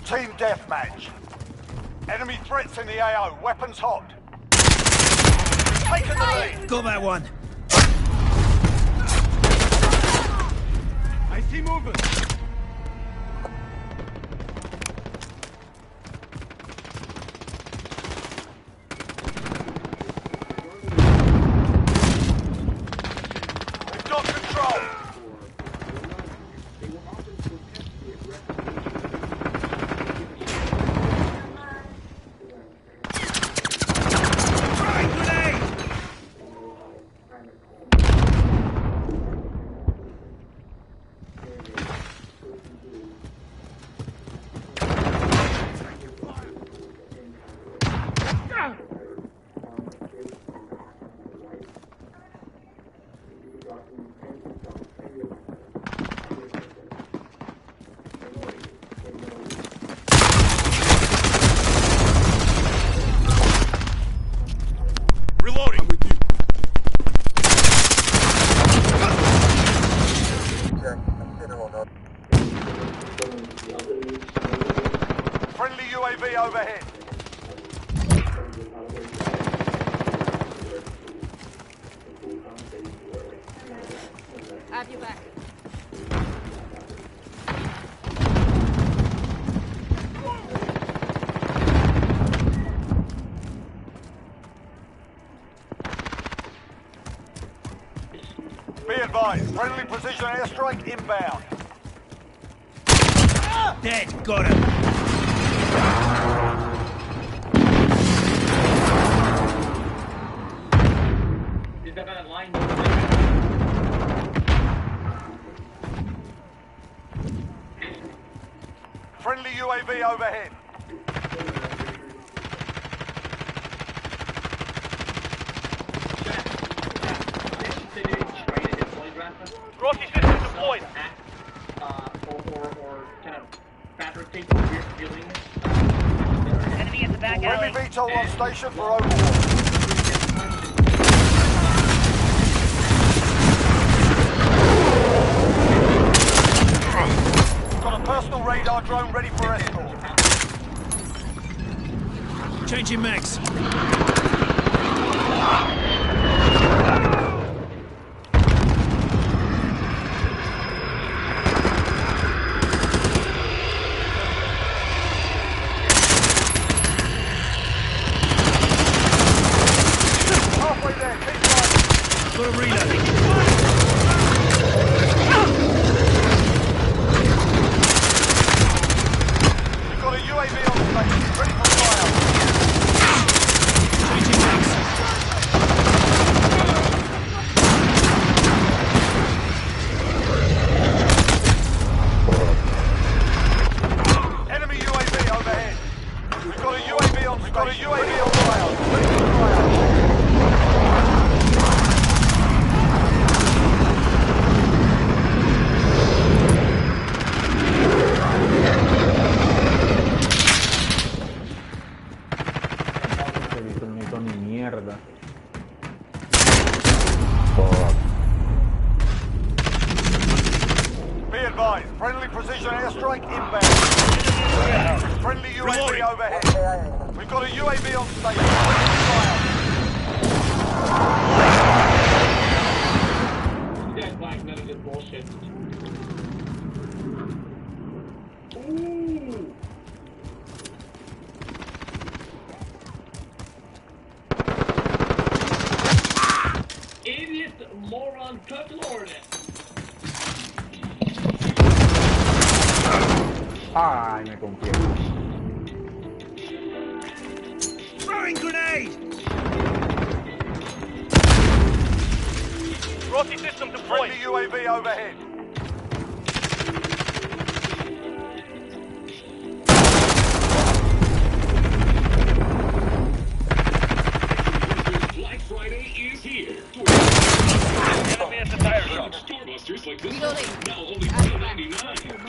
Team deathmatch. Enemy threats in the AO. Weapons hot. Taking the lead. Got that one. I see movement. We've got control. Friendly UAV overhead. Have you back. Be advised, friendly precision airstrike inbound. Dead. Got him. Is that a line? Friendly UAV overhead. Rocky system deployed. Or kind of fabricate weird feelings. Enemy at the back Friendly alley. VTOL on station for overwatch. Got a personal radar drone ready for escort. Changing mags. Halfway there, keep fighting. Got a reload. We've got a UAV on station, ready for fire. Changing mags. Enemy UAV overhead. We've got a UAV on fire. Ready for fire. No ni mierda. Be advised, friendly precision airstrike inbound. Friendly UAV overhead. We've got a UAV on station. Ready for fire. That black none of this bullshit. Ooh. Idiot moron cut lord. Ay, me confié. Throwing grenade. Rocky system deployed. Friendly UAV overhead. Black Friday is here. Enemy at the tire shop. Starbusters like this Reloading. one, now only $4.99.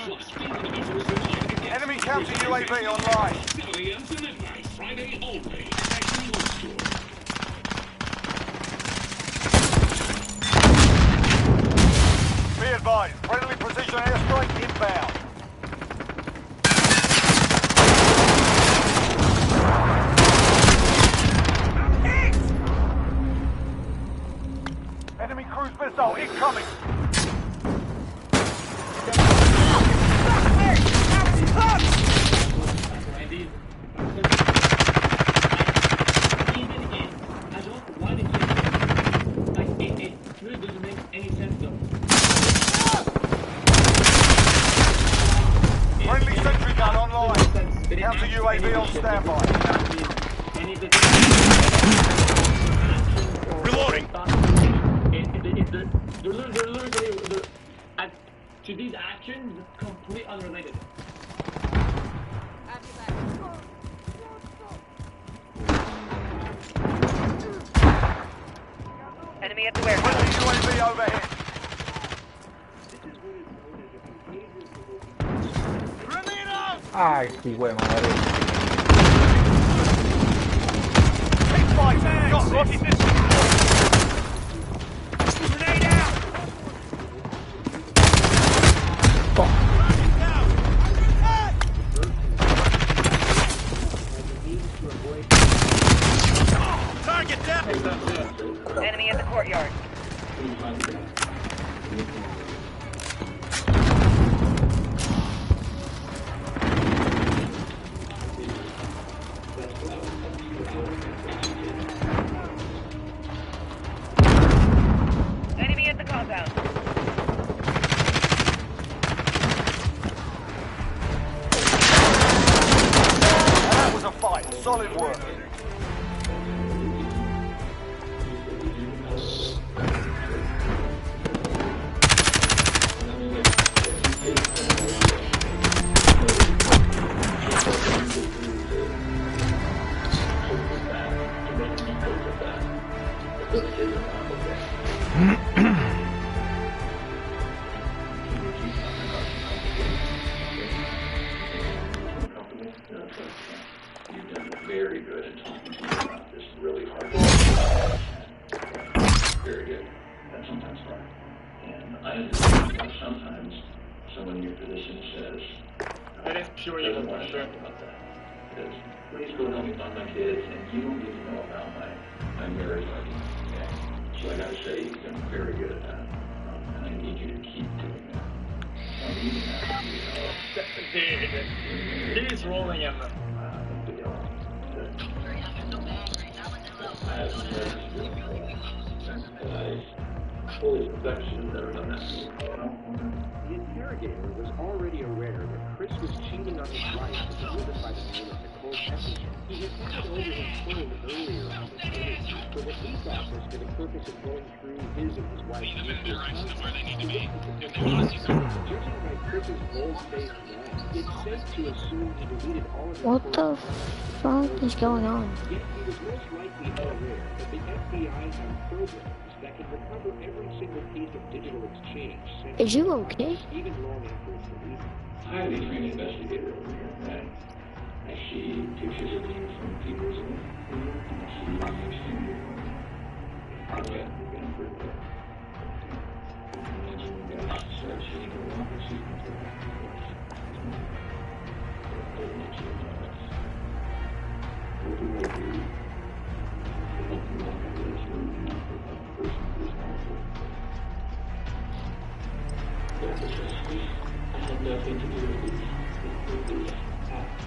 Plus, $4 first in line. Enemy counter UAV online. 7 a.m. to midnight. Friday only. Action Loot Store. Be advised, friendly precision airstrike inbound. cruise missile incoming. Friendly sentry gun online. Counter UAV on standby. Reloading. To these actions, completely unrelated. Enemy at the warehouse. Friendly UAV overhead. Ay, sí, güey, madre. Keep fighting. Got Rossi this. system Grenade out. Target down. Enemy in the courtyard. Enemy at the compound. That was a fight. Solid work. Very good at talking about this really hard. Very good. And sometimes hard. And I understand why sometimes someone in your position says, I didn't sure you doesn't were want to sure. talk about that. Because please go tell me about my kids, and you don't need to know about my marriage argument. Okay? So I gotta say, you've been very good at that. And I need you to keep doing that. I need to ask you, He's rolling him. I have fully perfection never done that. The interrogator was already aware that Chris was cheating on his wife as delivered by the name of Nicole Heffington. He had handed over his phone earlier on the day, so the police officers, for the purpose of going through his and his wife's mutual contacts, judging by Chris's bold-faced lie, it's safe to assume he deleted all of his What the fuck is going on? Yet he was most likely unaware that the FBI had programs that could recover every single piece of digital exchange sent Is you okay? even long after its release. Highly trained investigator over here, right? I see pictures of you from people's I see extremely okay, we're gonna prove that. And you guys start shooting around the sequence of we'll do what we do. We'll do what we do. The person who's responsible. I had nothing to do with the act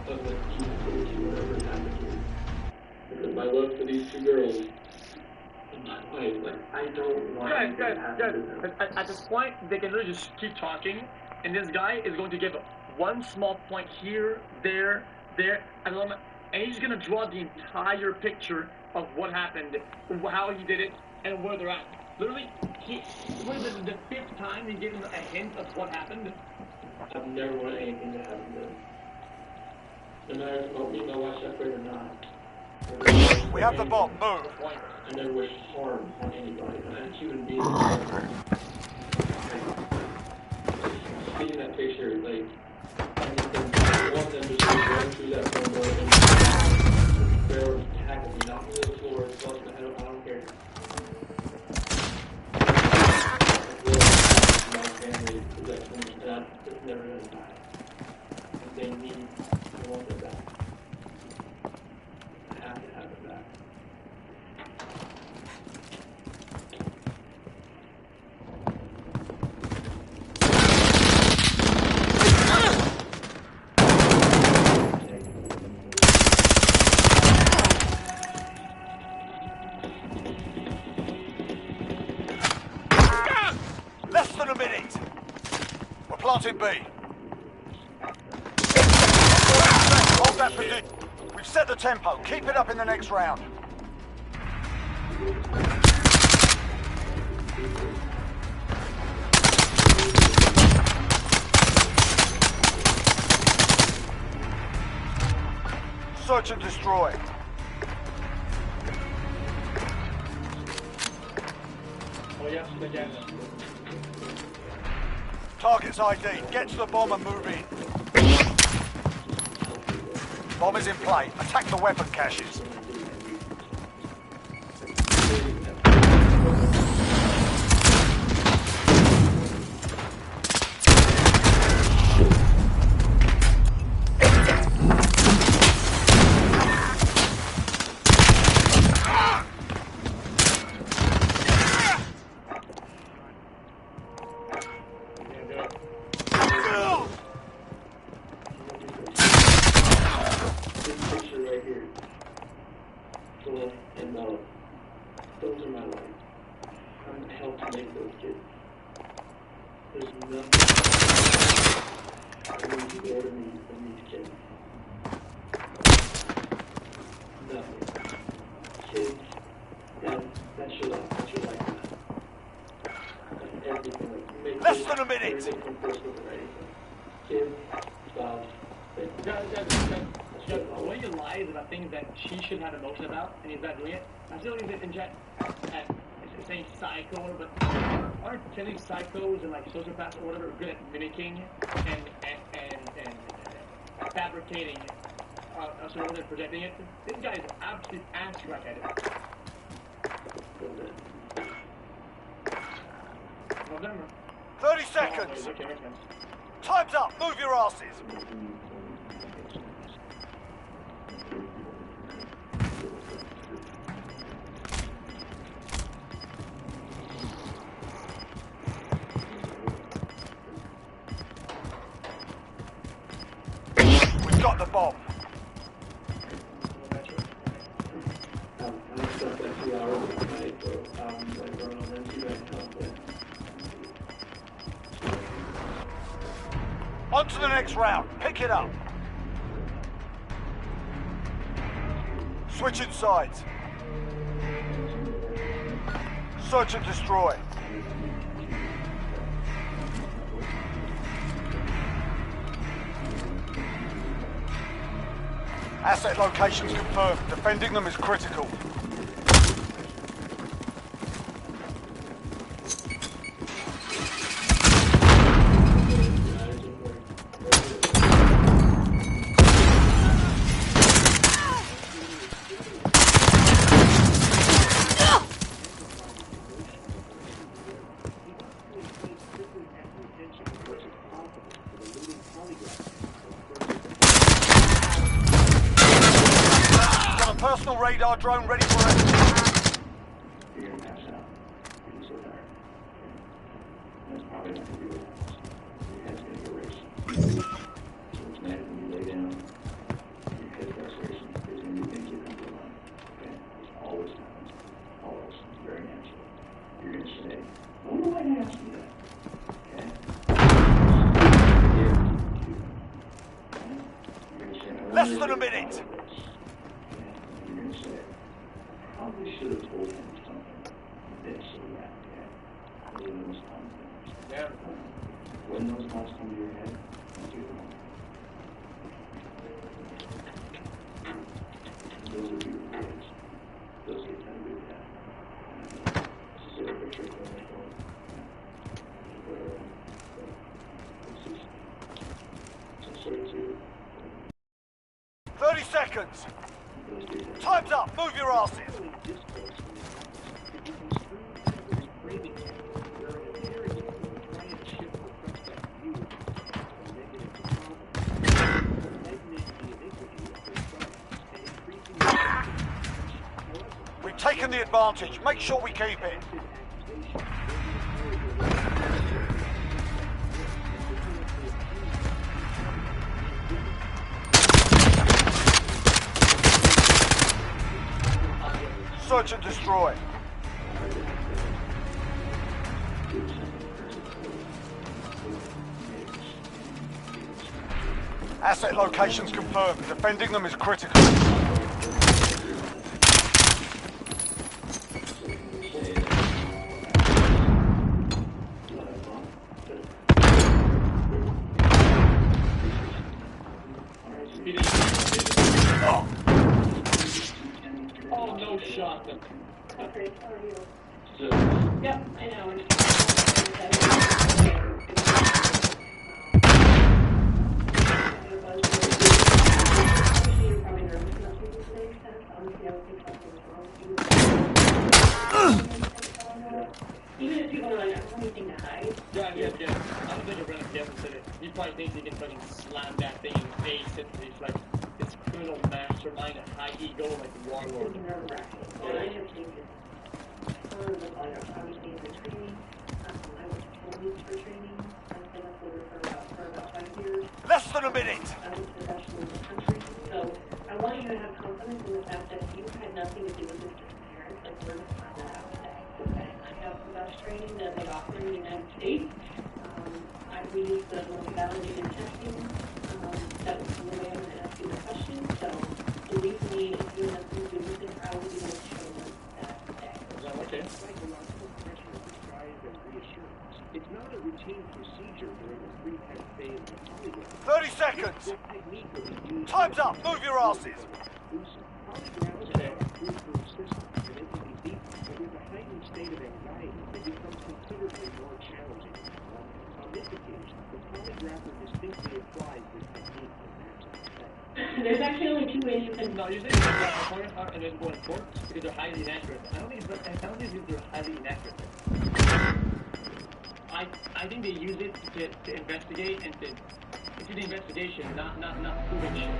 of the chemotherapy, whatever happened to me. Because my love for these two girls in my life, like, I don't want Guys, to do them. at this point, they can really just keep talking, and this guy is going to give one small point here, there, and he's going to draw the entire picture of what happened, how he did it, and where they're at. Literally, what is it, the fifth time he gave him a hint of what happened? I've never wanted anything to happen to them. No matter if me and my wife separate or not. We have the bomb. Move. I never wish harm on anybody. And I'm a human being. Seeing that picture, like, I want them to just run through that front door and barrel tackle me, knock me to the floor, toss my head up, I don't care. My family possessions, and it's never gonna die. And they need, I want them back. I have to have them back. minute. We're planting B. Hold that position. We've set the tempo. Keep it up in the next round. Search and destroy. Target's ID. Get to the bomb and move in. Bomb is in play. Attack the weapon caches. Less than a minute. One of your lies about things that she should have emotion about, and he's not doing it. I still think that inject at saying psycho, but aren't killing psychos and like sociopaths or whatever good at mimicking and fabricating sort of projecting it? This guy is absolute ass crack at it. November. 30 seconds. Time's up. Move your asses. We've got the bomb. On to the next round. Pick it up. Switching sides. Search and destroy. Asset locations confirmed. Defending them is critical. Personal radar drone ready for it. You're gonna pass out. You're so tired. That's probably not gonna be what happens. Your head's gonna get racing. So it's night when you lay down, your head starts racing. There's gonna be things that come to mind. Okay? This always happens. Always. It's very natural. You're gonna say, why do I ask you that? Okay? Less than a minute. Probably should have told him something this or that, yeah. When those thoughts come to your head, don't do them. Those are your kids. Those kids have to do that. Just a picture of them. It's just 30 seconds. Time's up. Move your asses. We've taken the advantage. Make sure we keep it. Search and destroy. Asset locations confirmed. Defending them is critical. Oh, no shot. Okay, how are you? So, Yep, I know. Even if people are like, I don't have anything to hide. Yeah. I don't think you're gonna get into it. He probably thinks he can fucking slam that thing and ace it. He's like this criminal mastermind, a high ego, like warlord. It's nerve-wracking. And I have taken tons of obviously for training. I was 4 weeks for training. I've been a floater for about 5 years. Less than a minute. I was the best in the country. So I want you to have confidence in the fact that you had nothing to do with this disappearance. Like, we're going to find that out today. Okay? I have the best training that they offer in the United States. We use the most validated testing. That was the way I'm going to ask you the question. So believe me, if you have nothing to do with it, I will be able to show them that today. Okay. Psychological pressure described as reassurance. It's not a routine procedure during a pre-test phase of polygraph. 30 seconds. This technique will be used Time's up. Move your asses. Polygraphs are a foolproof system, and they can be beaten, but with a heightened state of anxiety, they become considerably more challenging. On this occasion, the polygrapher distinctly applies this technique to match. There's actually only 2 ways you can. No, usually it's a point out and then going forward because they're highly inaccurate. I don't think they're highly inaccurate. I think they use it to investigate and to do the investigation, not proving shit.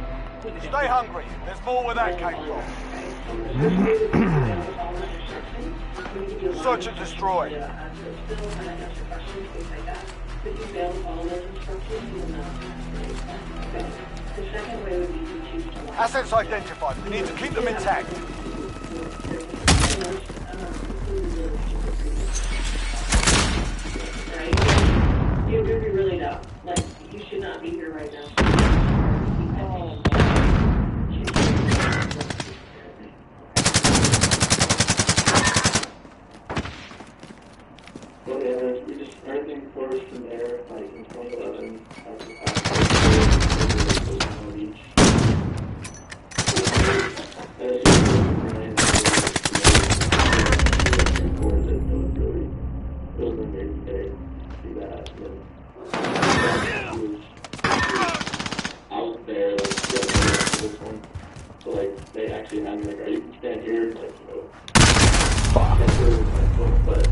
Stay hungry. There's more where that came from. Search and destroy. Assets identified. We need to keep them intact. You're really dumb. Like, you should not be here right now. we just, everything flourished from there, like in 2011, on each. Out there, like, this one. So, like, they actually had me, like, you can stand here, like, you know. But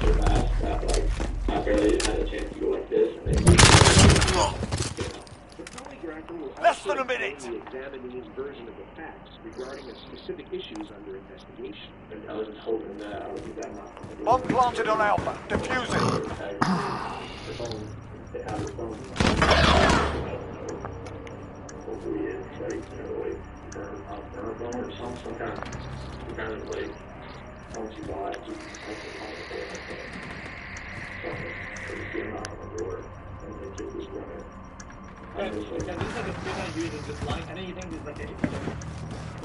so fast that, like, I barely had a chance to go like this, and they Less than a minute. Examine his version of the facts regarding the specific issues under investigation. I was just hoping that I would get that knocked. Bomb planted on Alpha. Defuse it. They have the phone. Hopefully it's like, you know, like burn a phone or some kind of like once you buy it, you can have it on the phone. So just get them out on the door and they take this runner. Yeah, this is like a thing I use is this line. I think you think there's like a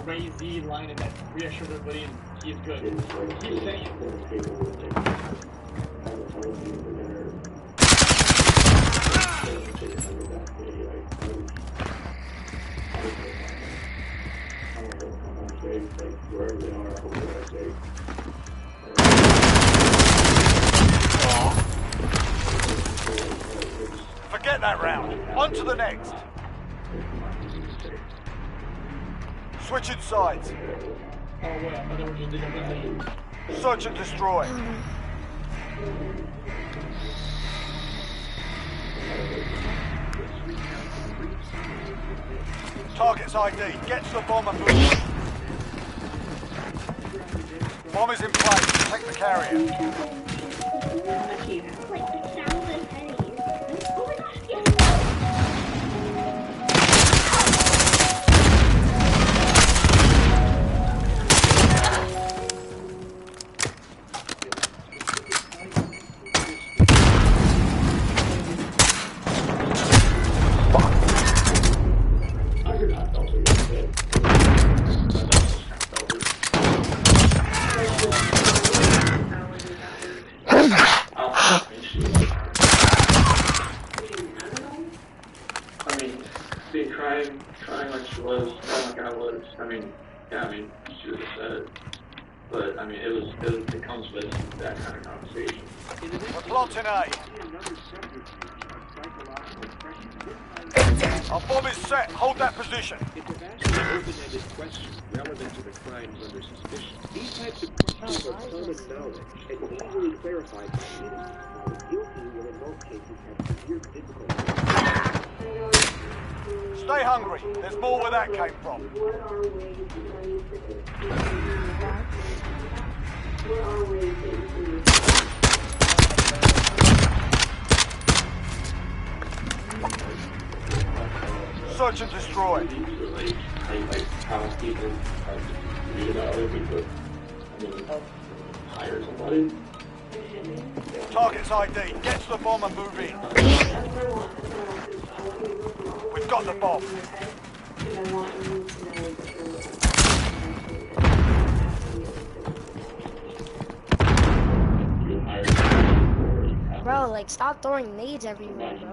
crazy line and that reassures everybody and he's good. He's saying wherever they are, I hope they're safe. Forget that round. On to the next. Switching sides. oh well, I thought they were just doing everything. Search and destroy. Target's ID. Get to the bomb and move. Bomb is in place. Take the carrier. Like 1,000 pennies. Oh my gosh, yes! Fuck. But I mean, it comes with that kind of conversation. We're plotting A. Our bomb is set. Hold that position. It's a vastly open-ended question relevant to the crimes under suspicion. These types of questions are common knowledge and easily clarified by innocent. While the guilty will in most cases have severe difficulty. Stay hungry. There's more where that came from. What are ways to What are ways Search and destroy. Like how people read about other people. I mean, hire somebody. Target's ID. Get to the bomb and move in. We've got the bomb. Bro, like, stop throwing nades everywhere, bro.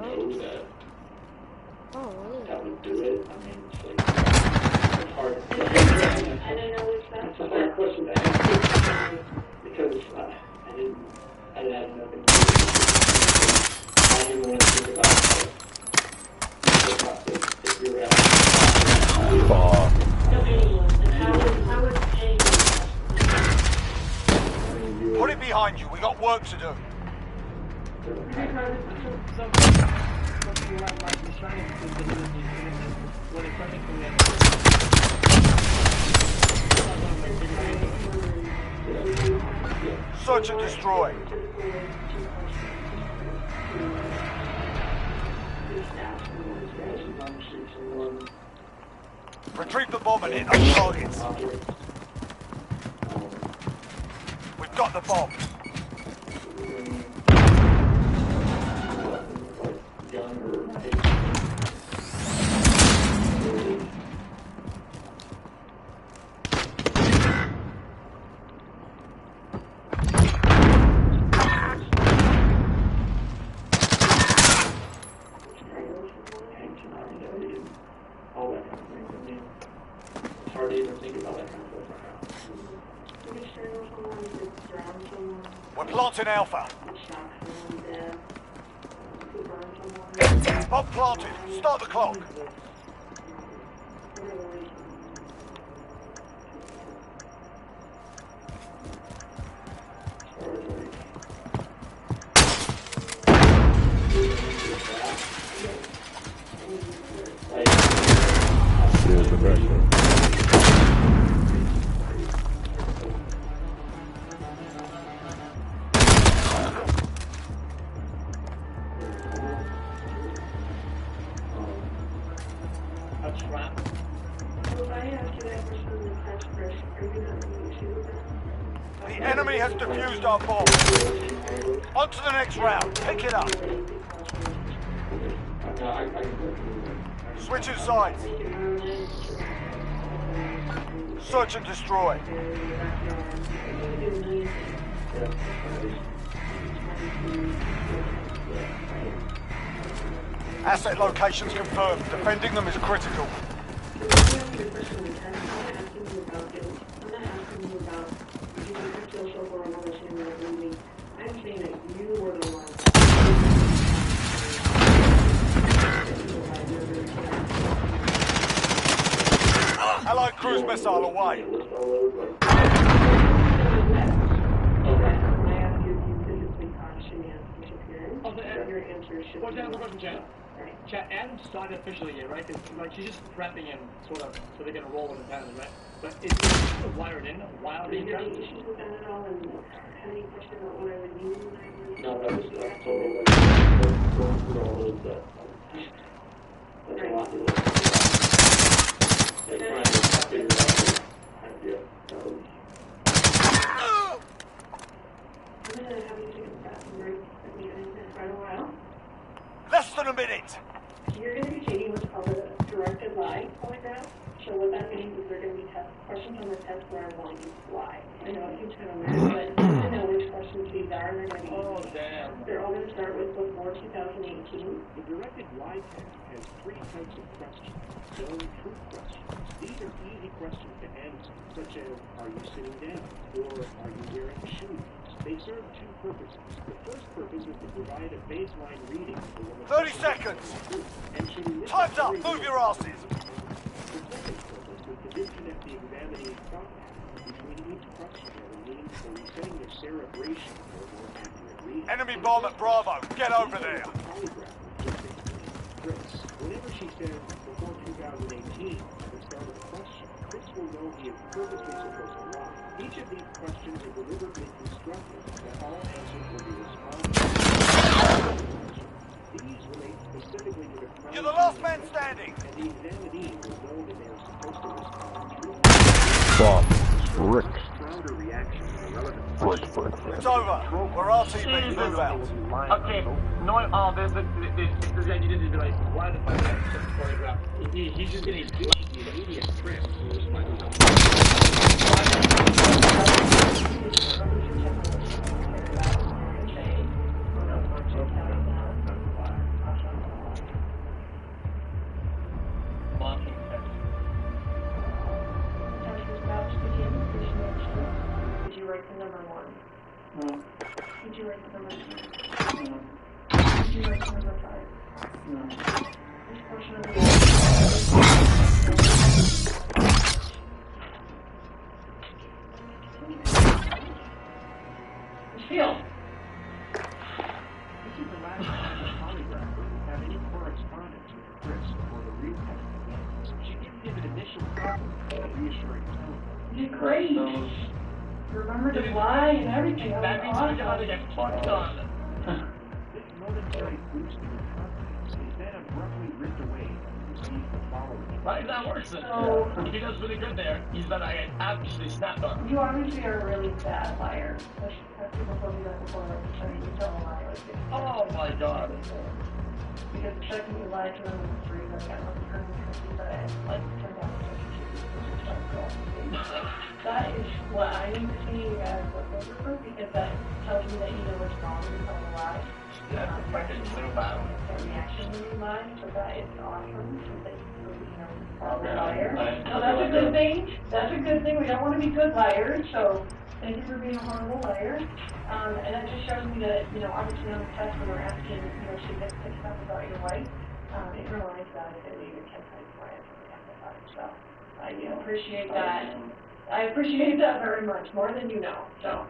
Oh, really? That would do it. I mean, it's like, it's hard. It's a hard question to answer because I didn't have nothing to do. I didn't want to think about if you were Put it behind you. We got work to do. Search and destroy. Retrieve the bomb and hit those targets. We've got the bomb. It's hard to even think about that kind of stuff right now. We're planting Alpha. Bomb planted. Start the clock. The enemy has defused our bomb. On to the next round. Pick it up. Switching sides. Search and destroy. Asset locations confirmed. Defending them is critical. Allied cruise missile away. Chat, Adam started officially yet, right? Like, she's just prepping him, sort of, so they're gonna roll with the pattern, right? But is it wired in while being prepped? No, that was totally Less than a minute. You're going to be taking what's called a directed lie polygraph. So what that means is there are going to be questions on the test where I'm going to lie. I know it seems kind of weird, but I know which questions these are. They're going to be. They're all going to start with before 2018. The directed lie test has 3 types of questions. Zone truth questions. These are easy questions to answer, such as, are you sitting down? Or purposes. The first purpose is to provide a baseline reading for when the 30 seconds. and should list Time's up. every Move your asses. The second purpose was to disconnect the examinee's thought pattern between each question and the means for resetting their cerebration for a more accurate reading. Enemy bomb at Bravo. Get over there. Polygraph logistics. Chris, whenever she says before 2018 at the start of the question, Chris will know he is purposely supposed to lie. Each of these questions are deliberately constructed that all answers will be responsive. These relate specifically to the crime. You're the last man standing. And the examinee will know that they are supposed to respond truthfully. Rick. Stronger reaction to the relevant It's over. We're RTB. Move out. Okay, no, this guy needed to be like, why the fuck did I check the choreograph? He's just getting the immediate trip. Did you write the number 1? No. Did you write the number 2? No. Did you write the number 5? No. Which portion of the Field. This is the last time the polygrapher will have any correspondence with Chris before the real test begins. She gives him an initial compliment and a reassuring tone. You did great. You remembered to lie and everything. That means we gotta get fucked on. This momentary boost in his confidence is then abruptly ripped away when he receives the following. Right, that works then. So- If he does really good there, he's better I actually snapped on him. You obviously are a really bad liar. Have people told me that before, like, I mean, you tell a lie, like, Oh my god. because the second you lie to them in the street, like, I don't know, but I like turn down the that is what I need to see as a photographer, because that tells me that you know what's wrong when you tell a lie. Yeah, fucking so bad. Their reaction when you lie, so that is awesome, so that you really, you know, are Okay, a liar. I- So that's a good thing. That's a good thing. We don't want to be good liars, so thank you for being a horrible liar. And that just shows me that, you know, obviously on the test when we're asking, you know, significant stuff about your wife, it reminds that if they leave it 10 times more answer. So I appreciate that. I appreciate that very much, more than you know. So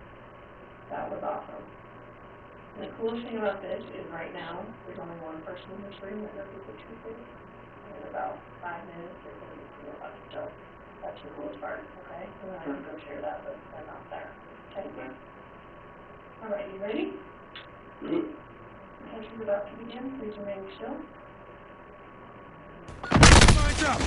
that was awesome. And the coolest thing about this is right now, there's only one person in this room that knows the truth is. In about 5 minutes, there's going to be 2 of us. So that's the coolest part, okay? And then I can go share that, but I'm not there. Okay? All right, you ready? Test is about to begin. Please remain still. Lines up.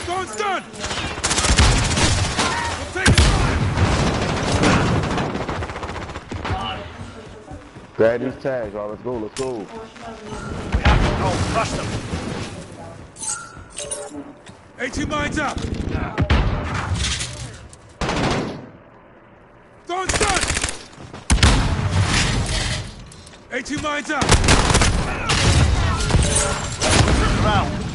Stone's done. We'll take it time. Grab these tags, y'all. Let's go. Let's go. We have control. Crush them. 18 mines up. Stone's done. 18 mines up. Round.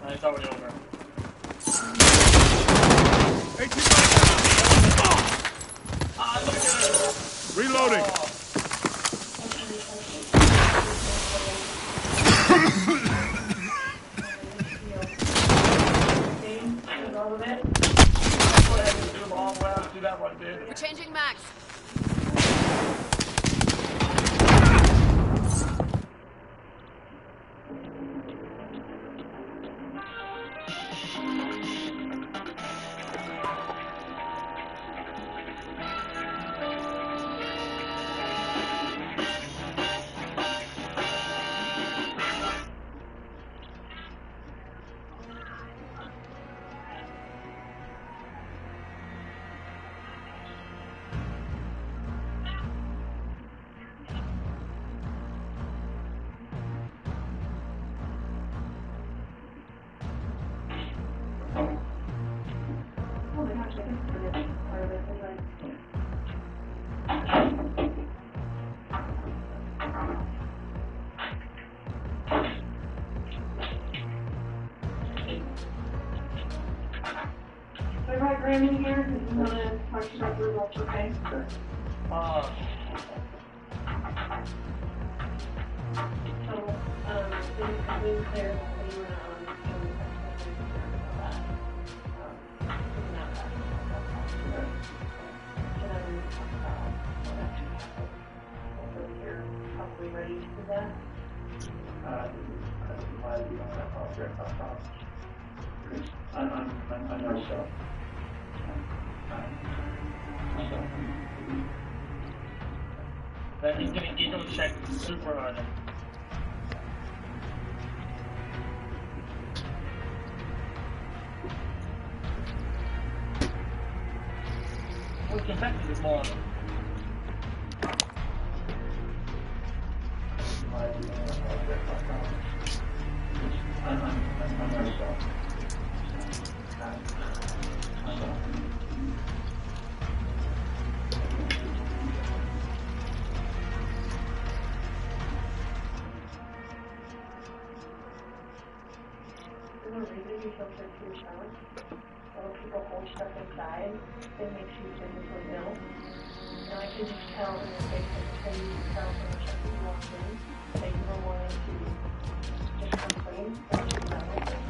It's already over. 18 Reloading. We're changing max. got Graham in here, because we want to talk to you about the results, okay? Sure. So, being clear, we were probably ready to do that. I know so. Then he's gonna ego check super hard. What's infected is more on him. Hold stuff inside, it makes you physically ill. And I can just tell in your face that you can tell from the check you walked in that you were wanting to just complain that you're not like this.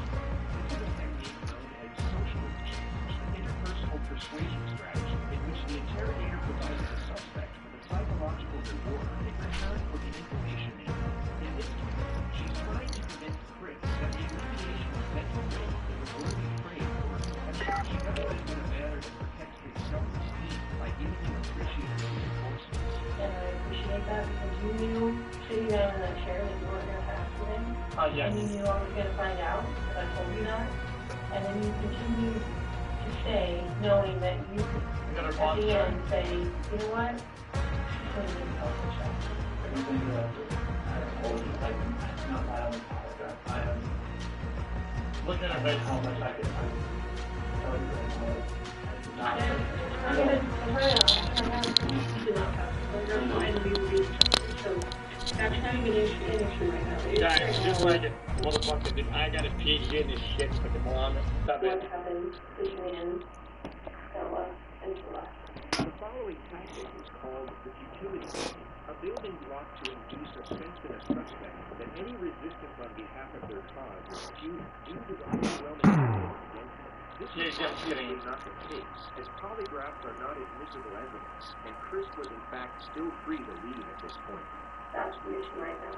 Interpersonal persuasion strategy in which the interrogator provides the suspect with a psychological reward in return for the information they need. In this case, she's trying to convince Chris that the alleviation of mental weight is a worthy trade for her, and that she does this in a manner that protects his self-esteem by giving him appreciative reinforcements. And I appreciate that because you knew sitting down in that chair that you weren't going to have today. Yes. And you knew I was going to find out, because I told you that. And then you continued to stay knowing that you could, at the end, say, you know what? She's going to be self-respect. Everything that I told you, like, not my own apologize. I am Look at her face. how much I can tell you that I am not. I'm going to so that's not even an issue right now. Guys, just like it. Motherfucker, dude, I got a PhD in this shit. Fucking moron. Stop it. What happened between Stella and Celeste? The following tactic is called the futility technique, a building block to induce a sense in a suspect that any resistance on behalf of their cause is futile due to the overwhelming evidence against them. This is obviously not the case, as polygraphs are not admissible evidence, and Chris was in fact still free to leave at this point. That's the issue right now.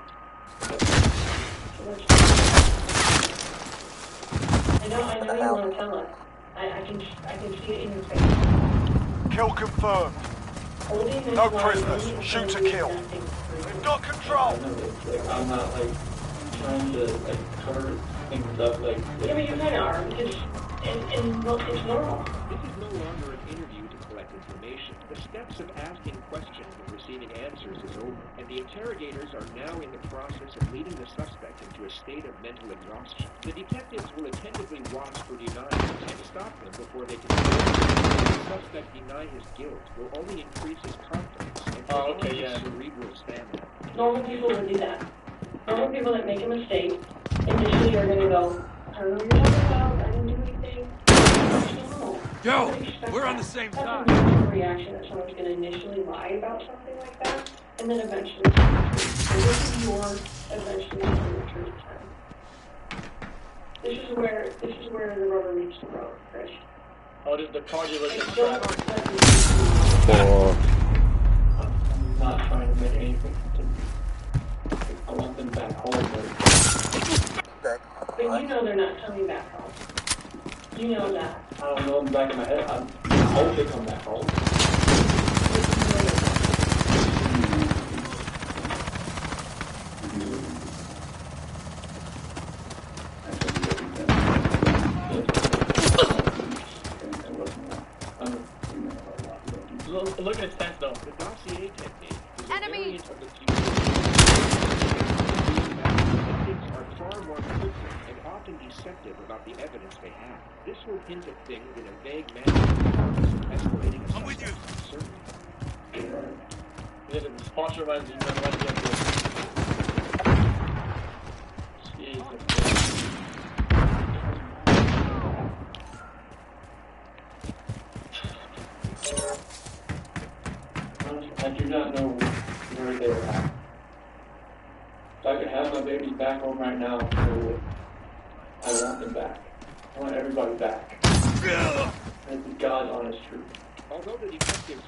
I know you want to tell us. I can see it in your face. Kill confirmed. No prisoners. Shoot to kill. We've got control. I'm not, like, trying to, like, cover things up, like... Yeah, but you kind of are, because it's normal. This is no longer an interview to collect information. The steps of asking questions and receiving answers is over, and the interrogators are now in the process of leading the suspect into a state of mental exhaustion. The detectives will attentively watch for denials and stop them before they can the suspect deny his guilt will only increase his confidence and his cerebral stamina. Normal people would do that. Normal people that make a mistake initially are going to go, I don't know what you're talking about, I didn't do anything. Yo, we're on the same side. That's a natural reaction that someone's going to initially lie about something like that, and then eventually tell the truth. And this is your eventually telling the truth time. This is where the rubber meets the road, Chris. Oh, this is the cardio with the I'm not trying to make anything to... I want them back home, but... But you know they're not coming back home. You know that. I don't know in the back of my head. I hope they come back home. Look at his fence though. The dossier technique is Enemy. a variant of the futility. Detectives are far more fulsome and often deceptive about the evidence they have. This will hint at things in a vague manner, escalating a suspect's uncertainty. The sponsor reminds you of the Jesus. If I could have my babies back home right now, I would. I want them back. I want everybody back. That's the God's honest truth. Although the detectives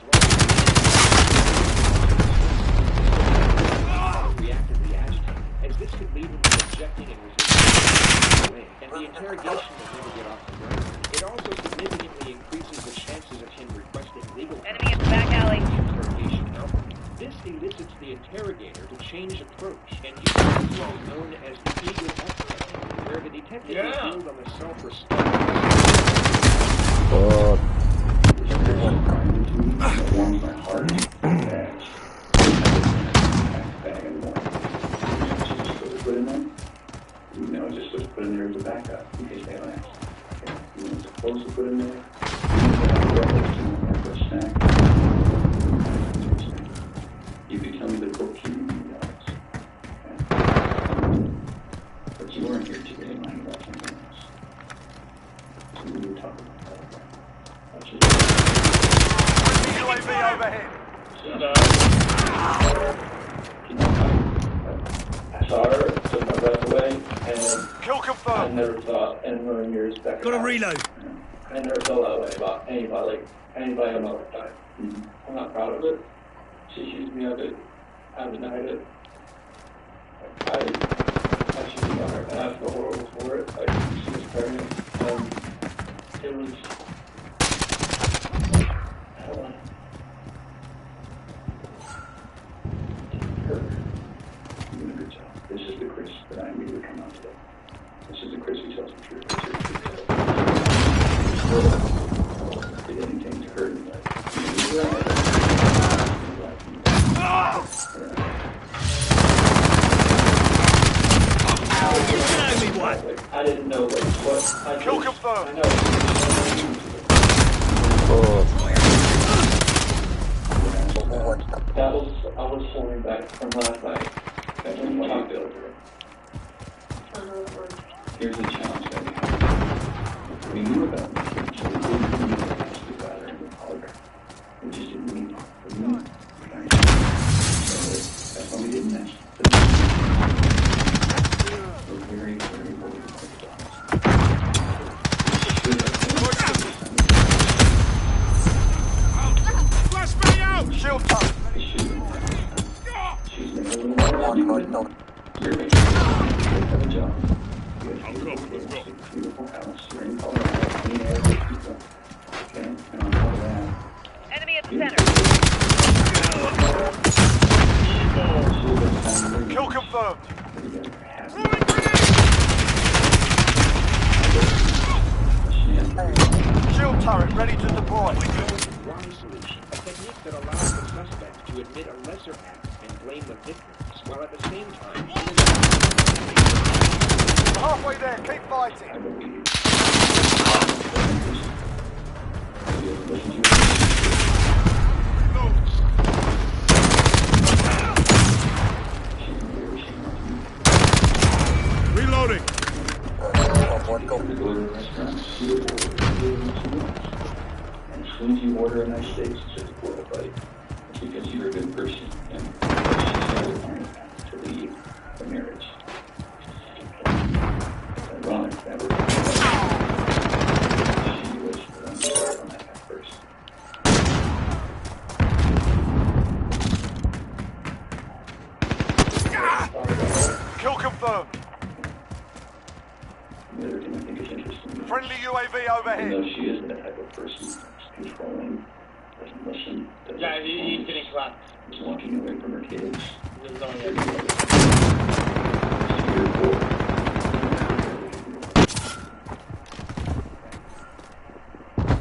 reactively agitated, as this could lead him to objecting and resisting, and the interrogation will never get off the ground. It also significantly increases the chances of him requesting legal Enemy in the back alley. interrogation outcome. This elicits the interrogator to change approach and use what is known as the ego exercise, where the detective will build on the self-respect. Warms my heart. Bag in the morning. Just put in there. You know, just put in there as a backup in case they don't ask. Okay. You know, it's supposed to put in there. For a snack. You can tell me the bookkeeping dollars. But you weren't here today lying about something else. So we were talking about that. UAV overhead. I saw her, took my breath away, and Kill I confirmed. never thought in a million years back. Got to reload. I never felt that way about anybody in my lifetime. I'm not proud of it. She accused me of it. I denied it. I should be on her, and I feel horrible for it. Like, she was pregnant. It was. I don't know. Her. You did a good job. This is the Chris that I knew would come out today. This is the Chris who tells the truth. Did anything to hurt me. I didn't know what I Kill confirmed. I know. That was I was holding back from last night. And when we talked over it. Here's the challenge that we have. We knew about it, so we didn't need to actually bother and call her. We just didn't need it. So that's why we didn't ask. We're very, very worried about Flash me out! Shield turret. She's been a little more you're making a job. Beautiful house. You're in Colorado. Clean air, good people. Okay? And on top of that, Enemy at the center. Kill confirmed. Shield turret ready to deploy. Wrong solution, a technique that allows the suspect to admit a lesser act and blame the victims, while at the same time Halfway there. Keep fighting. Reloading. And as soon as you order a nice steak, it's just a quarter bite. It's because you're a good person and she's got a to leave the marriage. It's ironic that she was on that at first. Kill confirmed. The other thing I think is interesting. Friendly UAV Even overhead. though she isn't the type of person that's controlling, doesn't listen, doesn't he's getting clapped. is walking away from her kids. He's going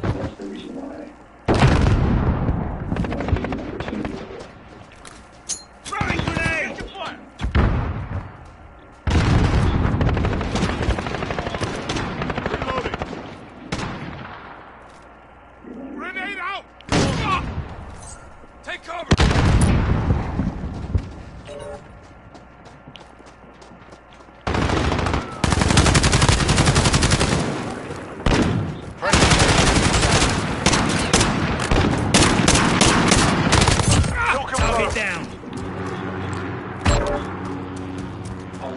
That's the reason why I want to give you an opportunity to Throwing grenade! Reloading. Grenade out! Take cover!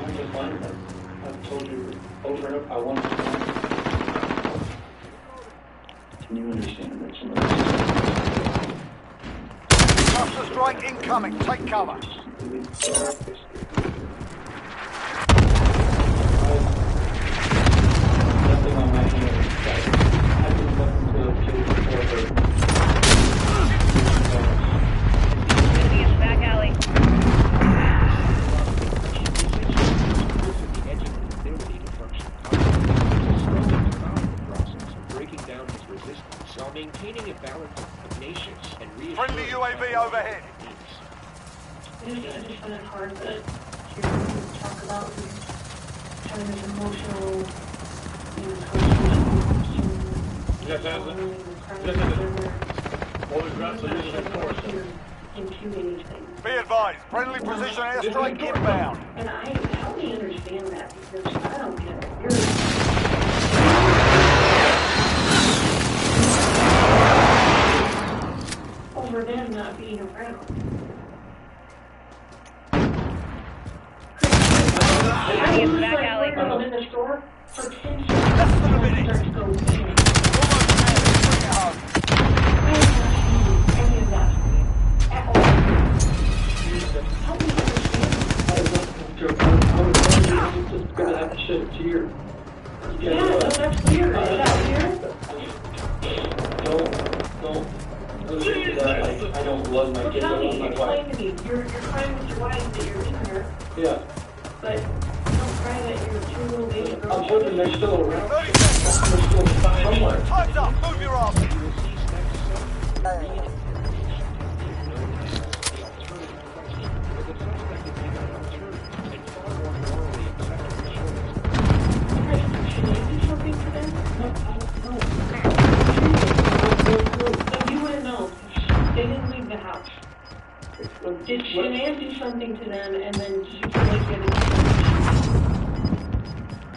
want to find them. I've told you over and over, I want to find them. Can you understand that somebody... Cluster strike incoming. Take cover. Nothing on my hands. I've been looking to kill before Enemy in the back alley. While maintaining a balance of pugnacious and reassuring... Friendly UAV overhead. I just find it hard to hear you talk about having this emotional, Be advised, friendly precision airstrike inbound. And help me understand that, because I don't get it. Over them not being around. Enemy in the back alley. I'm in the store for 10 seconds. Less than a minute. Start to go panic. I am not seeing any of that at all. Help me understand. I'm just gonna have to shed a tear. Yeah, no, that's weird. Is that weird? Don't. I don't love my kids, I love my wife. Explain to me. You're crying with your wife that you're in her, Yeah. but don't cry that your two little baby girls... I'm hoping they're still around. 30 seconds. They're still somewhere. Time's up. Move your ass. Did Shanann do something to them and then did you feel like you had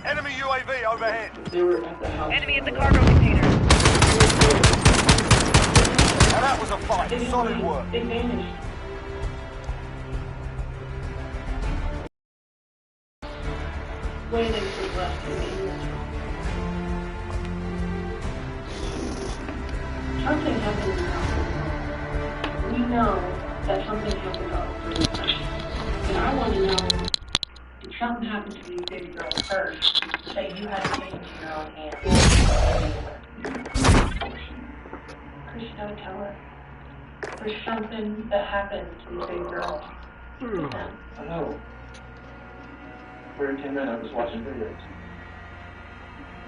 Enemy UAV overhead. They were at the house. Enemy in the cargo container. Now that was a fight. Solid work. They vanished. Way they took left to me. Something happened now. We know that something happened up. And I want to know, did something happen to these baby girls first that you had to take into your own hands? Chris, you gotta tell her. There's something that happened to these baby girls. I know. Where it came in, I was watching videos.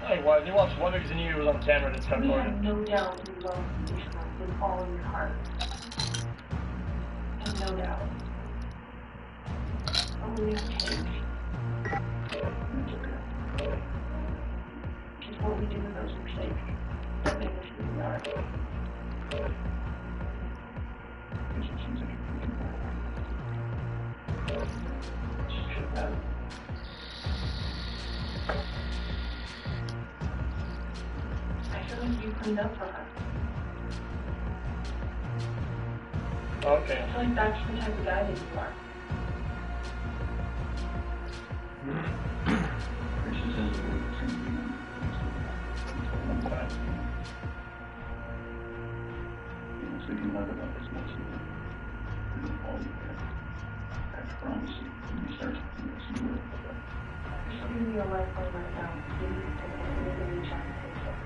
Hey, why? They watched one because they knew it was on camera that's We recorded. have no doubt you love these girls with all your heart. And no doubt. Only a change. It's what we do with those mistakes that make us who we are. I feel like you cleaned up for her. Okay. I feel like that's the type of guy that you are. Just give me your life right now. Please, and really try to fix it.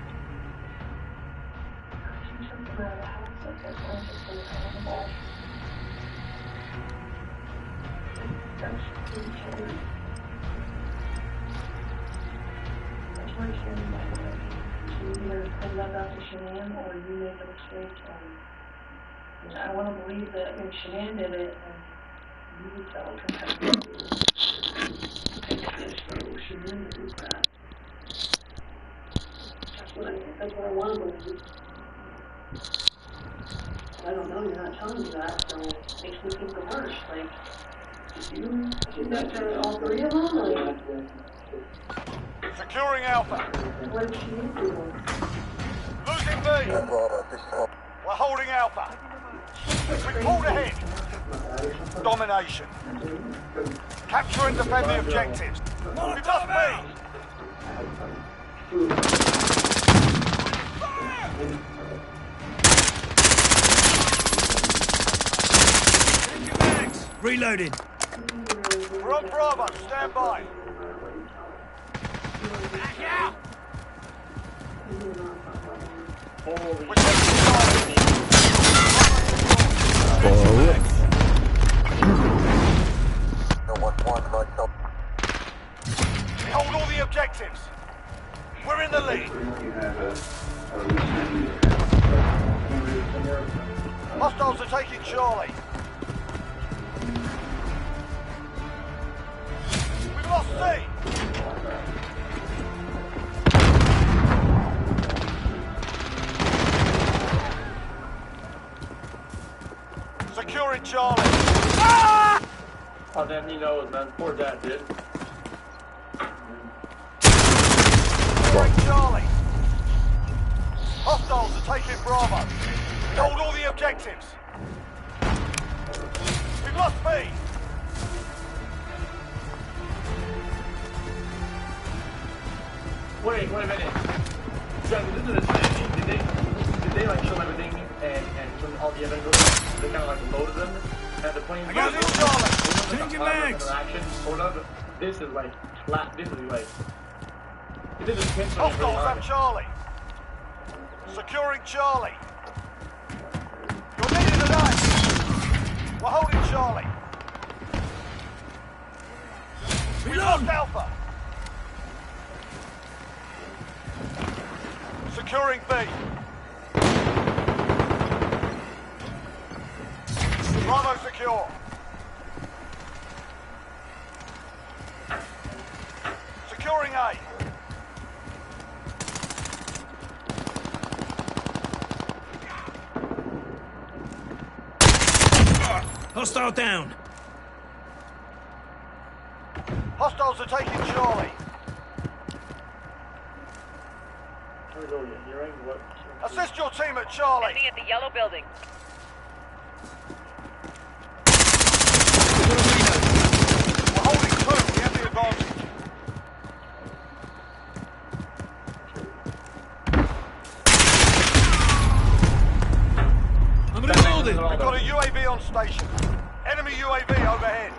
I see something out of the house like there's one just in the wall. That's really scary. That's why it's really my way. You either clean up after Shanann or you make a mistake. And I want to believe that when Shanann did it, and you felt compassion. She didn't do that. That's what I want to believe. I don't know, you're not telling me that, so it makes me think the worst. Like, did you do that to all three of them? Like, Securing Alpha. what did she do? Losing B. We're holding Alpha. We pulled ahead. Domination. Capture and defend the objectives. We must be. Reloading. We're on Bravo. Stand by. We're taking Charlie. We hold all the objectives. We're in the lead. Hostiles are taking Charlie. We've lost C. Securing Charlie. Ah! Oh, damn, he knows, man. Poor dad, dude. Securing Charlie. Hostiles are taking Bravo. Hold all the objectives. We've lost B. Wait a minute. Jack, this is the thing. Did they like show everything and show all the events? They kind of like loaded them and the plane. I got it, Charlie. Change your mags. Or not. This is like flat. This is like. This is pinch. Hostiles have Charlie. Securing Charlie. You're needed tonight. We're holding Charlie. We lost Alpha. Securing B. Bravo secure. Securing A. Hostile down. Hostiles are taking Charlie. Assist your team at Charlie. Enemy at the yellow building. We're holding two. We have the advantage. I'm reloading. We've got a UAV on station. Enemy UAV overhead.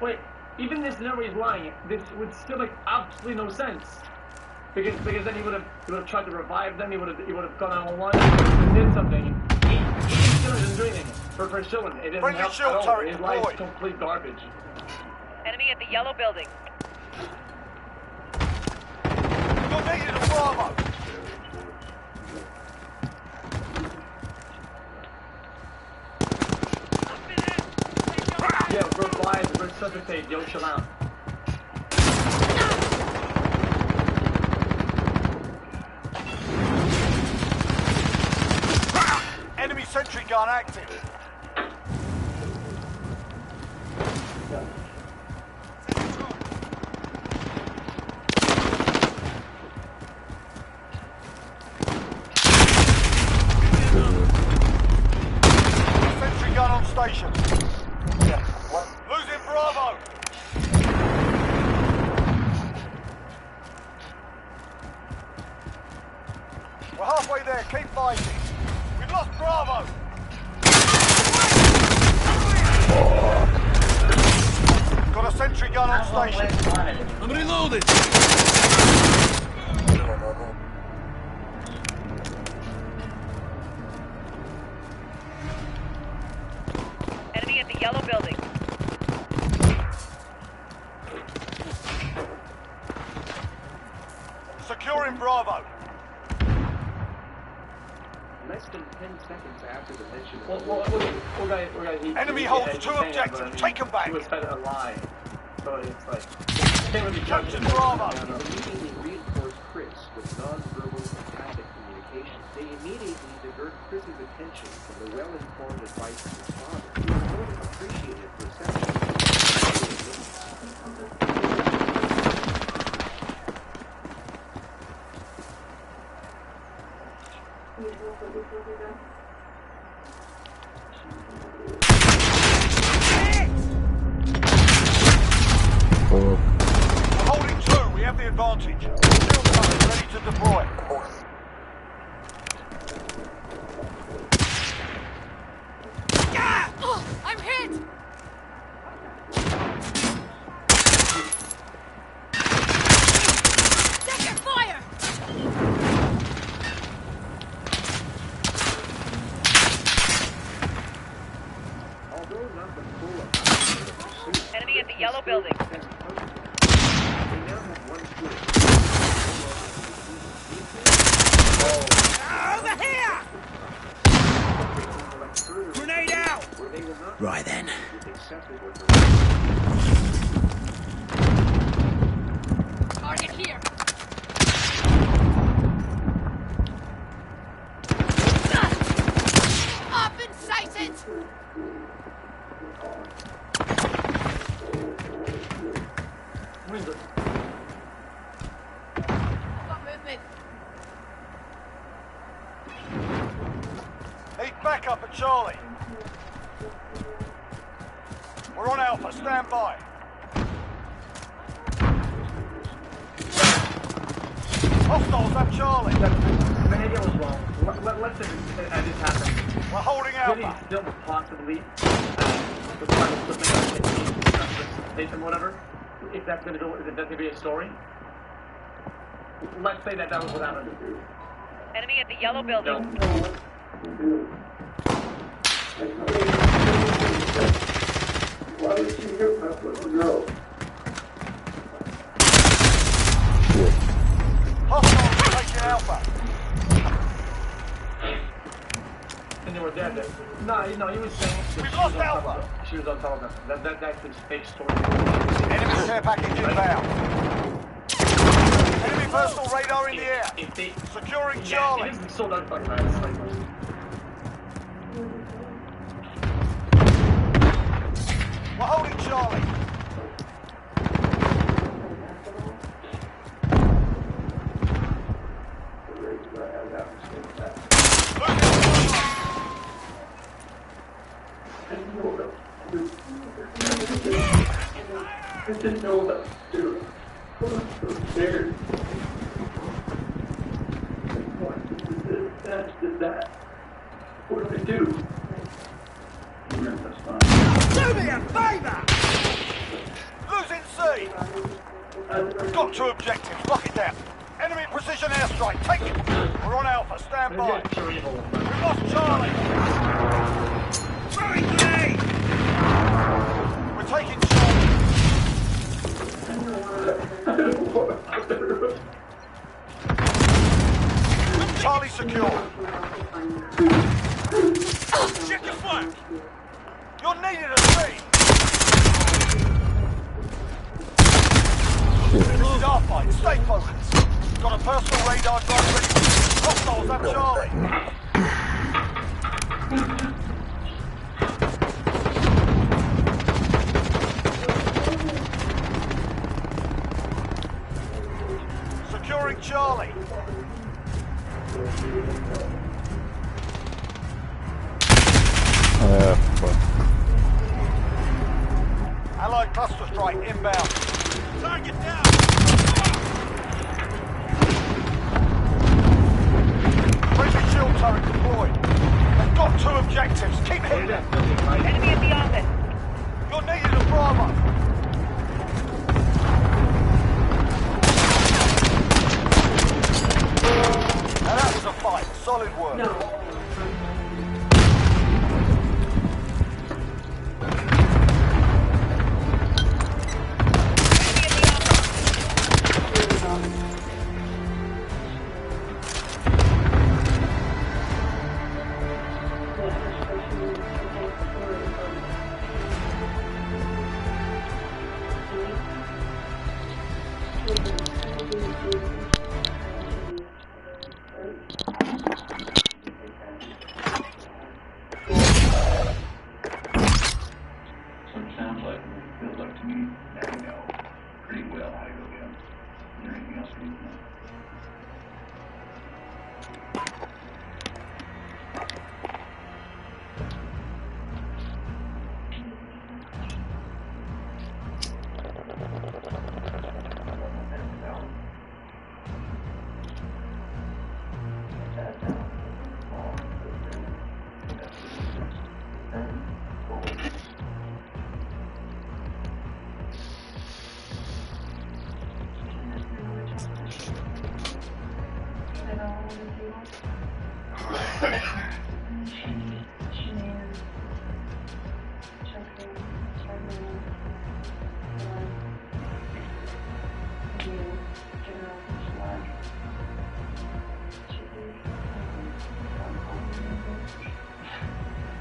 Wait. Even this scenario is lying. This would still make absolutely no sense. Because then he would have tried to revive them. He would have gone out online, did something. He still isn't doing anything for showing. It doesn't help at all. His life is complete garbage. Enemy at the yellow building. You're needed at Bravo. Yeah, revive, resuscitate, yo, chill out. Enemy sentry gun active. Sentry gun on station. Losing Bravo. We're halfway there. Keep fighting. We've lost Bravo. Got a sentry gun on station. I'm reloading. Enemy at the yellow building. Securing Bravo. Less than 10 seconds after the mention of Enemy holds two objectives. Take them back. He was fed a lie. So it's like, can't really judge Captain it. Bravo. immediately reinforced Chris's attention from the well-informed advice of his father, he was more than appreciated for reception. Holding two, we have the advantage. Shield turret ready to deploy. Oh, I'm hit! Second fire! Although not the full of Enemy at the yellow building. they now have one tool. Over here! Grenade out! Right then. Target here! Up and sighted! Got movement. Need backup at Charlie. We're on Alpha, stand by. Hostiles at Charlie. Maybe I was wrong. Let's say this happened. We're holding Could he Alpha. still possibly the final flipping out station, whatever? If that's gonna go, if that's gonna be a story. Let's say that was what happened. Enemy at the yellow building. Why would you hear about what the girl? Hostiles taking Alpha. And they were dead then. No, he was saying We've lost Alpha. She was on top of them. That's his fake story. Enemy care package inbound. Enemy personal radar in the air. Securing Charlie. It isn't sold out by man. We're holding Charlie. I didn't know what to do. I was so scared. What did this? That did that. What do I do? That's fine. Do me a favor! Losing C. We've got two objectives. Lock it down. Enemy precision airstrike. Take it. We're on Alpha. Stand by. We've lost Charlie. Throwing grenade! We're taking Charlie. Charlie secure. Check your flank! You're needed at C. This is our fight. Stay focused. Got a personal radar drone ready. Hostiles at Charlie. Securing Charlie. Allied cluster strike inbound. Target down! Friendly shield turret deployed. They've got two objectives. Keep hitting them. Enemy at the office. You're needed at Bravo. Now that was a fight. Solid work.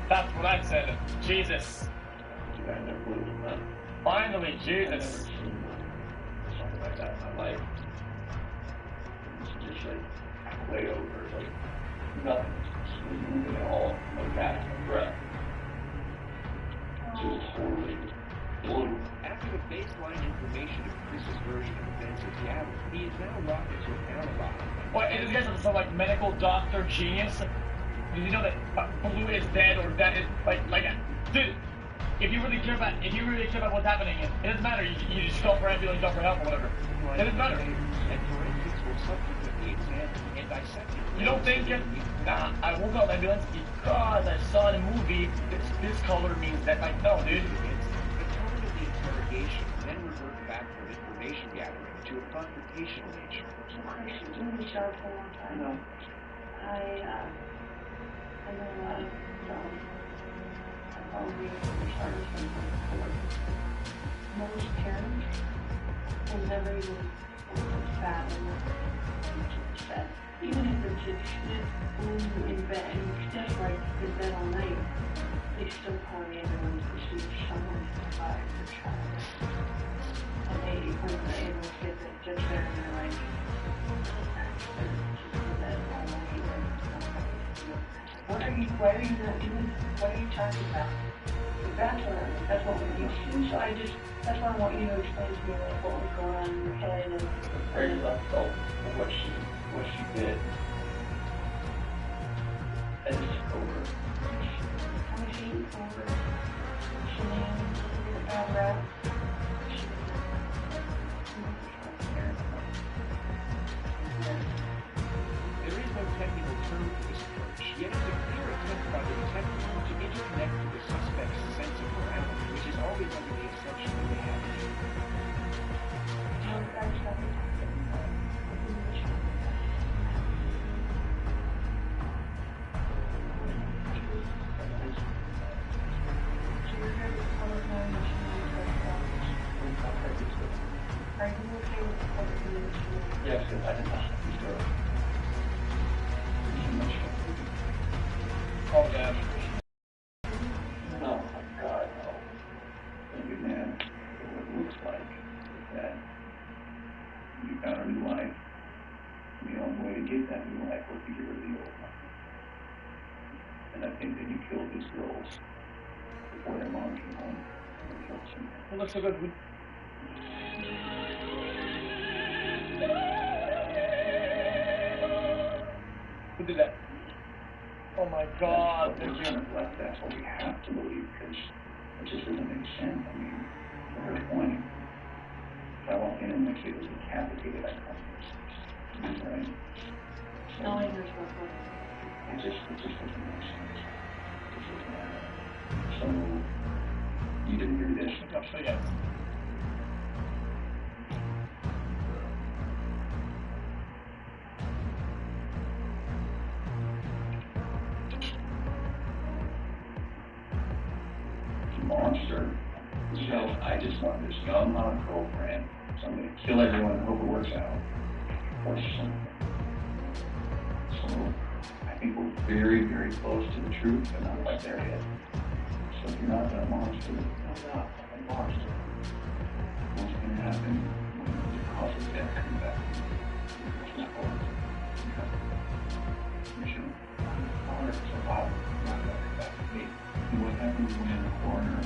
That's what I said. Jesus. Finally, Jesus. Something like that in my life. It's just like way over, like nothing. Just moving at all. No catching a breath. Just totally blue. After the baseline information of Chris's version of events is gathered, he is now rocketed to an alibi. What, is this guy some like medical doctor genius? Did you know that Blue is dead or that is like dude? If you really care about what's happening, it doesn't matter. You just call for ambulance, call for help or whatever. It doesn't matter. And forensics will subsequently examine and dissect it. You don't think it? Nah, I won't call an ambulance because I saw in a movie this color means that. Like, no, dude. The tone of the interrogation then reverted back from information gathering to a confrontational nature. Chris has been in the show for a long time. No. I know a lot of probably started from before. Most parents will never even fathom what said. Even if their kids in bed and stay right in bed all night, they still call the ambulance to see if someone can revive their child. And they, when the ambulance gets it, just there and they're like, why are you not doing this? What are you talking about? That's what we need to do. So that's why I want you to explain to me like what was going on in your head and Very left out of what she did. And it's over. how much he over shenanigans, the bad rap. There is no technical term for this approach, yet it's a clear attempt by the detective to interconnect to the suspect's sense of morality, which is always under the assumption that they have it. Are you okay with the public ministry? Yes, I did not. Oh yeah. Oh my God, no. Thank you, man. What it looks like is that you found a new life. The only way to get that new life was to get rid of the old one. And I think that you killed these girls before their mom came home and killed them. It looks so good. Who did that? Oh my God. That's what we have to believe, because it just doesn't make sense. I mean, to her point, if I walk in and my kid was decapitated, I can't. Right? No, I know it's not good. It just doesn't make sense. So, you didn't hear this? I'll show you. Monster. You know, I just want this young hot girlfriend, so I'm going to kill everyone and hope it works out. Or something. So, I think we're very, very close to the truth, but not quite there yet. So if you're not that monster, I'm not a monster. What's going to happen when the cause of death comes back? It's not going to mission. Honor is a lot. Not going to come back to me. And what happens when in the coroner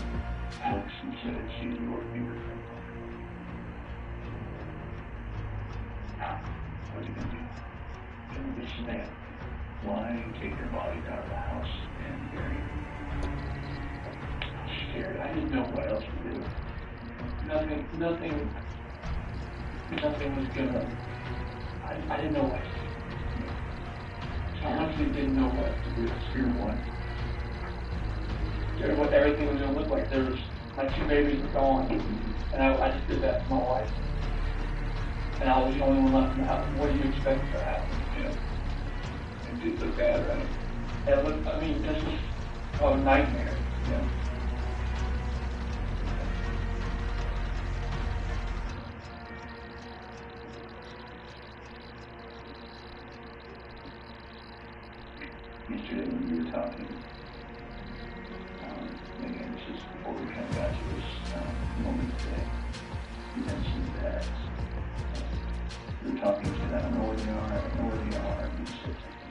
looks and says, see your fingerprint? What are you going to do? Going to stand? Why take their bodies out of the house and bury them? I'm scared. I didn't know what else to do. Nothing was gonna. I didn't know what to do. I honestly didn't know what to do. Fear one. What everything was gonna look like. There was my two babies were gone, and I just did that to my wife. And I was the only one left in the house. What do you expect to happen? You know, and do so bad, right? It was, I mean, this is a nightmare, you know. Yesterday when we were talking, again, this is before we come back to this moment today, you mentioned that we were talking to that, I don't know where they are, and you said something,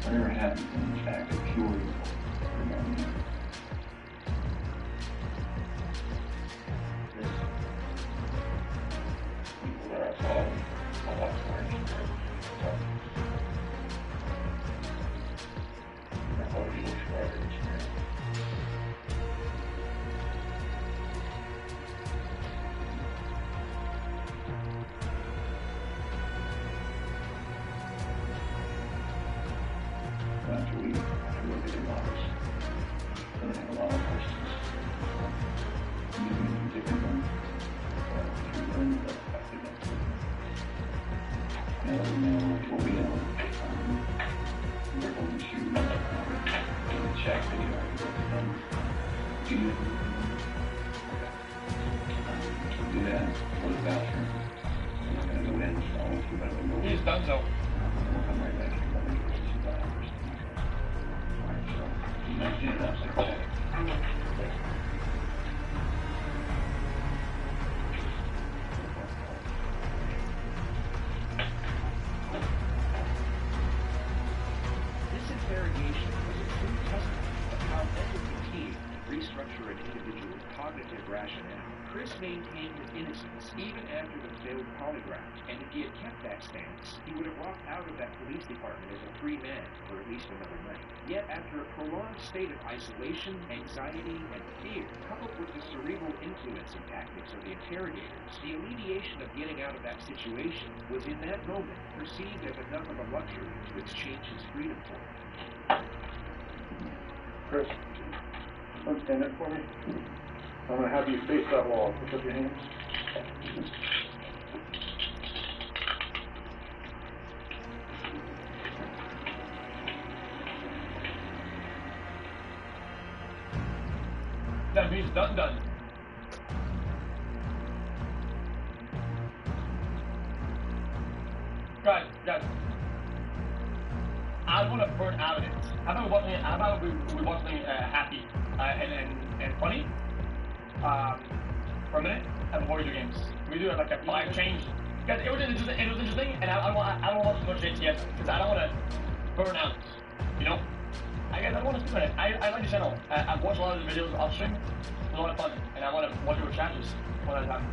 whatever happens in the fact of pure evil, remember, this people that are following a lot of after we look at their lives, they have a lot of questions. You can different ones, if you learn about the next one. Now that we know what we know, we're going to check that you already got it done. Do you? Do that. Go to the bathroom. We're going to go in. He's done so. We'll come right back here. This interrogation was a true testament of how empathy can restructure an individual's cognitive rationale. Chris maintained his innocence even after the failed polygraph, and if he had kept that stance, he would have walked out of that police department as a free man for at least another night. Yet after a prolonged state of isolation, anxiety, and fear, coupled with the cerebral influence and tactics of the interrogators, the alleviation of getting out of that situation was in that moment perceived as enough of a luxury to exchange his freedom for it. Chris, come stand up for me. I'm going to have you face that wall. Put up your hands. That means done. Guys. I want to burn evidence. How about we watch something happy and funny for a minute and before we do games. We do like a 5 change. Guys, it was interesting, and I don't want to watch it yet because I don't want to burn out. You know. I guess I want to speak on it. I like the channel. I've watched a lot of the videos off stream. It's a lot of fun, and I want to watch your challenges one at a time.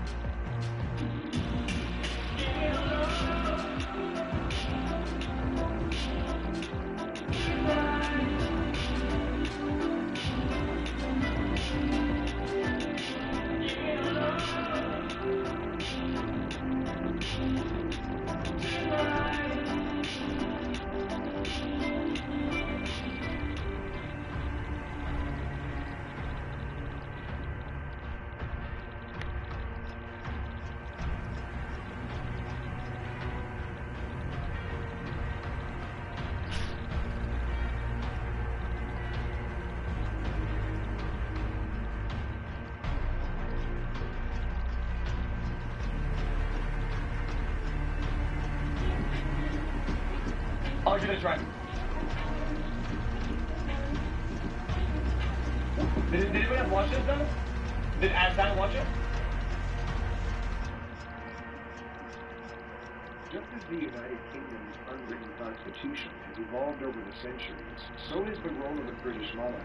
I'll give it a try. Did anybody else watch this though? Did Asdan watch it? Just as the United Kingdom's unwritten constitution has evolved over the centuries, so has the role of the British monarchy.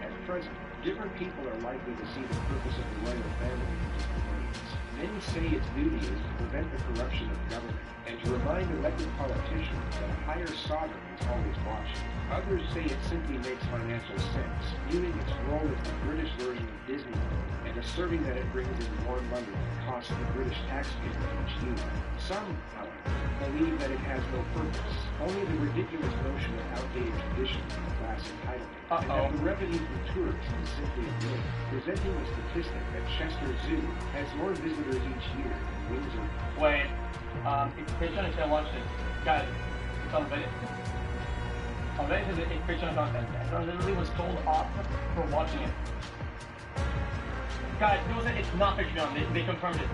At present, different people are likely to see the purpose of the royal family in different ways. Many say its duty is to prevent the corruption of government and to remind elected politicians that a higher sovereign is always watching. Others say it simply makes financial sense, viewing its role as the British version of Disneyland and asserting that it brings in more money than the cost of the British taxpayer each year. Some, however, believe that it has no purpose, only the ridiculous notion of outdated traditions and class entitlement, and that the revenue from tourists is simply a myth, presenting the statistic that Chester Zoo has more visitors each year than Windsor. Wait, if you're trying to watch this, guys, it's on video. On Oh, that is a fictional content. I literally was told off for watching it. Guys, it's not fictional. They confirmed it.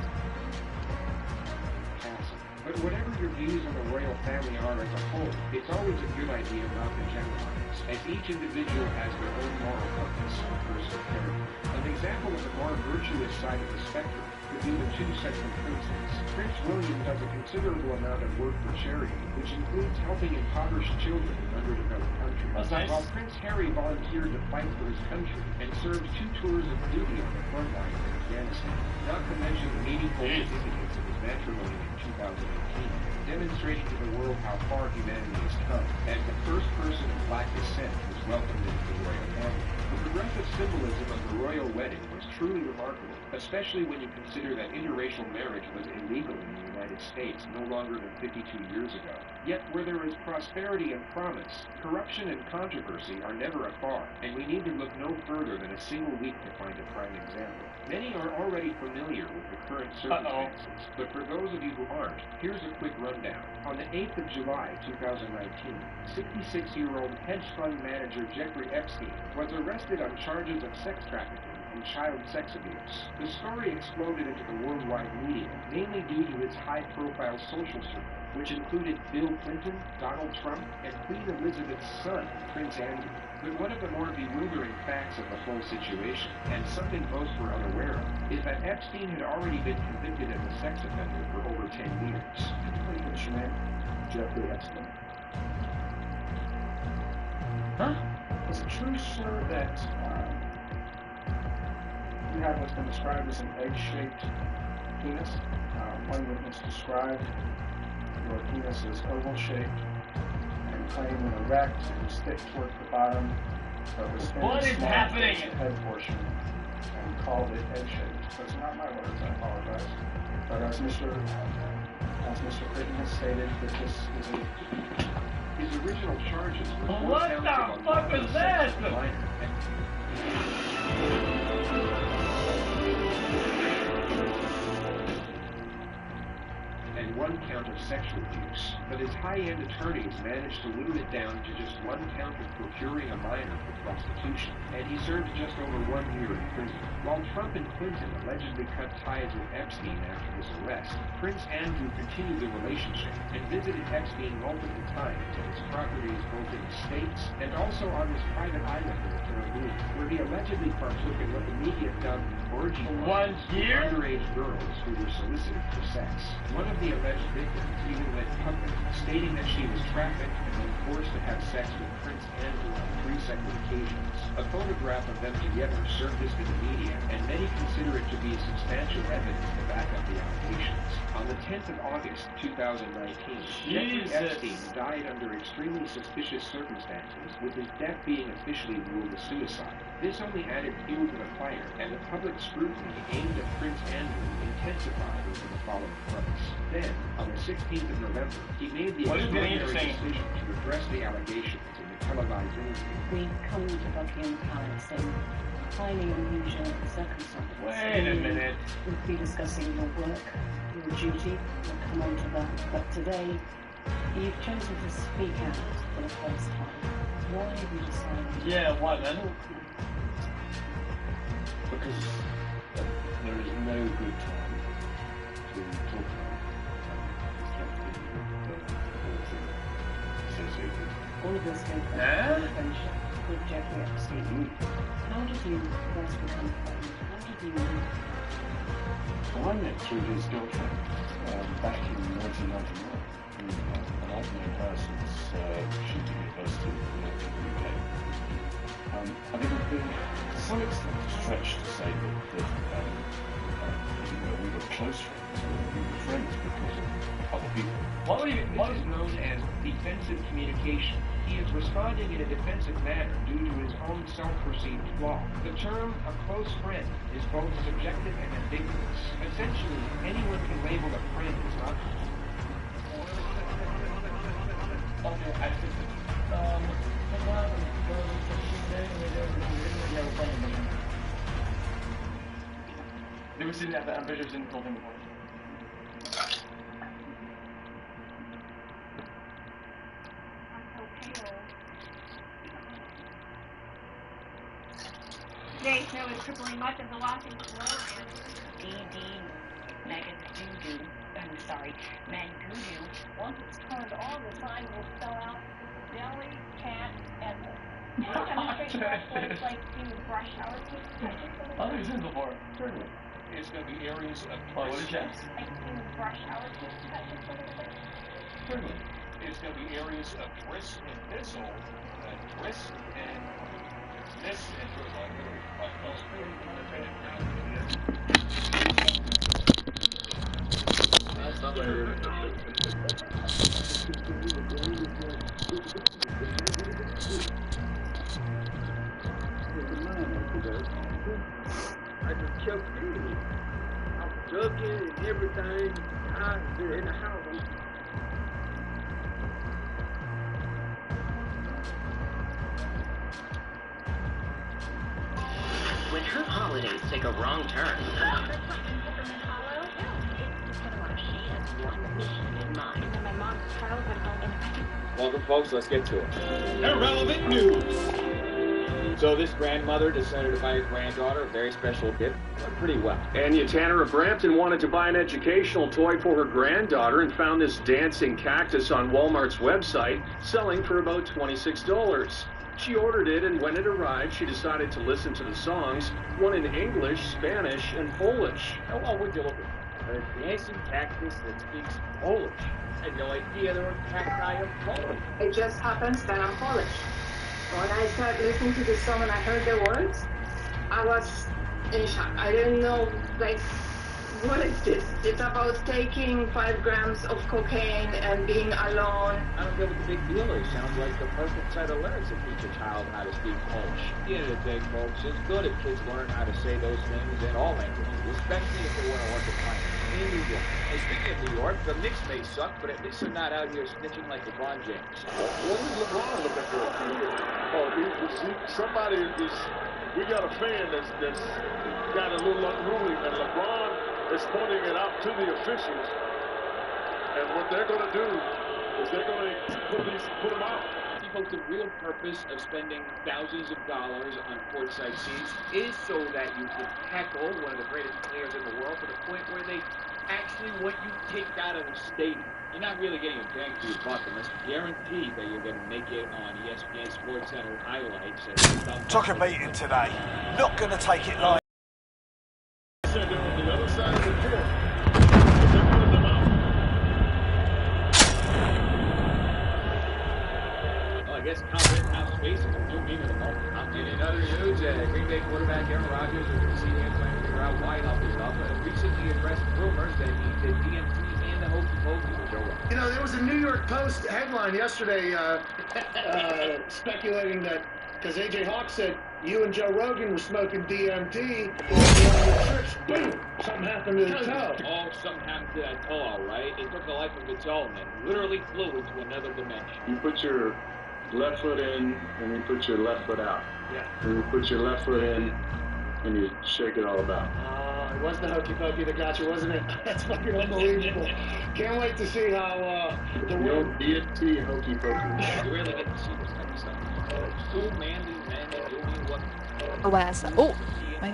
But whatever your views on the royal family are as a whole, it's always a good idea not to generalize, as each individual has their own moral compass and personal character. An example of the more virtuous side of the spectrum would be the two second princes. Prince William does a considerable amount of work for charity, which includes helping impoverished children in underdeveloped countries. That's nice. While Prince Harry volunteered to fight for his country and served 2 tours of duty on the front line in Afghanistan, not to mention the meaningful significance of his matrimony in 2018, demonstrating to the world how far humanity has come, as the first person of black descent was welcomed into the royal family. The progressive symbolism of the royal wedding was truly remarkable, especially when you consider that interracial marriage was illegal in the United States no longer than 52 years ago. Yet where there is prosperity and promise, corruption and controversy are never afar, and we need to look no further than a single week to find a prime example. Many are already familiar with the current circumstances, but for those of you who aren't, here's a quick rundown. On the 8th of July, 2019, 66-year-old hedge fund manager Jeffrey Epstein was arrested on charges of sex trafficking and child sex abuse. The story exploded into the worldwide media, mainly due to its high-profile social circle, which included Bill Clinton, Donald Trump, and Queen Elizabeth's son, Prince Andrew. But one of the more bewildering facts of the whole situation, and something most were unaware of, is that Epstein had already been convicted as a sex offender for over 10 years. What's your name? Jeffrey Epstein. Huh? Is it true, sir, that you have what's been described as an egg-shaped penis? One witness described your penis as oval-shaped and claimed when erect it would stick towards the bottom, but was what is happening? The head portion, and called it egg-shaped. Those are not my words, I apologize. But as Mr. Creighton has stated, that this is his original charges were what the fuck was that? And 1 count of sexual abuse, but his high-end attorneys managed to whittle it down to just 1 count of procuring a minor for prostitution, and he served just over 1 year in prison. While Trump and Clinton allegedly cut ties with Epstein after this arrest, Prince Andrew continued the relationship and visited Epstein multiple times at his properties both in the States and also on his private island in the Caribbean, where he allegedly partook in what the media dubbed orgy parties with underage girls who were solicited for sex. One of the alleged victims even went public, stating that she was trafficked and then forced to have sex with Prince Andrew on 3 separate occasions. A photograph of them together surfaced in the media, and many consider it to be substantial evidence to back up the allegations. On the 10th of August, 2019, Jeffrey Epstein died under extremely suspicious circumstances, with his death being officially ruled a suicide. This only added fuel to the fire, and the public scrutiny aimed at Prince Andrew intensified over the following months. Then, on the 16th of November, he made the extraordinary decision to address the allegations in the televised interview. We come to Buckingham Palace in highly unusual circumstances. Wait a minute. We'll be discussing your work, your duty. We'll come on to that. But today, you've chosen to speak out for the first time. Why have you decided? Yeah, why then? Because there is no good time to talk about all of this came from a friendship with Jeffrey Epstein. How did you first become friends? How did you meet? Well, I met through his girlfriend back in 1999. An alternate person's shooting university in the UK. I think it would be to some extent a stretch to say that we were close friends. We were friends because of other people. What is known as defensive communication. He is responding in a defensive manner due to his own self-perceived flaw. The term a close friend is both subjective and ambiguous. Essentially, anyone can label a friend as not. Okay, I see. They were sitting at the ambitious in building before. Today snow is crippling much of the Washington lowland. Mangudu. Once it's turned on, the sign will spell out deli, cat, and demonstration place like brush hour. Oh, he's in before. Thirdly, it's going to be areas of What is that? Like brush hour. Thirdly, it's going to be areas of grist and thistle, grist and this I just killed me. I'm ducking and everything. I'm in the house. When her holidays take a wrong turn. Welcome, folks. Let's get to it. Irrelevant news. So this grandmother decided to buy her granddaughter a very special gift. Went pretty well. Anya Tanner of Brampton wanted to buy an educational toy for her granddaughter and found this dancing cactus on Walmart's website selling for about $26. She ordered it, and when it arrived, she decided to listen to the songs, one in English, Spanish, and Polish. Oh, would you look at a dancing cactus that speaks Polish? I had no idea there were cacti of Poland. It just happens that I'm Polish. When I started listening to the song and I heard the words, I was in shock. I didn't know, like, what is this? It's about taking 5 grams of cocaine and being alone. I don't get what the big deal is. Sounds like the perfect set of lyrics to teach a child how to speak Polish. At the end of the day, folks, it's good if kids learn how to say those things in all languages, especially if they want to work in finance. In New York. Hey, speaking of New York, the Knicks may suck, but at least they're not out here snitching like LeBron James. What is LeBron looking for? Somebody is. We got a fan that's got a little unruly, and LeBron is pointing it out to the officials. And what they're going to do is they're going to put them out. Folks, the real purpose of spending thousands of dollars on courtside seats is so that you can tackle one of the greatest players in the world to the point where they actually want you kicked out of the stadium. You're not really getting a bang for your buck unless you guarantee that you're going to make it on ESPN SportsCenter highlights. Took a beating today. Not going to take it light. The other side of the court. I guess confident half space is no mean at the moment. In other news, Green Bay quarterback Aaron Rodgers is receiving a plan to figure out why health is up, but recently addressed rumors that he did DMT and the hokey pokey with Joe Rogan. You know, there was a New York Post headline yesterday speculating that, because A.J. Hawk said you and Joe Rogan were smoking DMT, and on the trips, boom, something happened to the toe. Oh, something happened to that toe, all right? It took a life of its own and literally flew into another dimension. You put your left foot in, and you put your left foot out. Yeah. And you put your left foot in, and you shake it all about. It was the hokey pokey that got you, wasn't it? That's fucking unbelievable. Can't wait to see how the world DMT hokey pokey. You really get to see this kind of stuff. Two manly men doing what? Oh, ass. Oh, my.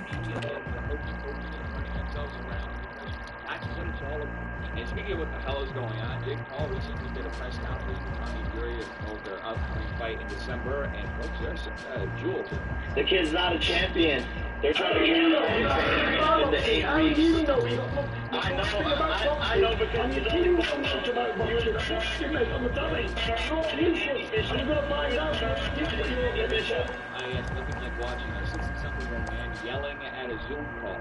That's what it's all about. And speaking of what the hell is going on, Jake Paul recently did a press conference with Tommy Fury to promote their upcoming fight in December, and folks, there's some jewels in there. The kid's not a champion. They're trying to get him in the 8 weeks. I know because you don't know much about boxing. I'm a dummy. I'm going to find out. It's looking like watching a 60-something-year-old man yelling at a Zoom call.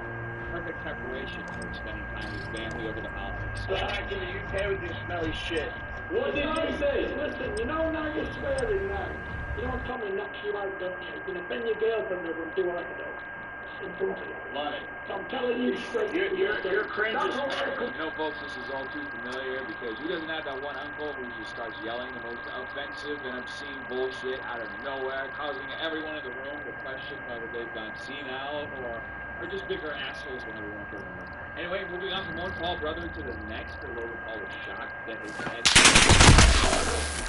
Perfect preparation for spending time with family over the holidays. Go back to the UK with your smelly shit. What did you say? Listen, you know now you're swearing now. You don't tell me knocks you out, don't you? You're going to bend your girlfriend over and do what I can do. Lonnie. I'm telling you straight. You're cringe. You know, folks, this is all too familiar because who doesn't have that one uncle who just starts yelling the most offensive and obscene bullshit out of nowhere, causing everyone in the room to question whether they've gone senile or Or just bigger assholes, whenever you want to remember. Anyway, moving on from one Paul brother to the next, the Logan Paul was shocked that his head...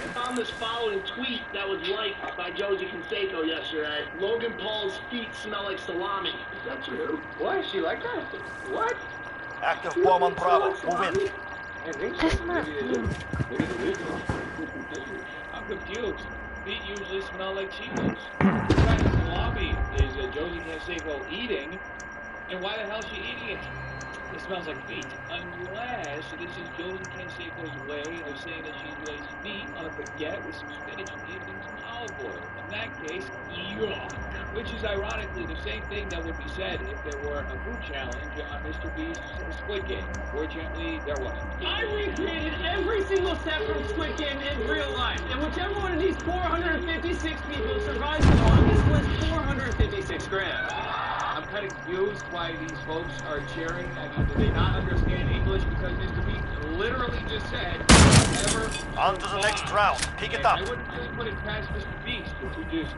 I found this following tweet that was liked by Josie Canseco yesterday. Logan Paul's feet smell like salami. Is that true? What? She like that? What? Active bomb on Bravo. Move in. I think so. Maybe they do. I'm confused. Feet usually smell like Cheetos. What kind of salami is Josie Canseco eating? And why the hell is she eating it? It smells like feet. Unless this is Josie Canseco's way of saying that she lays meat on a baguette with some spinach and some olive oil. In that case, yuck. Which is ironically the same thing that would be said if there were a food challenge on Mr. Beast's Squid Game. Fortunately, there wasn't. I recreated every single step from Squid Game in real life, and whichever one of these 456 people survives the longest wins 456 grand. I'm kind of confused why these folks are cheering. I mean, do they not understand English? Because Mr. Beast literally just said, never... On to the next round. Pick it up. I wouldn't really put it past Mr. Beast if we just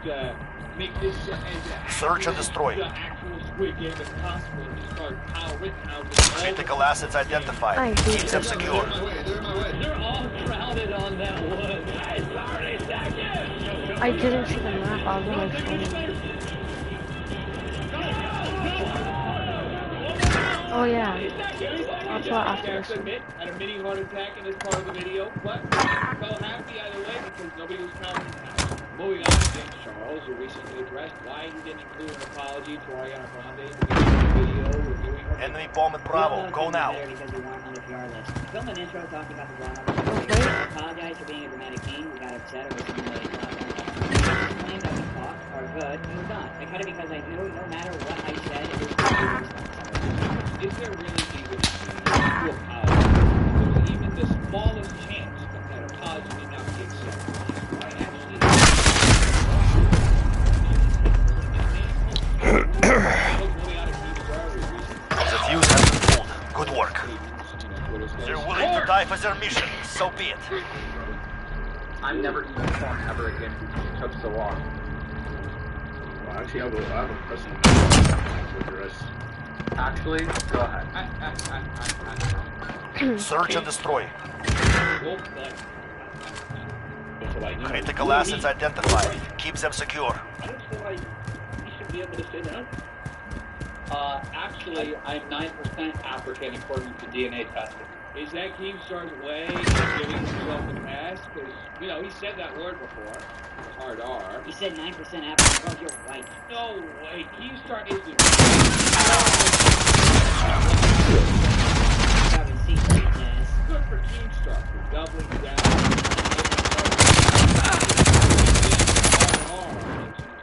make this as Search and destroy. The actual Squid Game as possible and just start Critical assets identified. Keep them secure. They're all crowded on that one. I didn't see the map on my phone. Oh yeah. I'll play after this. Had a mini heart attack in this part of the video, but felt happy either way because nobody was counting his house. Moving on to James Charles, who recently addressed why he didn't include an apology to Ariana Grande in the video reviewing her. Enemy bomb at Bravo. Go now. Because we weren't on the PR list. Film an intro talking about the drawn-up. Apologize for being a dramatic teen. We got upset over something that he thought. Claimed that we talked or good. We were done. I cut it because I knew no matter what I said, it was is there really even to apologize? There's even the smallest chance that that apology may not be accepted. I actually... The fuse has been pulled. Good work. They're willing to die for their mission. So be it. I'm never going to talk ever again because it took so long. Well, actually, I have a question with the rest. Actually, go ahead. Search and destroy. Critical assets identified. Keep them secure. I don't feel like you should be able to say that. Actually, I'm 9% African according to DNA testing. Is that Keemstar's way of giving himself a pass? Because, you know, he said that word before. Hard R. He said 9% African. Bro, you're white. No way. Keemstar is the... Good for Keemstar for doubling down.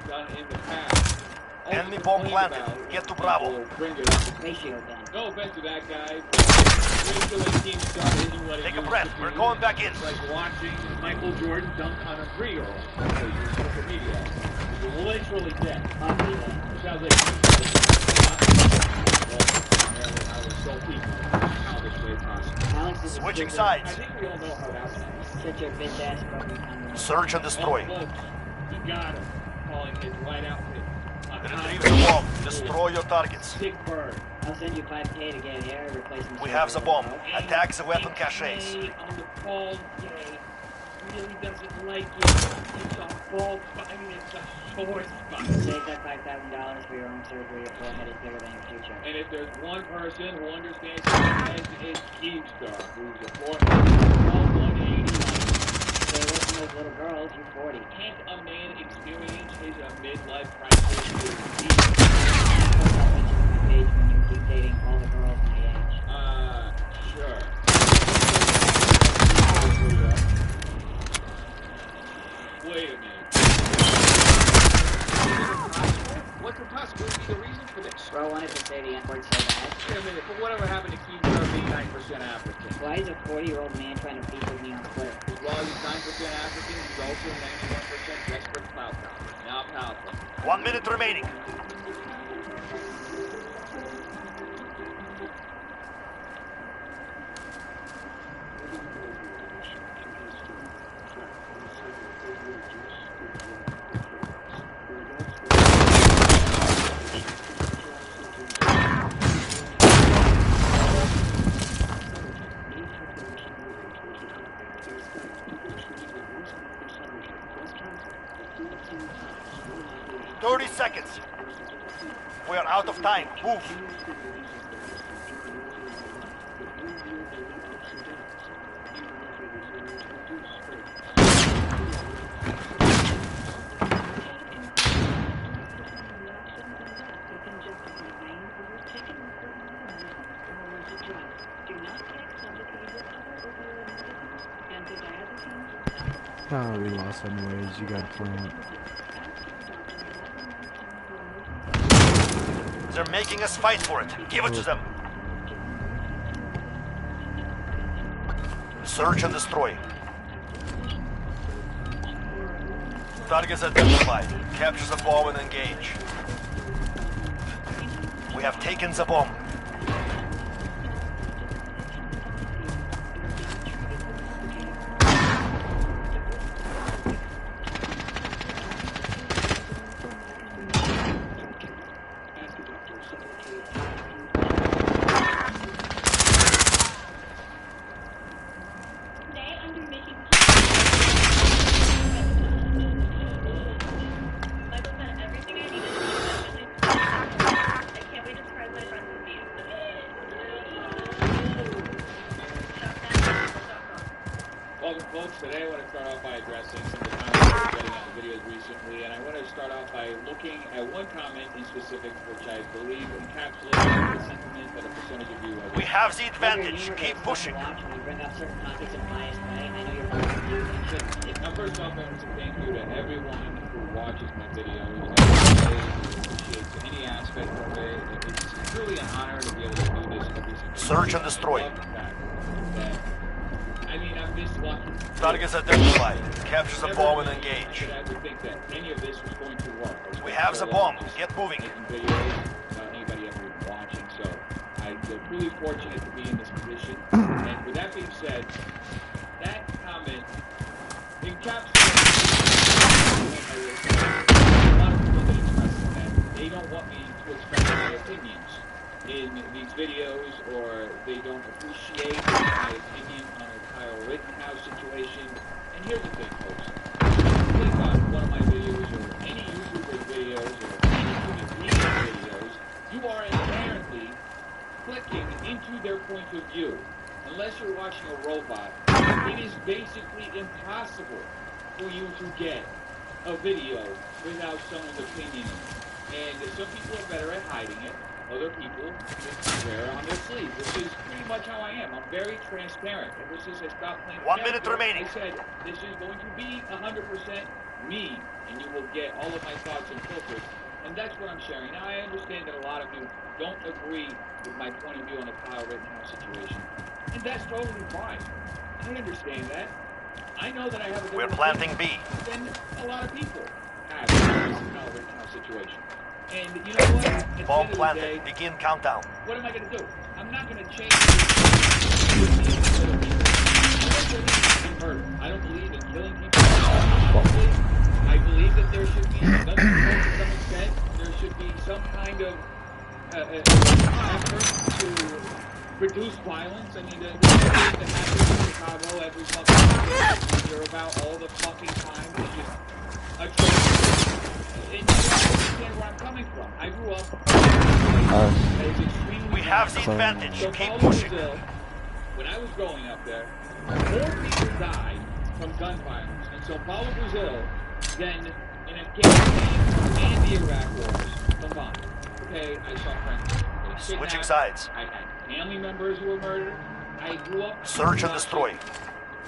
Done in the past. Enemy bomb planted. Get to Bravo. Ratio then. No offense to that guy. Ratio and Keemstar isn't what it Take a breath. We're going back in. It's like watching Michael Jordan dunk on a 3-year-old. Social media. He's literally dead. Sounds like I was so people. How this way possible. Switching sides. I think we all know how that happens. Such a bitch ass fucking. Search and destroy. Oh, look. You got him. Calling his white outfit. Retrieve the bomb. Destroy your targets. Sick bird. I'll send you 5K to get air replacement. We have the bomb. Attack the weapon caches. On the ball day. Really doesn't like it. It's a ball fighting. It's a sore spot. Save that $5,000 for your own surgery. Your forehead is bigger than your future. And if there's one person who understands his it's Keemstar, who's a forehead all 180. Stay away from those little girls. You're 40. Can't a man experience his midlife crisis? Page when you keep dating all the girls my age. Sure. Wait a minute. What could possibly be the reason for this? Bro wanted to say the N-word so bad. Wait a minute, but whatever happened to Keemstar being 9% African? Why is a 40-year-old man trying to beef with me on Twitter? Because while he's 9% African, he's also 91% desperate clout power. Now powerful. 1 minute remaining. 30 seconds. We are out of time. Move. Oh, we lost anyways. You got plant. They're making us fight for it. Give it to them. Search and destroy. Targets identified. Capture the bomb and engage. We have taken the bomb. Welcome, folks. Today I want to start off by addressing some of the comments I've been getting on videos recently, and I want to start off by looking at one comment in specific, which I believe encapsulates the sentiment that a percentage of you have. We have the advantage. Keep pushing. Now, first off, I want to say thank you to everyone who watches my videos, everybody who appreciates any aspect of it. It's truly an honor to be able to do this every single day. Search and destroy. I mean, I'm this lucky. Targets identified. Capture the bomb and engage. I would think that any of this was going to work. We have the bomb. Get moving. Videos without anybody ever watching, so I feel truly fortunate to be in this position. And with that being said, that comment encapsulates a lot of people that express that they don't want me to express my opinions in these videos, or they don't appreciate my opinion on the Kyle Rittenhouse situation. And here's the thing, folks. Click on one of my videos, or any YouTuber's videos, or any human being's videos, you are inherently clicking into their point of view. Unless you're watching a robot, it is basically impossible for you to get a video without someone's opinion. And some people are better at hiding it. Other people just wear it on their sleeve, which is pretty much how I am. I'm very transparent. Ever since I stopped playing 1 minute remaining. I said, this is going to be 100% me, and you will get all of my thoughts and filters. And that's what I'm sharing. Now, I understand that a lot of you don't agree with my point of view on the Kyle Rittenhouse situation. And that's totally fine. I understand that. I know that I have a different We're planting B. than a lot of people have in this Kyle Rittenhouse situation. And you know what? At the Bomb end of the planted. day, Begin countdown. what am I going to do? I'm not going to change murder. I don't believe in killing people. I believe that there should be gun control to some extent. There should be some kind of effort to reduce violence. I mean, the things that happen in Chicago every fucking day, you hear about all the fucking time. It's just atrocious. And you understand where I'm coming from. I grew up that is extremely We have the violent. advantage. So Keep Paulo, pushing. Brazil, when I was growing up there, more people died from gun violence in Sao Paulo, Brazil, than in Afghanistan and the Iraq wars combined. Okay, I saw friends Switching sides. I had family members who were murdered. I grew up Search and destroy.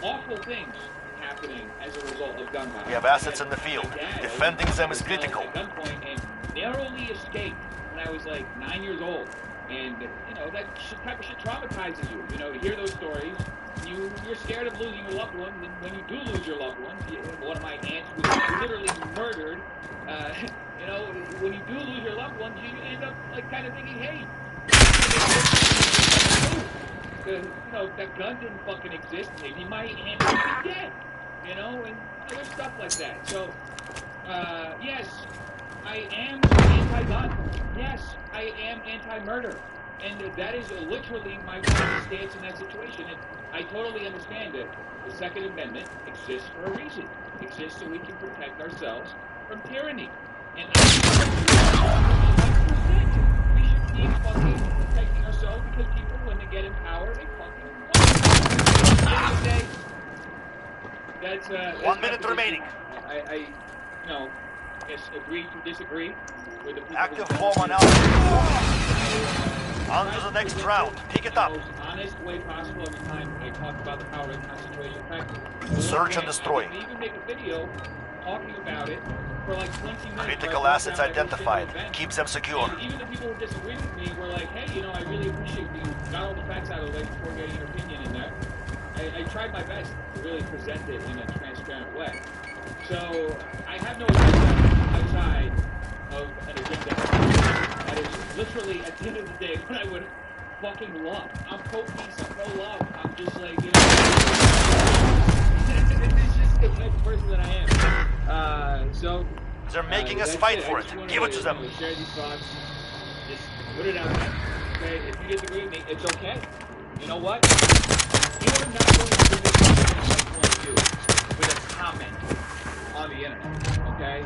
awful things happening as a result of gun violence. We have assets in the field. My dad, Defending them is critical. At gunpoint and narrowly escaped when I was like 9 years old. And, you know, that type of shit traumatizes you. You know, to hear those stories, you're scared of losing your loved one. And when you do lose your loved one, one of my aunts was literally murdered. You know, when you do lose your loved ones, you end up like kind of thinking, hey, you know, that gun didn't fucking exist. Maybe my aunt would be dead. You know, and other stuff like that. So, yes, I am anti-gun. Yes, I am anti-murder. And that is literally my stance in that situation. And I totally understand that the Second Amendment exists for a reason. It exists so we can protect ourselves from tyranny. And we should keep fucking protecting ourselves because people, when they get in power, they fucking want to. That's 1 minute remaining. I guess agree to disagree with the people. Active form on out. On to the next round. Pick it up. The most honest way possible every time I talk about the power and concentration factor. Search and destroy. I can even make a video talking about it for like 20 minutes. Critical assets identified. Keep them secure. And even the people who disagree with me were like, hey, you know, I really appreciate you got all the facts out of the way before getting your opinion in there. I tried my best to really present it in a transparent way. So I have no agenda outside of an agenda that is literally at the end of the day what I would fucking love. I'm pro-peace, I'm pro-love. I'm just like, you know, it's just the type of person that I am. So they're making us fight for it. Give it to them. Share these thoughts. Just put it out there. Okay, if you disagree with me, it's okay. You know what? You're not going to disagree with you with a comment on the internet, okay?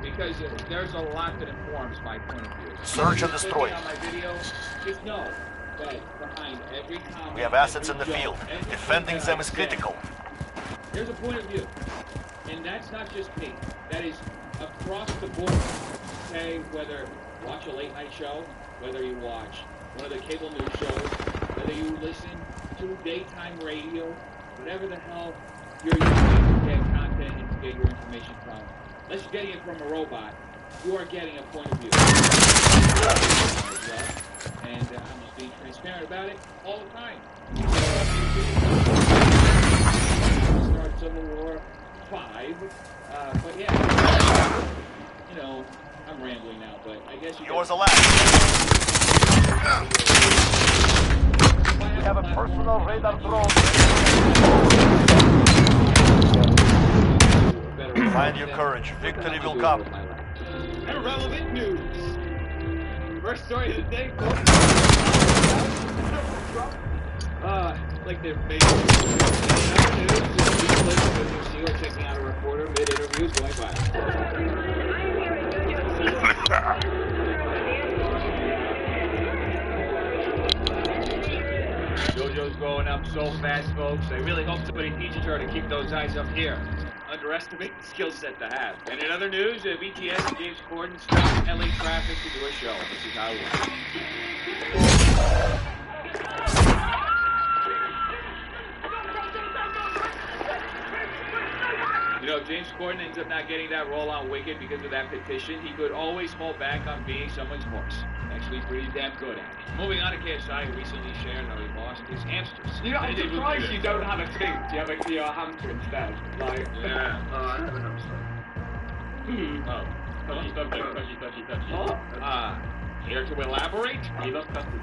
Because there's a lot that informs my point of view. Search and destroy. On my video, just know that behind every comment, we have assets in the field. Defending them is critical. There's a point of view, and that's not just me. That is across the board. Okay, whether you watch a late night show, whether you watch one of the cable news shows, whether you listen to daytime radio, whatever the hell you're using to get content and to get your information from. Unless you're getting it from a robot, you are getting a point of view. And I'm just being transparent about it all the time. Start Civil War 5. But yeah, you know, I'm rambling now, but I guess you yours last. We have a personal radar drone. Find your courage. Victory will come. Irrelevant news. First story of the day, folks. Like they're making news. Seal checking out a reporter mid-interview is going by. JoJo's going up so fast, folks. I really hope somebody teaches her to keep those eyes up here. Underestimate the skill set to have. And in other news, BTS and James Corden stopped LA traffic to do a show. This is how it works. You know, if James Corden ends up not getting that role on Wicked because of that petition, he could always fall back on being someone's horse. Actually pretty damn good at it. Moving on to KSI, who recently shared how he lost his hamsters. You know, I'm surprised you don't have a tooth. You have a hamster instead. Like, yeah. I have a hamster. Oh. Touchy. Here to elaborate? He lost custody.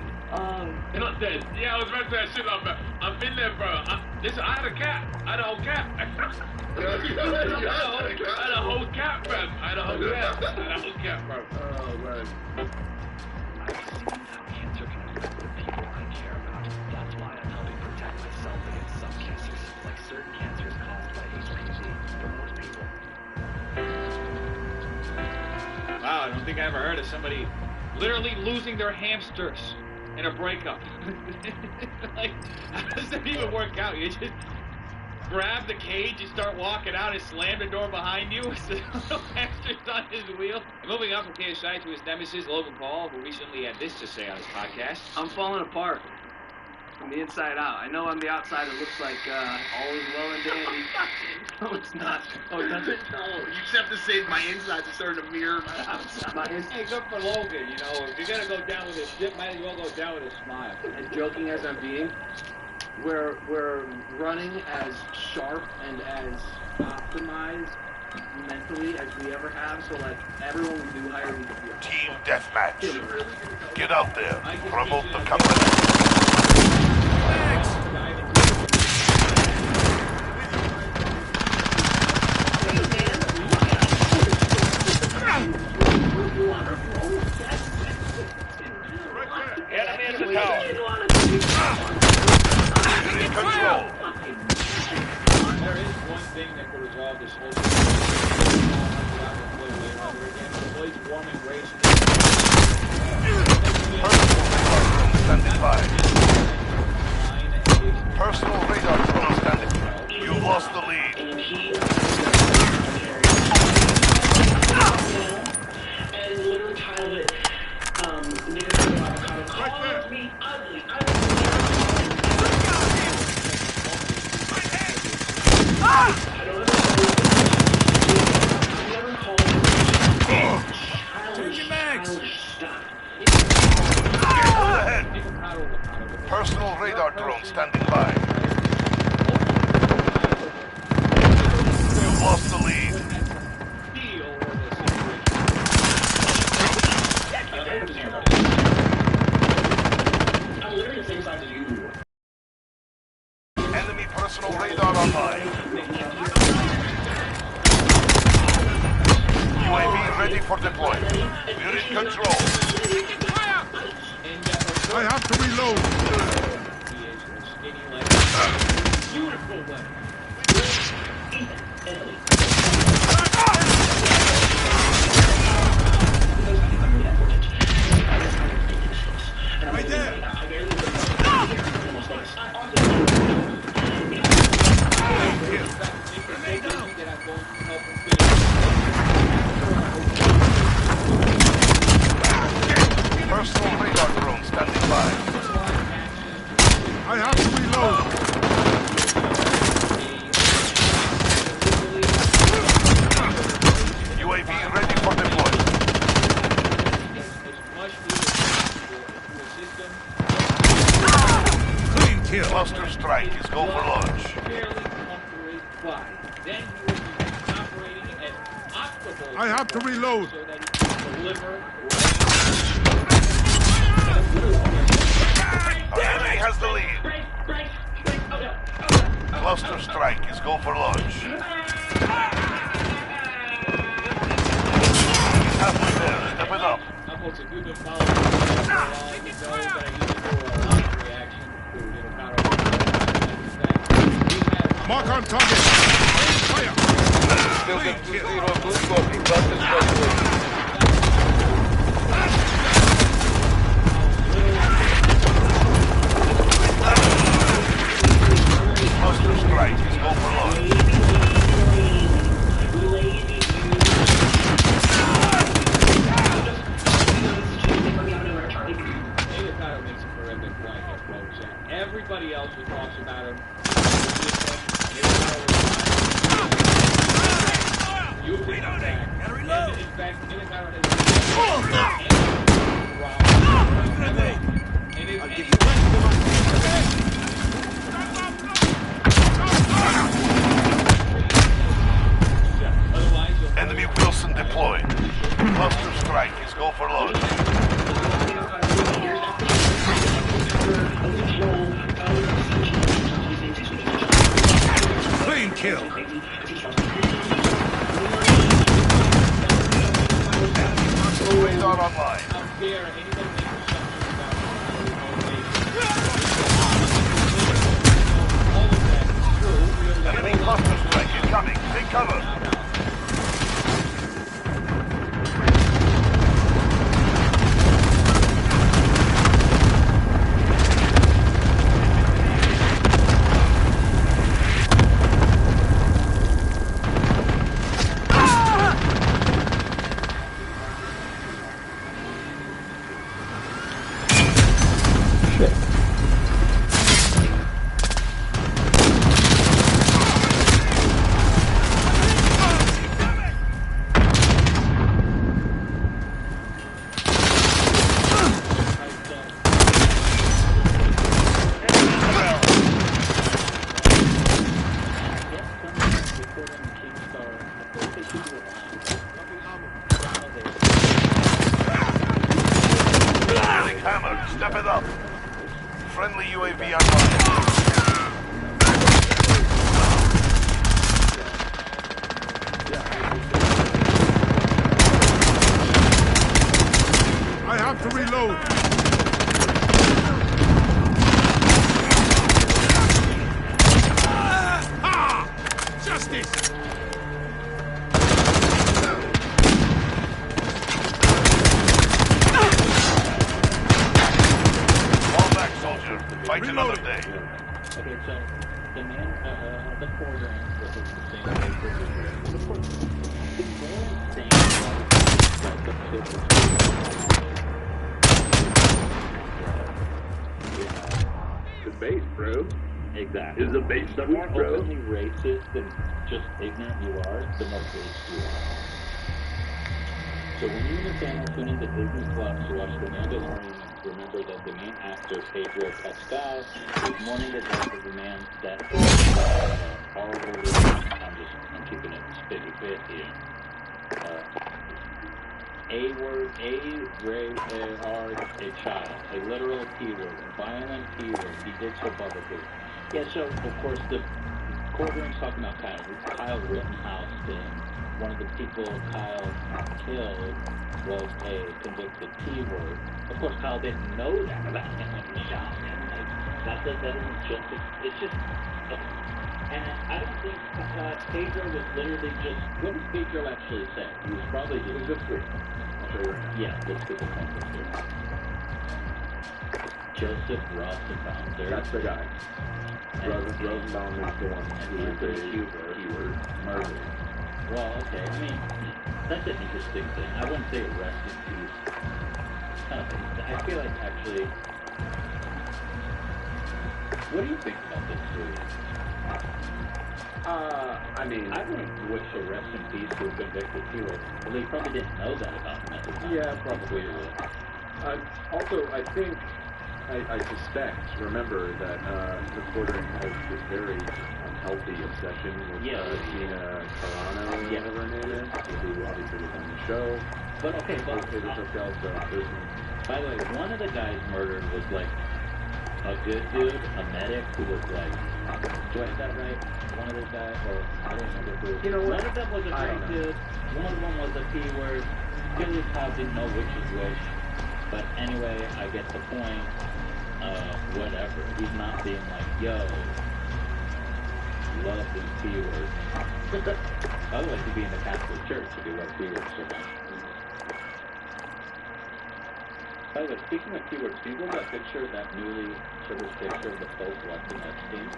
You're not dead. Yeah, I was about to say shit like that. I've been there, bro. Listen, I had a cat. I had a whole cat. I had a whole cat, bro. I had a whole cat, bro. Oh, man. I've seen how cancer can affect the people I care about. That's why I'm helping protect myself against some cancers, like certain cancers caused by HPV for most people. Wow, I don't think I ever heard of somebody literally losing their hamsters in a breakup. Like, how does that even work out? You just grab the cage, you start walking out, and slam the door behind you with the hamsters on his wheel. Moving on from KSI to his nemesis, Logan Paul, who recently had this to say on his podcast. I'm falling apart from the inside out. I know on the outside it looks like all is well and dandy. No, it's not. Oh, it doesn't? No, you just have to say my insides are starting to mirror my outside. Hey, good for Logan, you know. If you're going to go down with a ship, might as well go down with a smile. And joking as I'm being, we're running as sharp and as optimized mentally as we ever have. So, like, everyone we do hire needs to be Team Deathmatch. Get out there. Promote the company. Thanks. Enemy in the tower. Control. There is one thing that could resolve this whole situation. ready for deployment. We're in control. I have to reload. Beautiful weapon. Right there. Personal radar drone standing by. I have to reload. UAV ready for deployment. Clean kill. Cluster strike is go for launch. Then you will be operating at optimal I have to reload. so that you can deliver. Our enemy has the lead. Cluster strike is go for launch. Halfway there, step it up. Mark on target. Fire. Still get 2-0 blue smoke. Cluster strike. Cluster strike is go for launch. Everybody else who talks about him. You've been attacked. In fact, I'll give you Enemy Wilson deployed. Cluster strike is go for launch. Clean kill. Radar online. Enemy cluster strike incoming. Take cover. Hammer, step it up. Friendly UAV online. I have to reload. Justice! Fight another day. Okay, so the man, the program was the same way for the more insane like the pivot. The base, bro. Exactly. Is the base The something, more bro? openly racist and just ignorant you are, the more based you are. So when you and your family tune into Disney Plus to watch the Mandalorian, remember that the main actor, Pedro Pascal, is mourning the death of the man that horrible, I'm keeping it spitty bit here. A child, a literal P-word, a violent P-word. He did so publicly. Yeah, so, of course, the courtroom's talking about Kyle Rittenhouse and one of the people Kyle killed was a convicted P-word. Of course, Kyle didn't know that about him when he shot him. Like, that isn't just, it's just, and I don't think Pedro was literally just, what did Pedro actually say? He was probably just, It was just three. I'll show you right now. yeah, let's get the context here. Joseph Rosenbaum. That's the guy. Rosenbaum is the one who is a keyword murder. Well, okay, I mean, that's an interesting thing. I wouldn't say rest in peace. Kind of, I feel like actually, what do you think about this story? I mean, I wouldn't wish a rest in peace to a convicted hero. Well, they probably didn't know that about him at the time. Yeah, probably. Also, I think, I suspect, remember that reportering has this very unhealthy obsession with Gina Carano, whatever her name is, who obviously was on the show. But okay, but by the way, one of the guys murdered was like a good dude, a medic who was like, do I have that right? One of those guys, or I don't remember who. You know what? One of them was a great dude. One of them was a P-word. Billy Cobb didn't know which is which. But anyway, I get the point. Whatever. He's not being like, yo, love these P-words. Otherwise, he'd be in the Catholic Church if he loved P-words so much. By the way, speaking of P-words, can you go to that picture, that newly serviced picture of the Pope watching Epstein?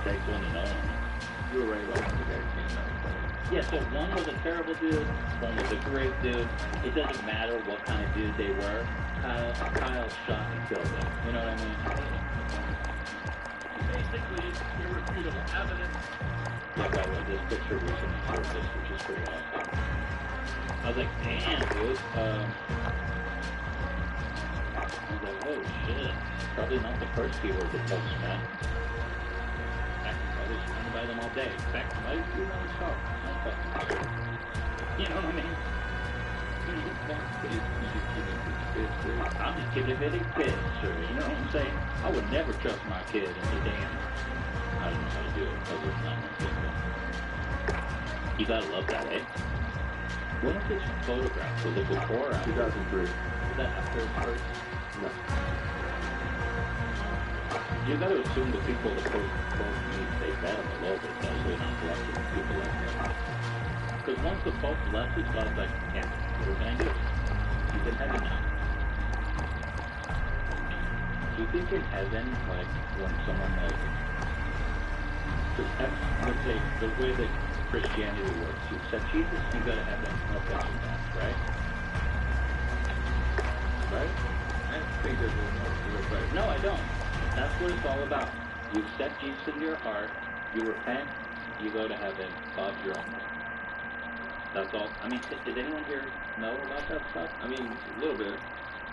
Takes one to know him. You were right about the guy came out. Yeah, so one was a terrible dude, one was a great dude. It doesn't matter what kind of dude they were. Kyle shot and killed them. You know what I mean? Basically, irrefutable evidence. Yeah, by the way, this picture recently surfaced, which is pretty awesome. I was like, damn, dude. I was like, oh shit. Probably not the first keyword that folks met. I was surrounded by them all day. In fact, I used to do that myself. You know what I mean? I'm just giving it a bit, sir. You know what I'm saying? I would never trust my kid in the damn. I don't know how to do it because it's not my kid. You gotta love that, eh? When was this photograph? Was it before or after? 2003. Was that after his first? No. You gotta assume the people that both meet, they bet him a little bit, though, so they're not collecting people like that. Because once the Pope left, it's God's like, yeah, what can I do? He's in heaven now. Do you think in heaven, like, when someone, like, let's say, the way that Christianity works, you accept Jesus, you go to heaven, no questions asked, right? Right? I think there's a right. No, I don't. That's what it's all about. You accept Jesus into your heart, you repent, you go to heaven, God's your own way. That's all. I mean, did anyone here know about that stuff? I mean, a little bit.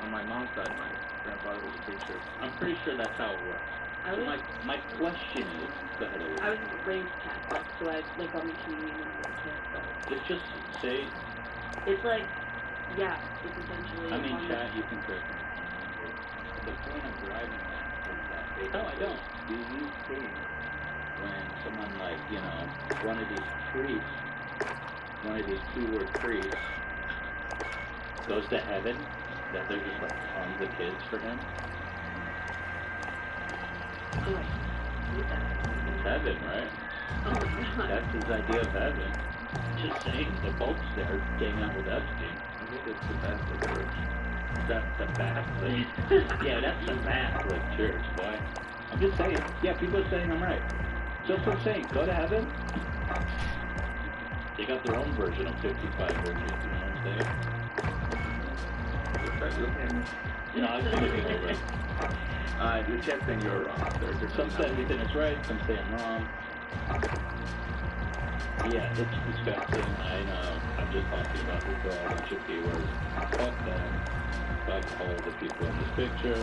On my mom's side, my grandfather was a preacher. I'm pretty sure that's how it works. So my question is, go ahead, Elizabeth. I was raised Catholic, so I like on the communion and all that. It's just say. It's like, yeah, it's essentially. I mean, chat, you can correct me. The point of driving that is that they. No, I don't. Do you think when someone like, you know, one of these priests, one of these two-word priests, goes to heaven, that there's just like tons of kids for him? It's heaven, right? Oh my God. That's his idea of heaven. Just saying, the Pope's there hanging out with Epstein. I think it's the Catholic Church. That's the Catholic. Yeah, that's the Catholic Church, boy. I'm just saying. Yeah, people are saying I'm right. So that's what I'm saying. Go to heaven. They got their own version of 55 virgins, you know what I'm saying? You know, I was thinking over it. You're testing your some say everything is right, some say I'm wrong. Yeah, it's disgusting. I know. I'm just talking about this for a bunch of keywords. Fuck them. Fuck all the people in this picture.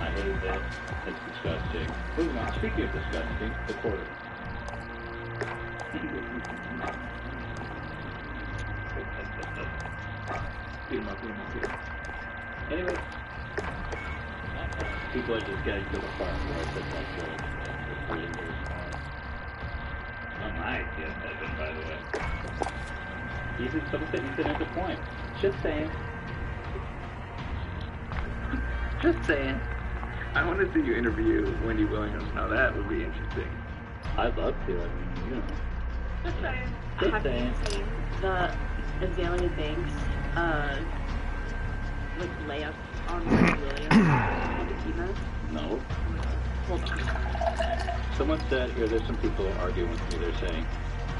I hate it. It's disgusting. Moving on. Speaking of disgusting, the quarter. Anyway, people are just getting to the part where it's like good. I might get heaven, by the way. Someone said Ethan has a point. Just saying. Just saying. I want to see you interview Wendy Williams. Now that would be interesting. I'd love to. I mean, you know. Just saying. Just Have saying. you seen the Azalea Banks like layup on Wendy Williams on the keynote? No. Hold on. Someone said here, there's some people arguing with me. They're saying,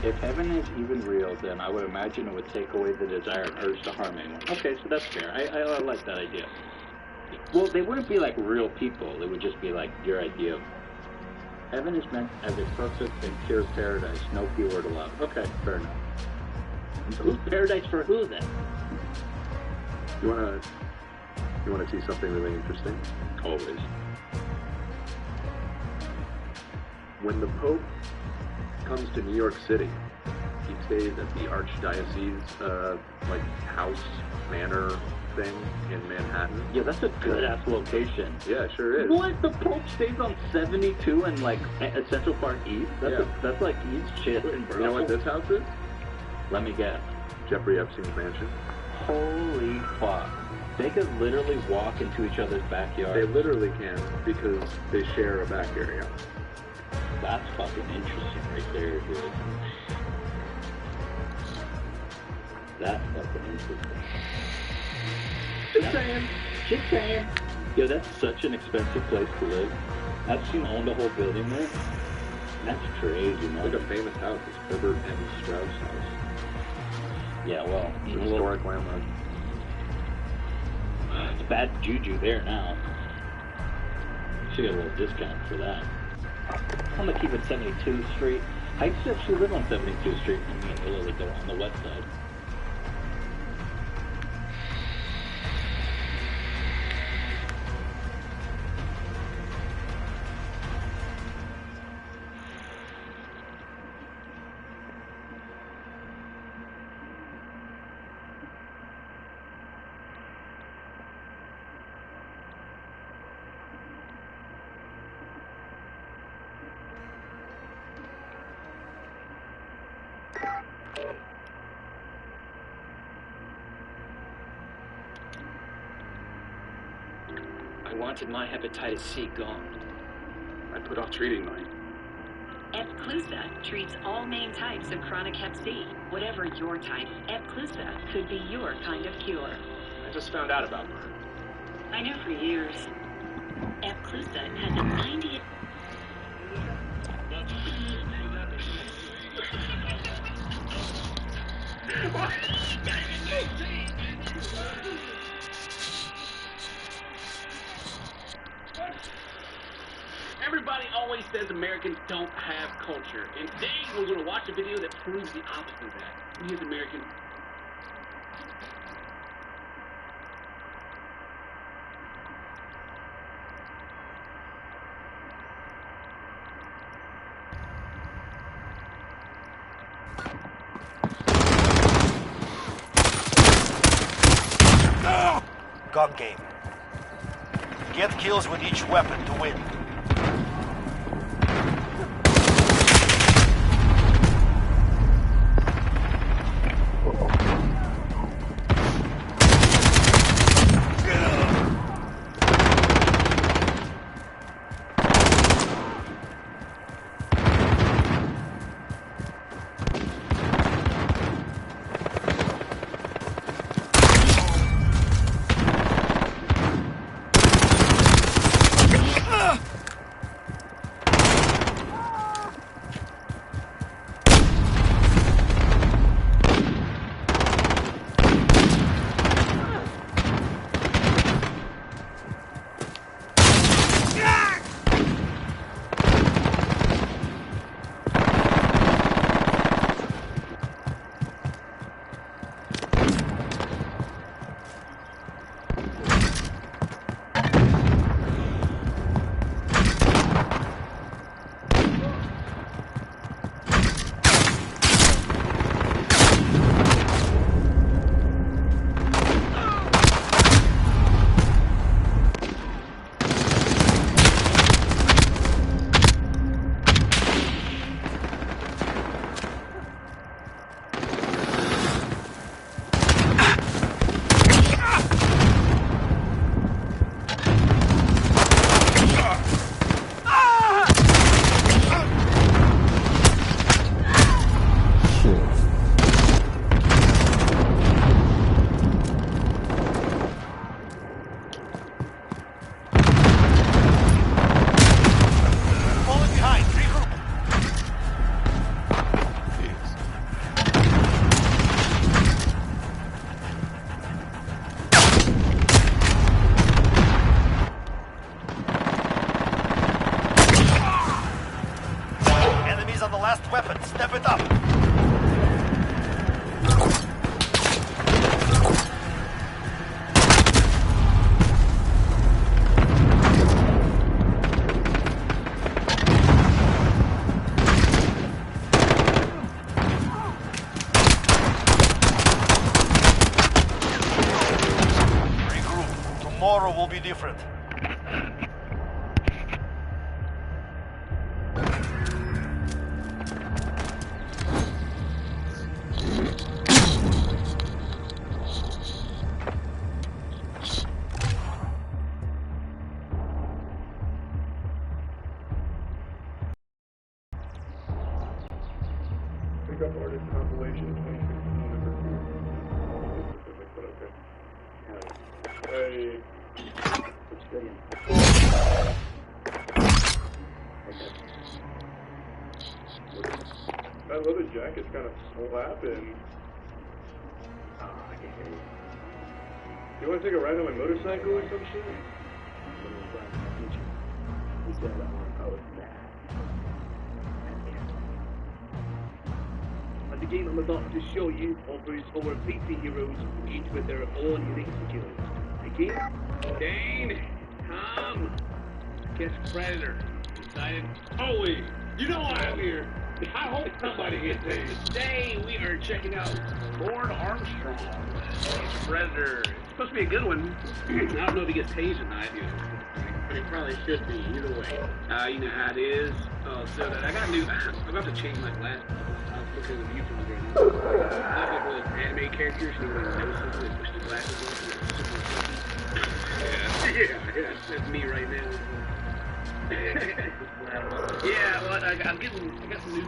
if heaven is even real, then I would imagine it would take away the desire and urge to harm anyone. Okay, so that's fair. I like that idea. Well, they wouldn't be like real people. It would just be like your idea of heaven is meant as a perfect and pure paradise, no keyword allowed. Okay, fair enough. Who's paradise for who then? You wanna see something really interesting? Always. When the Pope comes to New York City, he stays at the Archdiocese, like house, manor thing in Manhattan. Yeah, that's a good-ass location. Yeah, it sure is. What? The Pope stays on 72 and like at Central Park East? That's like East chilling, bro. You know what this house is? Let me guess. Jeffrey Epstein's mansion. Holy fuck. They could literally walk into each other's backyard. They literally can because they share a back area. That's fucking interesting right there, dude. That's fucking interesting. Just saying. Just saying. Yo, that's such an expensive place to live. Epstein owned the whole building there. That's crazy, man. It's like a famous house. It's Herbert M. Strauss house. Yeah, well, It's an historic landmark. It's bad juju there now. She got a little discount for that. I'm gonna keep it 72th Street. I used to actually live on 72th Street, and me and Hillary go on the west side. I wanted my hepatitis C gone. I put off treating mine. Epclusa treats all main types of chronic hep C. Whatever your type, Epclusa could be your kind of cure. I just found out about mine. I knew for years. Epclusa has a 90... Everybody always says Americans don't have culture, and today we're going to watch a video that proves the opposite of that. We as Americans... Gun game. Get kills with each weapon to win. tomorrow will be different. Pickup artist compilation 2016 number 2. Specific, but okay. Hey. That leather jacket's kind of slapping. I can hear you. You want to take a ride on my motorcycle or some shit? And the game I'm about to show you offers our PC heroes, each with their own unique skills. The game, Dane, Tom, Catch Predator. Excited? Holy, you know why I'm here. I hope somebody gets paid. Today we are checking out Lord Armstrong. Catch Predator. It's supposed to be a good one. I don't know if he gets paid tonight, but he probably should be, either way. You know how it is. Oh, so I got new, I'm about to change my glasses. Because of YouTube right now. I like those anime characters who like noses and push the glasses on. Yeah, that's me right now. Yeah, well, I got some new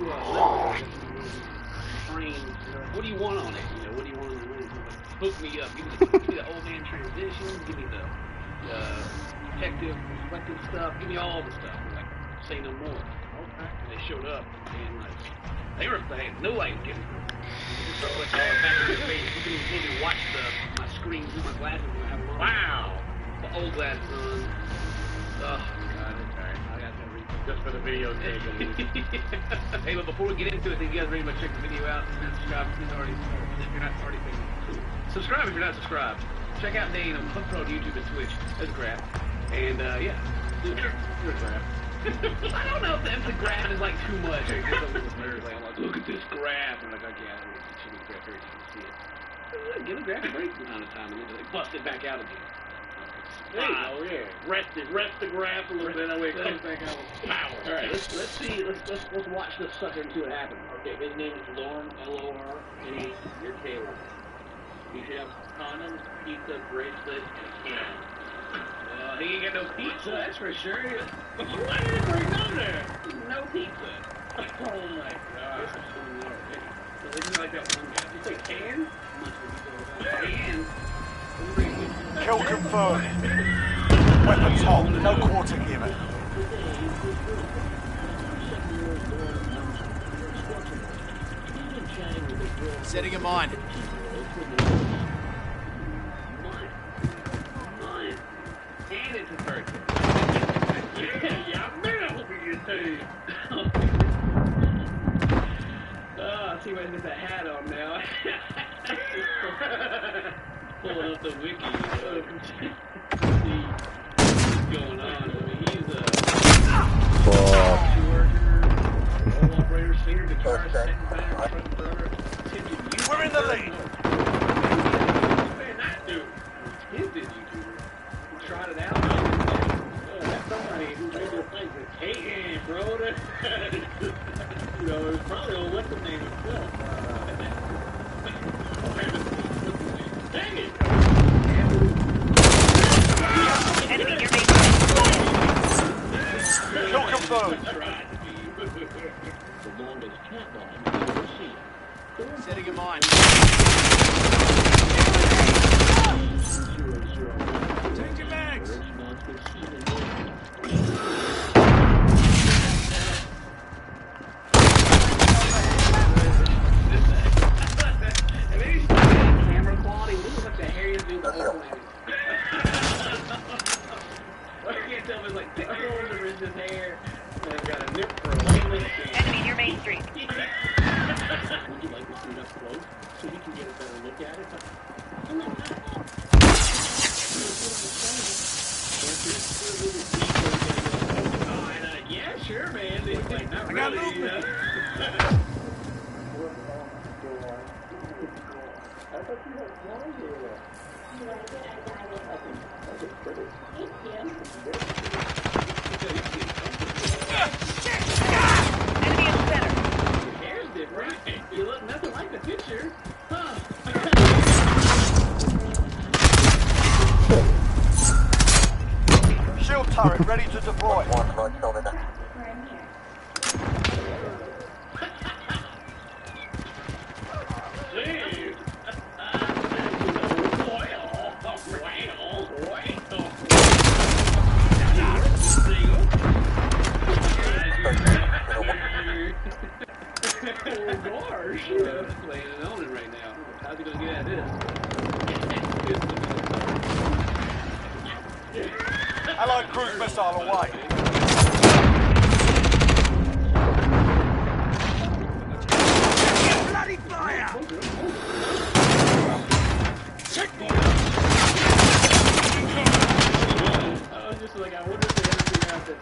frames. What do you want on it? You know, what do you want on the lens? Hook me up. Give me the old man transition. Give me the detective reflective stuff. Give me all the stuff. Like, say no more. Okay. And they showed up and like. They had no light getting through. Just like all back in my face. You can even watch my screen through my glasses when I have them on. Wow! The old glasses on. Oh, God, okay. I got that just for the video tape. Hey, but before we get into it, I think you guys ready to check the video out. Subscribe if you're not already subscribe if you're not subscribed. Check out Dane on Pro YouTube and Twitch. That's a grab. And, yeah. You're a grab. I don't know if the graph is like too much. I guess I'm like, look at this graph. I'm like, okay, I don't really see the graph very to see it. Give the graph a break from time to time and then like bust it back out again. There you go, yeah. Rest the graph a little bit, that way it comes back out with power. Alright, let's see, let's watch this sucker and see what happens. Okay, his name is Lorne, L-O-R, and you're Taylor. You should have condoms, pizza, bracelet, and a can. He ain't got no pizza, that's for sure. Why did it bring down there? No pizza. Oh my God. So isn't like that one guy? You say can? Can? Kill confirmed. Weapons hot, no quarter given. Setting him on. And it's a birthday. Yeah, man, I hope you get paid. Oh, I see why he's got that hat on now. Pulling up the wiki. See what's going on. I mean, he's a worker, operator, singer, guitarist, second back, front third. We're in the lead. Man, that dude. His YouTuber. Tried it out. That's somebody who made their place with K.N., bro. You know, it was probably on what's the name itself. Dang it! Enemy near me. Kill confirmed. The longest cat line you've ever seen. Setting him on. Change your bags. Camera quality. This is like the hairiest dude in the whole planet. I can't tell if it's like pickles or is his hair. I've got a nip for a weightless. Enemy near Main Street. Would you like to see it up close so we can get a better look at it? Yeah, sure, man. Like, not I got really, movement. Hair's different. You look nothing like the picture. Huh. Shield turret ready to deploy. Gosh, playing it on it right now. How's he gonna get at this? Allied cruise missile away. Bloody fire! Check me I was just like, I wonder if they ever figure out that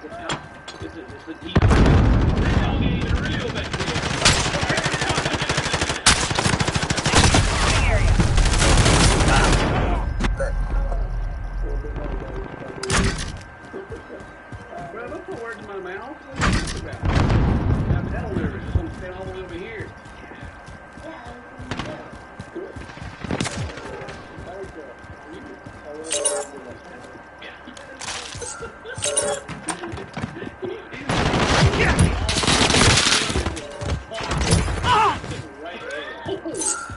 it's the deep. They're not getting real back there. Bro, don't put words in my mouth. What are you talking about? I'm hell nervous. Just want to stand all the way over here.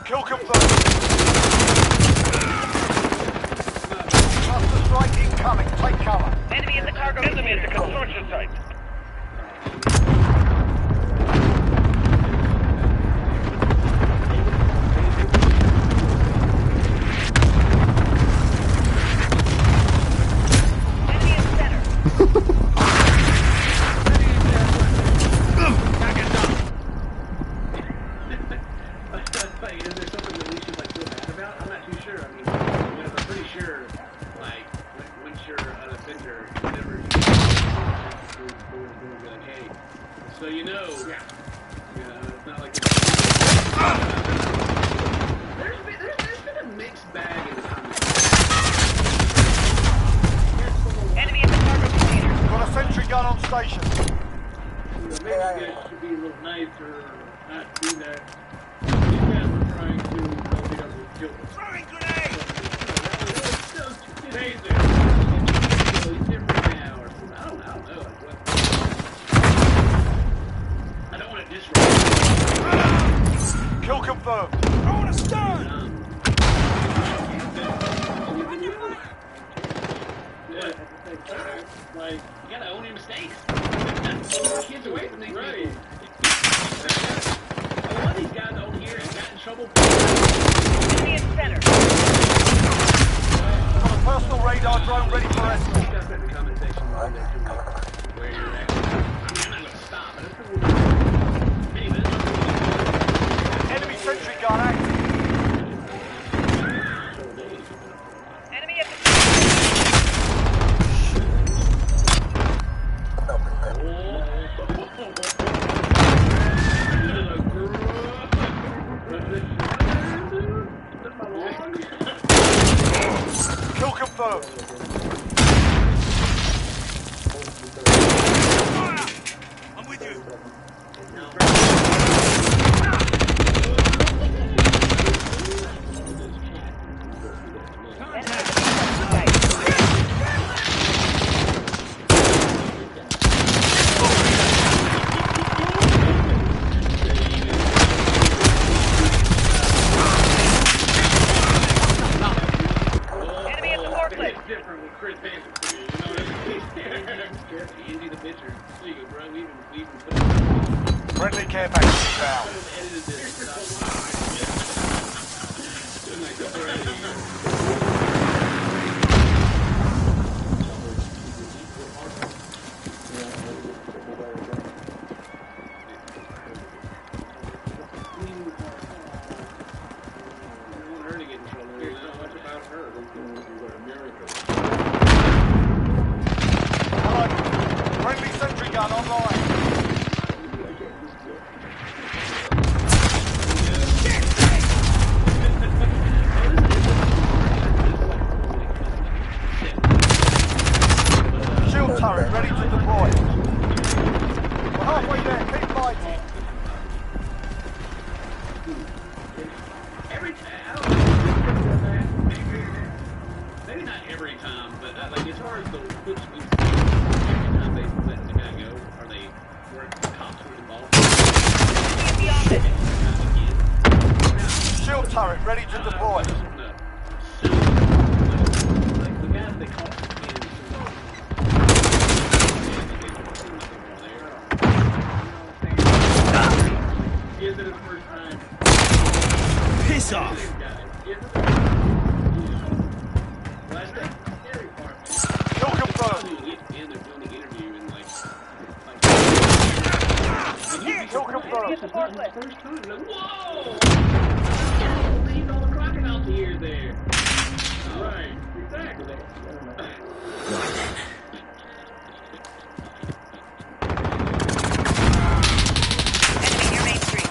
Kill confirmed. Cluster strike incoming. Take cover. Enemy in the cargo. Enemy at the construction site. Enemy in center. Like, is there something that we should like feel bad about? I'm not too sure. I mean, I'm pretty sure, like, once you're an offender, you never be like, hey, so you know, it's not like there's been a mixed bag in the comments. Enemy in the cargo container. Got a sentry gun on station. Maybe you guys should be a little nicer, not do that. These guys were trying to help us kill us. Throwing grenade! Those 2 days there. He's different now, or something. I don't know. Like, what? I don't want to disrupt. Kill confirmed. Throw on a stun! Yeah, like, you gotta own your mistakes. Kids away from these people. A lot of these guys out here have got in trouble. Enemy in center. Got a personal radar drone ready for escort. Discuss that in the comment section where you're at. I'm not gonna stop. I just anyway, Enemy sentry gun active. Enemy at the Kill confirmed. I'm with you. enemy at the forklift. it's different with Chris Hansen. You know what I mean? Andy the bitcher. There you go, bro. We even put it. Friendly care package inbound. Edited this. Friendly sentry gun online. turret ready to deploy. Like the guys they call Is it his first time? Piss off! Last day, scary part. Kill confirmed. And they're doing the interview and like Kill confirmed. first time, like, whoa! Leave all the crocodiles here there. Right, exactly. Enemy near Main Street.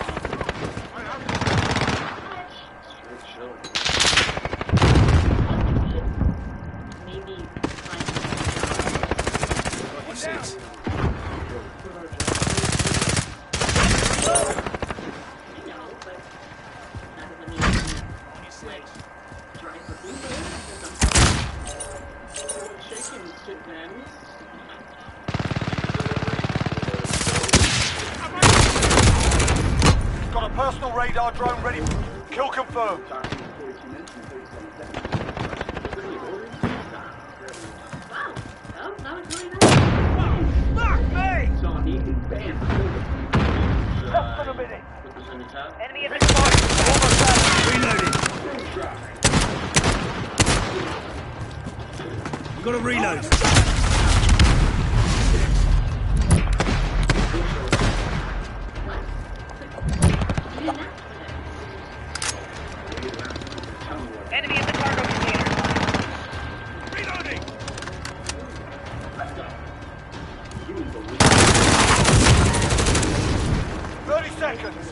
Maybe Six. Shaking shit, man. Got a personal radar drone ready. Kill confirmed. Fuck me! Less than a minute. Enemy at the target. Reloading. Gotta reload. Enemy at the cargo container. Reloading. 30 seconds.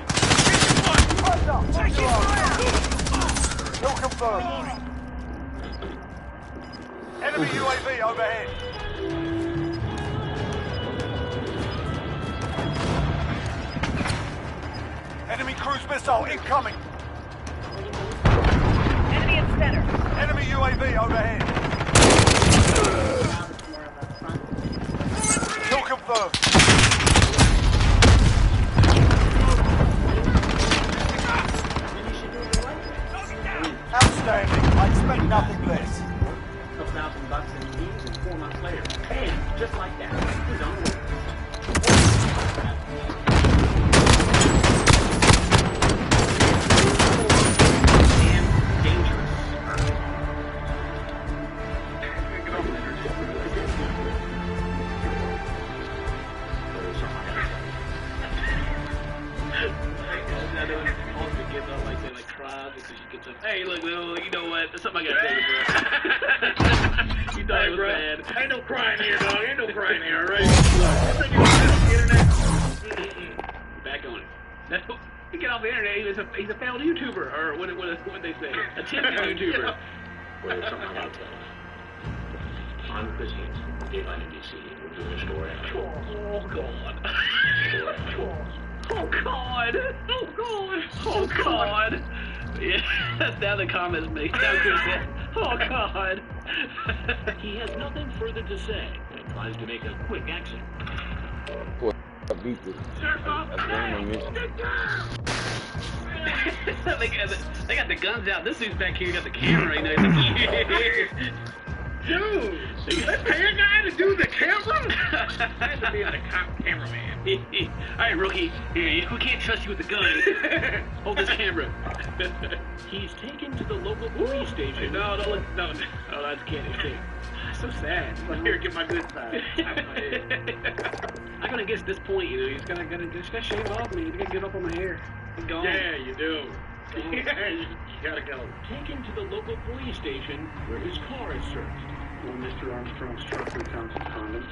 Kill confirmed. Enemy UAV overhead. Enemy cruise missile incoming. Enemy in center. Enemy UAV overhead. Kill confirmed. Outstanding. I expect nothing less. $1,000 in leads and 4-month later. Bam! Just like that. He's on the way. Damn dangerous. Hey, look, you know what? There's something I gotta tell you, bro. You thought it was bad. Ain't no crying here, dog. Ain't no crying here, alright? Look, you off the internet. Back on it. No, he get off the internet. He's a failed YouTuber, or what they say? Attempted YouTuber. Well, there's something I gotta tell you. I'm busy in Daylight in DC. We're doing a story. Oh, God. Oh, God. Oh, God. Oh, God. Yeah, now the comments make sound good. Oh, God. He has nothing further to say and tries to make a quick exit. They got the guns out. This dude's back here got the camera. You know, dude, that pay a guy to do the camera? I had to be the cameraman. Alright, rookie. Here, we can't trust you with the gun. Hold this camera. He's taken to the local police station. No, that's kidding. So sad. Here, get my good side. I'm gonna guess at this point, you know, he's gotta shave off me. He's gotta get up on my hair. He's gone. Yeah, you do. Yeah, you gotta go. Taken to the local police station where his car is searched. On Mr. Armstrong's truck we found some condoms,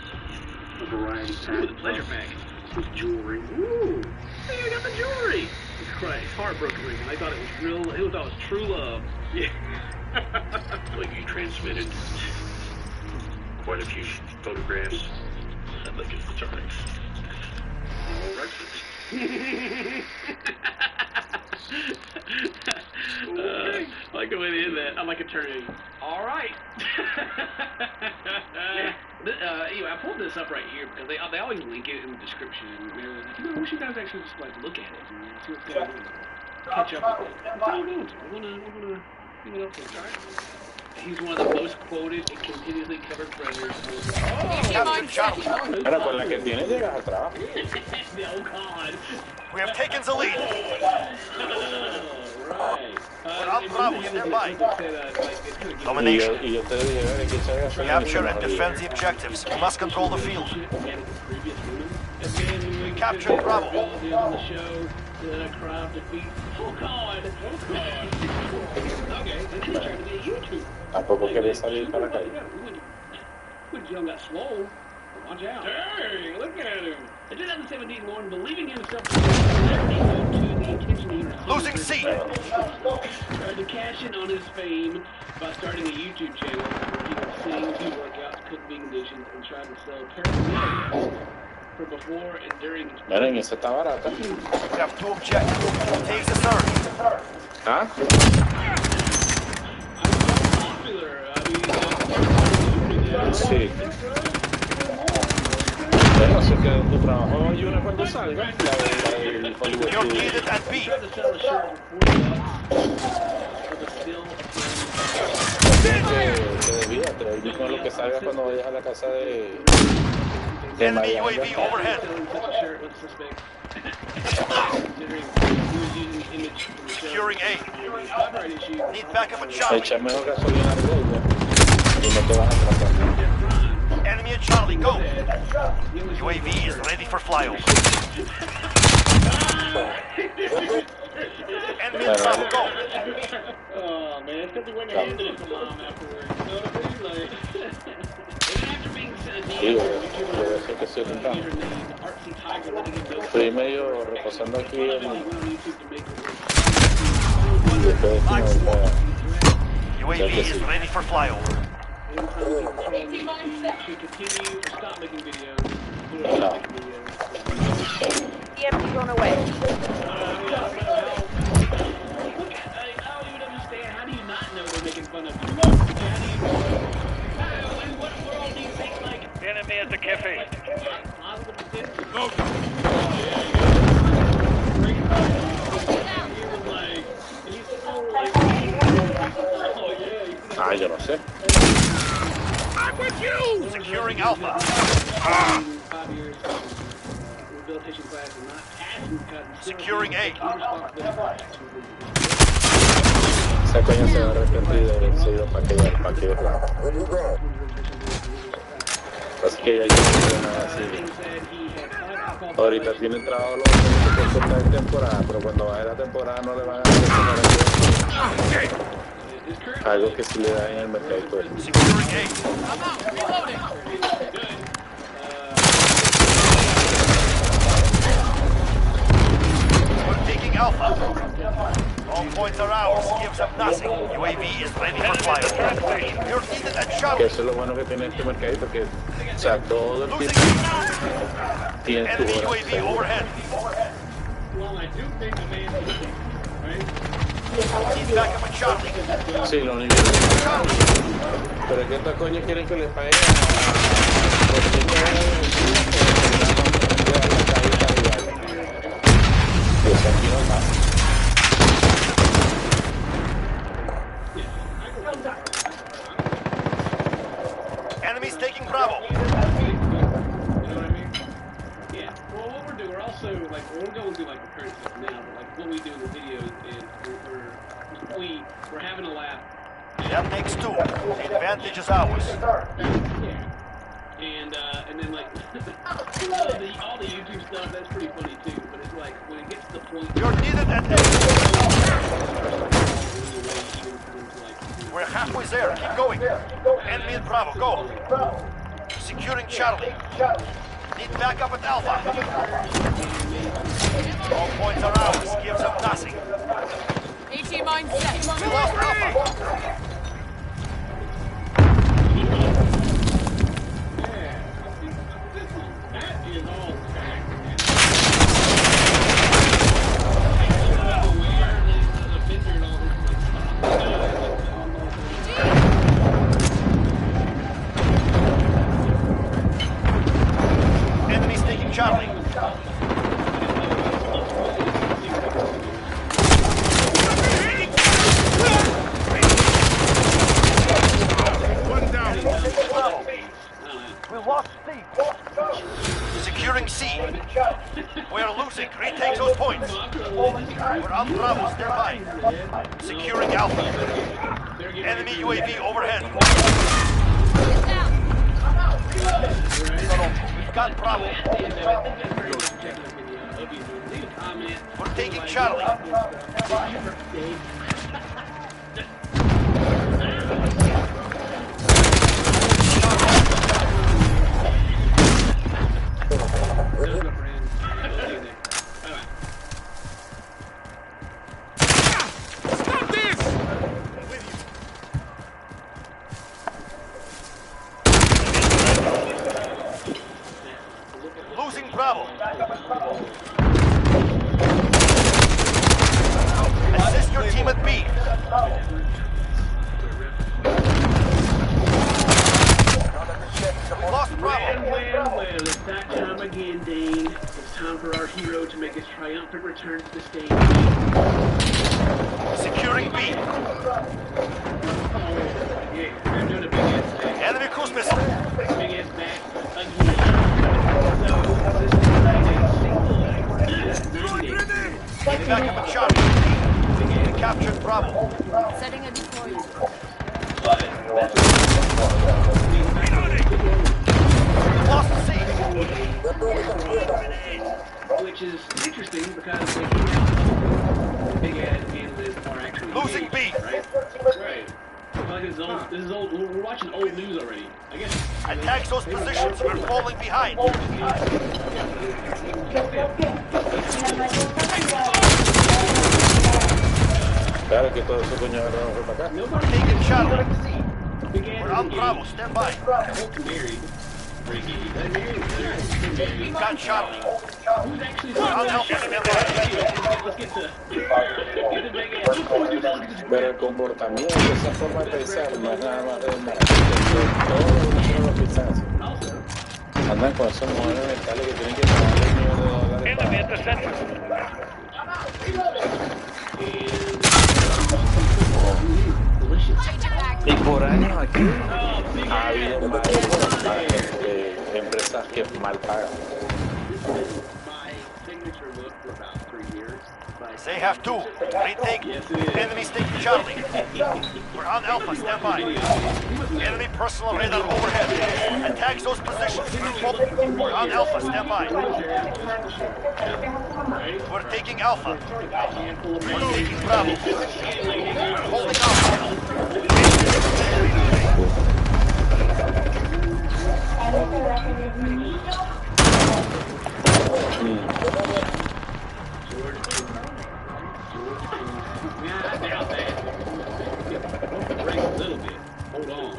a variety pack. Ooh, the pleasure pack. His jewelry. Ooh, hey, you got the jewelry. Christ, heartbroken. I thought it was real. It was true love. Yeah. Like he transmitted quite a few photographs. I'd like it for Charlie. I like the way they did that. I'm like attorney. All right. Anyway, I pulled this up right here because they always link it in the description. And they were like, you know, we should guys actually just like look at it and see what's going on. catch up with it. We're gonna bring it up there, alright? He's one of the most quoted and continuously covered predators. Captain Charlie. Pero con la que tienes llegas al trabajo. Oh God. We have taken the lead. Right. We're on Bravo, stand by. Y Domination. yo te dije, de que se haga hacer Capture and una defend the objectives. We must control the field. We captured Bravo. On the show, crowd defeat. Oh God. Okay, this is trying to be a YouTube. Tampoco quería salir para la calle. When Joe got swole, watch out. Hey, look at him. In 2017, Lauren, believing in himself, to the attention he received. Losing C. Tried to cash in on his fame by starting a YouTube channel where he would sing, do workouts, cook vegan dishes, and try to sell paraphernalia for before and during his Miren, esa está barata. We have two objectives. Take the third. ¿Ah? Sí. Bueno, sé que en tu trabajo hay una cuando salga. La del Hollywood You're Studios. needed at B. Que debía traer con lo que salga cuando vayas a la casa de Enemy Miami. UAV overhead. Securing A. Need backup at Charlie. Echa mejor gasolina al Volvo y no te vas a atrapar. Enemy at Charlie, go. UAV is ready for flyover. Enemy at Bravo, go. Oh man, it's because he went and handed it to mom afterwards. You know what I mean? Like, even after being sent a Sí, debe ser que estoy temprano. Estoy medio reposando aquí y después UAV is ready for flyover. To continue to stop making videos. EMP going away. I don't even understand. How do you not know they're making fun of you? What all these things like? Enemy at the cafe. Ah, yo no sé. I'm with you! Securing Alpha. Securing A. Esa coña se va a arrepentir de haber sido para que de plata. Así que ya yo no quiero nada así. Ahorita tienen trabajo los otros por corta de temporada, pero cuando baje la temporada no le van a dar algo que sí le da en el mercado. We're taking Alpha. All points are ours. Gives up nothing. UAV is ready for flyover. You're needed at Charlie. Eso es lo bueno que tiene este mercadito, que o sea, todo el tiempo tiene tu Enemy hora. UAV overhead. Well, I do think the man is right? Need backup at Charlie. Sí, lo único que... Pero es que estas coñas quieren que les paguen a... Pues aquí no pasa. Enemies taking Bravo. You know what I mean? Yeah. Well, what we're doing, we're also like we're going through like the current stuff now. But like what we do in the videos is we're having a laugh. That makes two. The advantage is ours. Yeah. And then like all the YouTube stuff, that's pretty funny too. But it's like when it gets to the point. You're needed at A. We're halfway there. Keep going. Enemy at Bravo. Go. Securing Charlie. Need backup at Alpha. All points are ours. Gives up nothing. AT mine set. We lost Alpha. That is all Enemies taking Charlie. We're on Bravo, stand by. Securing Alpha. Enemy UAV overhead. We've got Bravo. We're taking Charlie. Losing Bravo. Assist your team at B. We lost Bravo. Well, it's that time again, Dane. It's time for our hero to make his triumphant return to the stage. Securing B. Enemy cruise missile. Big ass back again. Back up a Charlie. We captured Bravo. Setting a decoy. Lost C. Which is interesting because they came out big ass analysts are actually losing B. Right? Right. Like this is old. We're watching old news already. I guess. Attack those positions. We're falling behind. Claro que todo eso coño fue para acá. Taking Charlie. We're on Bravo. Stand by. We've got Charlie. We're on Alpha. Stand by. Pero el comportamiento, esa forma de pensar, no es nada más de una. Todos los pizzas andan con esos modelos mentales que tienen que pagar $1 millones. Y por años aquí ha habido más empresas que mal pagan. They have two. Retake. Enemy taking Charlie. We're on Alpha. Stand by. Enemy personal radar overhead. Attack those positions. We're on Alpha. Stand by. We're taking Alpha. We're taking Bravo. Holding Alpha. Break a little bit. Hold on.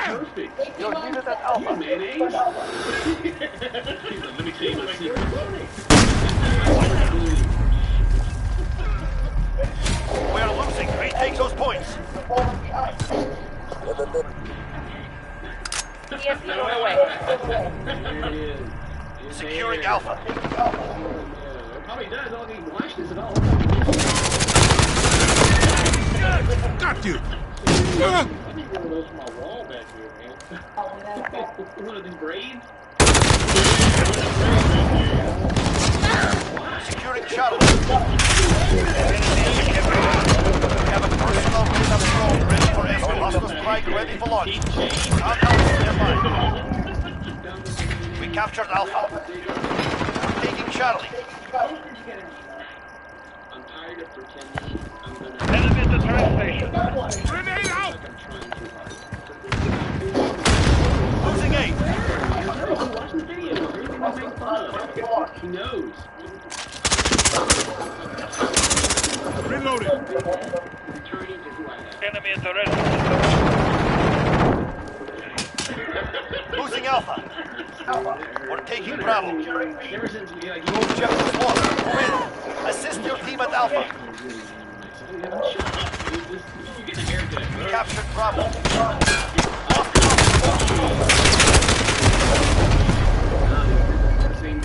Perfect. Yo, give it that Alpha. Mayonnaise. Let me see my secret. We're losing. Retake those points. ESP on the way. Securing Alpha. Probably does. I don't even watch this at all. Got you! I need one of those for my wall back here, man. One of these braids? Securing Charlie. We have a personal radar drone ready for escort. Hostile strike ready for launch. On Alpha, stand by. We captured Alpha. Taking Charlie. I'm tired of pretending I'm gonna... Enemy at the turret station. Grenade out! Losing A. Watching the video. Everything we make fun of. He knows. Reloading. Returning to who I am. Enemy at the red. Losing Alpha. We're taking Bravo. Ever since we Move Jefferson Water. Win. Assist your team at Alpha. We captured Bravo.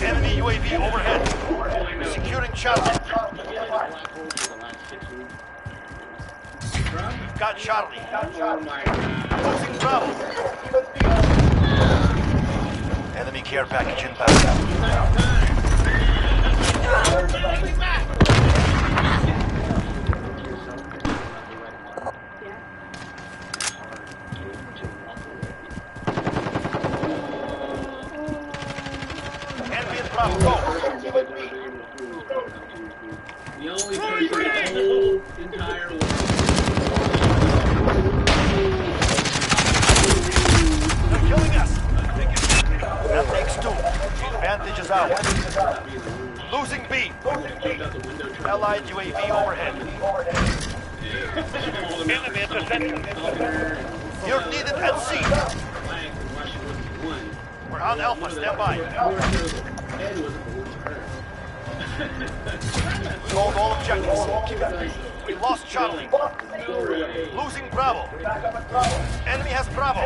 Enemy UAV overhead. Securing Charlie. We've got Charlie. Losing Bravo. Enemy care package inbound. Enemy at Bravo, go! The only person in the whole entire world. They're killing us! That takes two. Advantage is ours. Losing B. Allied UAV overhead. Enemy interception. You're needed at C. We're on Alpha, stand by. We hold all objectives. We lost Charlie. Losing Bravo. Enemy has Bravo.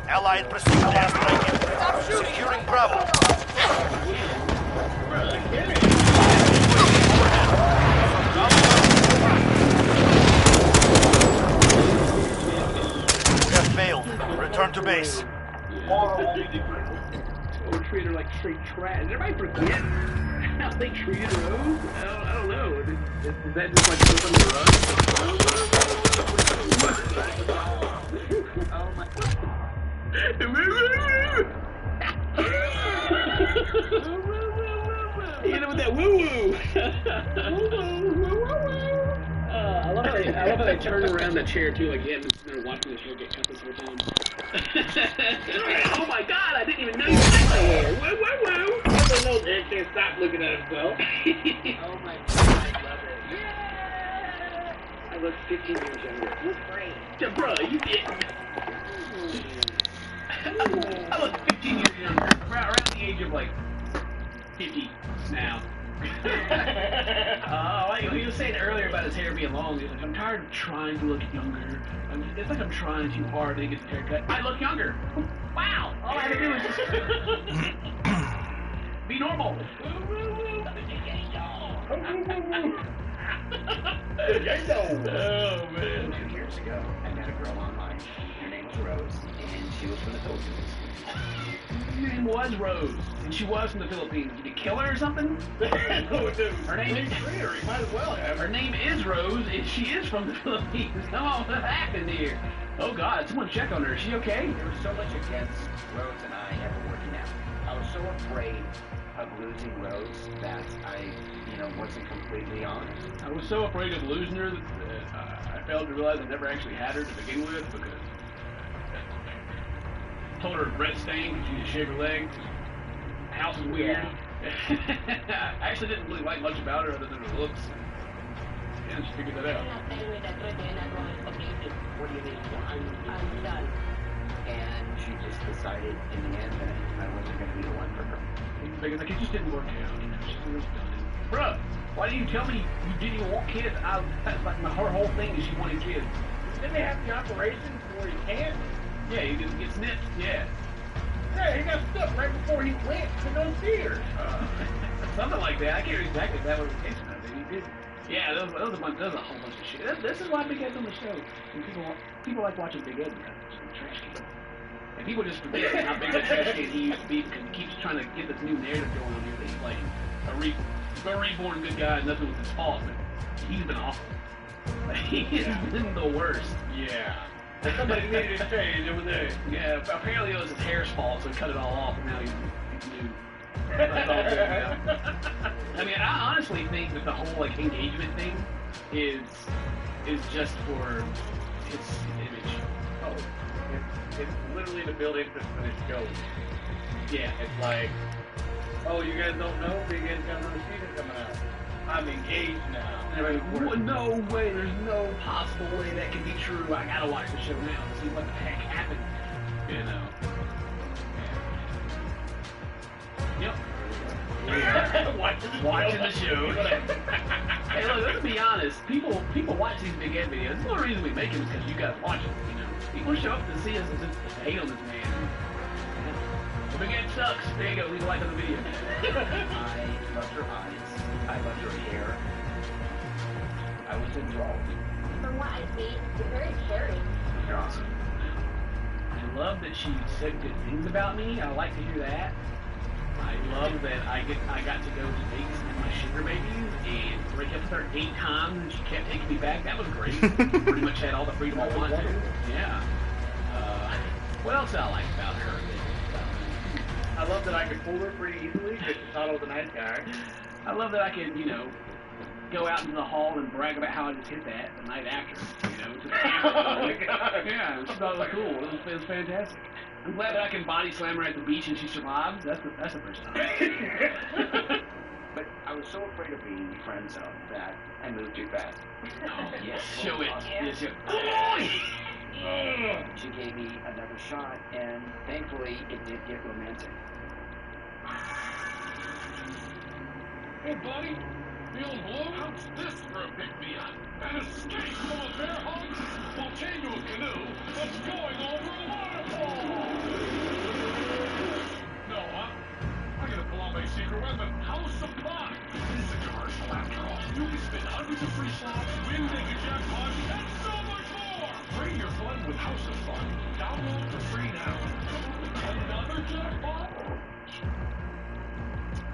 Allied precision airstrike. Securing Bravo. We have failed. Return to base. Or treat her like straight trash. Did everybody forget how they treated Rose? I don't know. Is that just like something to Oh my god. Hit him with that woo-woo! I love how they turn around the chair too, like you haven't been watching the show get cut this whole time. Oh my god, I didn't even know you had my hair! Woo woo woo! Everyone knows Eric can't stop looking at himself. Oh my god, I love it. Yeah! I look 15 years younger. You're great. Yeah, bro, you didn't. I look 15 years younger. Around the age of like 50 now. Like he was saying earlier about his hair being long. He's like, I'm tired of trying to look younger. It's like I'm trying too hard to get his haircut. I look younger. Wow! All I had to do was just be normal. Oh man! 2 years ago, I met a girl online. Her name was Rose, and she was from the Philippines. Her name was Rose, and she was from the Philippines. Did you kill her or something? No, dude. Her name is might as well have. Her name is Rose, and she is from the Philippines. Come on, what happened here? Oh God, someone check on her. Is she okay? There was so much against Rose and I ever working out. I was so afraid of losing Rose that I, wasn't completely honest. I was so afraid of losing her that I failed to realize I never actually had her to begin with because I told her breath stank and she had to shave her legs. The house is weird. I actually didn't really like much about her other than her looks. Yeah, she figured that out. What do you mean? I'm done. And she just decided in the end that I wasn't going to be the one for her. Because like, it just didn't work out. She was done. Bruh, why didn't you tell me you didn't even want kids? Like her whole thing is she wanted kids. Didn't they have the operation where he can't? Yeah, he gets snipped. Yeah. Yeah, he got stuck right before he went to those theaters. Something like that. I can't remember exactly if that was the case or not, but he did. Yeah, that was a whole bunch of shit. This is why Big Ed's on the show. And people like watching Big Ed because he's a trash can. And people just forget how big a trash can he used to be because he keeps trying to get this new narrative going on here that he's like a reborn good guy, nothing was his fault, but he's been awful. He's been the worst. Yeah. Somebody needed to change over there. Yeah, apparently it was his hair's fault, so he cut it all off, and now he's new. That's all good now. I mean, I honestly think that the whole engagement thing is just for his image. Oh, it's literally to build interest in his show. Yeah, it's like, oh, you guys don't know? Big Ed's got another season coming out. I'm engaged now. No way, there's no possible way that can be true. I gotta watch the show now to see what the heck happened. Yep. Watching the show. Hey, look, let's be honest. People watch these Big Ed videos. The only reason we make them is because you guys watch them. People show up to see us and just hate on this man. The Big Ed sucks. There you go. Leave a like on the video. I loved your eyes. I loved your hair. I was enthralled. From what I see, you're very caring. You're awesome. I love that she said good things about me. I like to hear that. I love that I got to go to Vegas with my sugar babies and break up with her 8 times and she kept taking me back. That was great. Pretty much had all the freedom I wanted to. Yeah. What else I like about her? I love that I could fool her pretty easily because she thought I was a nice guy. I love that I could, you know, go out into the hall and brag about how I just hit that the night after, you know. To the yeah, she thought it was cool. It was fantastic. I'm glad that I can body slam her at the beach and she survives. That's the first time. But I was so afraid of being friend zone that I moved too fast. Oh, yes, show it. Yes, show it. She gave me another shot, and thankfully it did get romantic. Hey, buddy. Feeling blue? How's this for a big deal? An escape from a bear hug? We'll chain to a canoe that's going over a waterfall! No, I'm gonna pull out my secret weapon, House Supply! This is a commercial after all. You can spin hundreds of free slots, win mega jackpots, and so much more! Bring your fun with House of Fun. Download for free now. Another jackpot?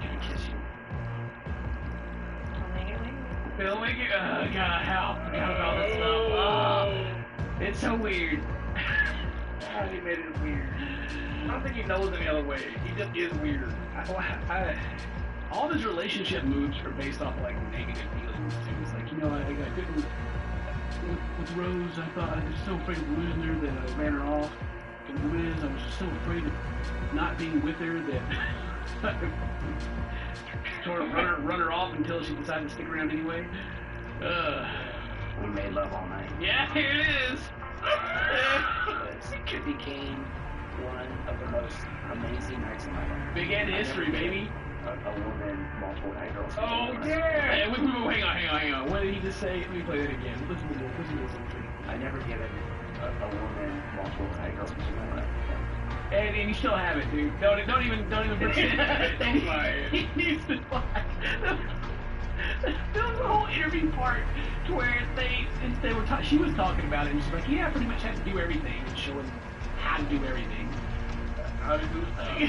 Can I kiss you? Phil, make it. God, how? I forgot about this stuff. Oh, it's so weird. He made it weird. I don't think he knows any other way. He just is weird. All his relationship moves are based off like negative feelings too. It's like, you know, I couldn't with Rose. I thought I was so afraid of losing her that I ran her off. And Liz, I was just so afraid of not being with her that sort of run her off until she decided to stick around anyway. We made love all night. Yeah, here it is. It became one of the most amazing nights of my life. Big Ed history, baby. A woman, multiple night girls. Oh, yeah! Hey, hang on. What did he just say? Let me play that again. Listen to this. I never given a woman multiple night girls in my life. And you still have it, dude. Don't even pretend. Don't lie. He needs to lie. There was a whole interview part to where she was talking about it, and she's like, yeah, I pretty much have to do everything, and show him how to do everything. How to do stuff.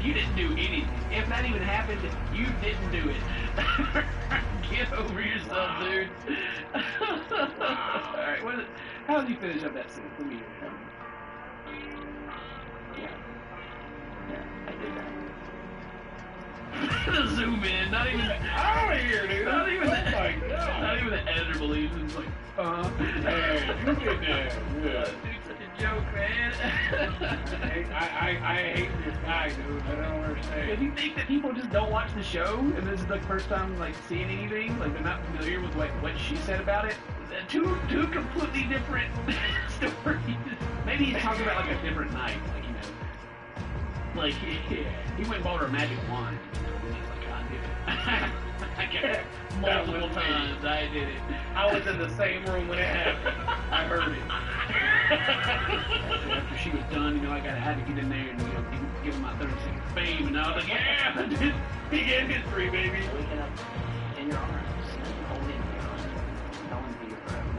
You didn't do anything. If that even happened, you didn't do it. Get over yourself, dude. Alright, how did you finish up that sentence? Let me hear it. Yeah, I did that. Zoom in, not even out of here, dude. Not even the editor believes it. It's like, hey, you did that. Dude, such a joke, man. I hate this guy, dude. I don't understand. If you think that people just don't watch the show, and this is the first time like seeing anything, like they're not familiar with like what she said about it, two completely different stories. Maybe he's talking about like a different night, like, you know. Like, he went and bought her a magic wand. And he's like, God, I did it. I got it multiple times. I did it. I was in the same room when it happened. I heard it. After she was done, you know, I had to get in there and, you know, give him my 30-second fame. And I was like, yeah, I did. Big history, baby. Waking up in your arms, holding your arms, knowing that you're forever.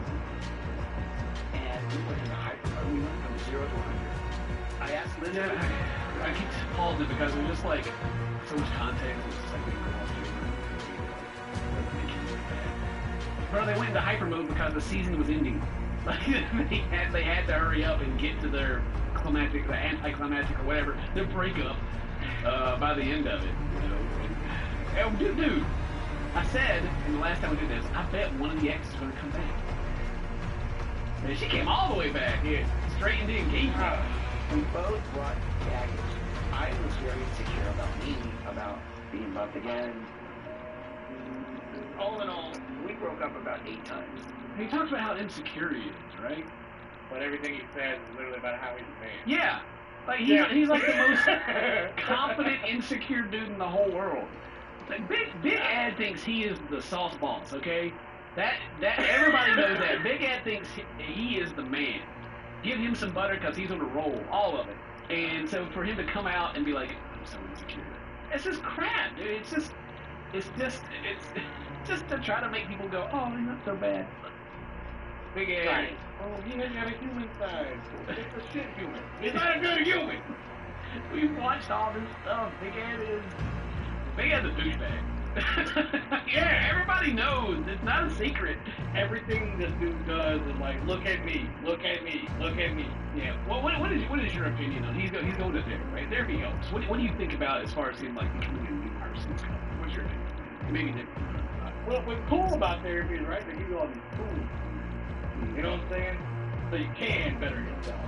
And we went into hyper. We went from 0 to 100. I asked Linda. I keep pausing because there's just like so much context. It's just like bro, they went into hyper mode because the season was ending. Like they had to hurry up and get to their climactic, the anticlimactic or whatever, their breakup by the end of it. You know, dude. I said, and the last time we did this, I bet one of the exes is going to come back. And she came all the way back. Yeah, straightened in, gave her. We both brought baggage. I was very insecure about me, about being loved again. All in all, we broke up about 8 times. He talks about how insecure he is, right? But everything he says is literally about how he's a man. Yeah. Like he's like the most confident, insecure dude in the whole world. Like Big Ed thinks he is the sauce boss, okay? That everybody knows that. Big Ed thinks he is the man. Give him some butter because he's on a roll, all of it. And so for him to come out and be like, I'm so insecure. It's just crap, dude. It's just to try to make people go, oh, he's not so bad. Big Ed. Right. Oh, he has got a human side. It's a shit human. He's not a good human. We've watched all this stuff. Big Ed's a douchebag. Yeah, everybody knows. It's not a secret. Everything this dude does is like, look at me, look at me, look at me. Yeah. Well, what is your opinion on? He's going to therapy, right? Therapy helps. What do you think about as far as him like becoming a new person? What's your opinion? Maybe different. Well, what's cool about therapy is, right, they give you all these tools. You know what I'm saying? So you can better yourself.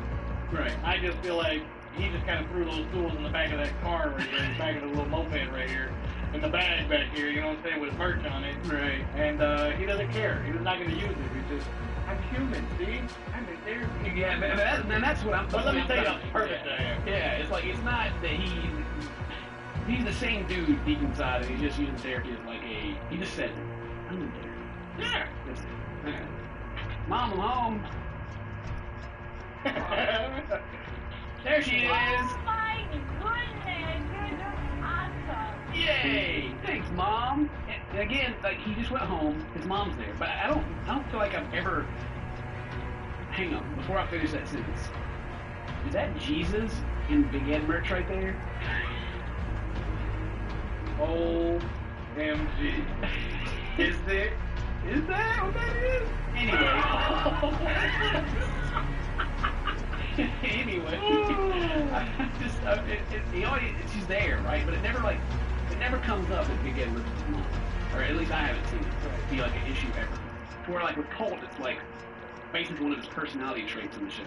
Right. I just feel like he just kind of threw those tools in the back of that car right there, in the back of the little moped right here, in the bag back here, you know what I'm saying, with merch on it. Right. And he doesn't care. He's not going to use it. He's just, I'm human, see? I'm in therapy. Yeah, and that's what I'm talking about. But let me tell you how perfect I am. Yeah, it's like, it's not that he's the same dude deep inside, and he's just using therapy as like he just said, I'm in therapy. Yeah. That's it. Yeah. Mom, I'm home. There she is. Oh my goodness, you're awesome. Yay! Thanks, Mom. And again, like he just went home. His mom's there, but I don't feel like I've ever. Hang on, before I finish that sentence. Is that Jesus in Big Ed merch right there? OMG. Is there? Is that what that is? Anyway. Anyway, she's there, right? But it never comes up at Big Ed with his mom, or at least I haven't seen it be like an issue ever. Where like with Colt, it's like basically one of his personality traits in the show.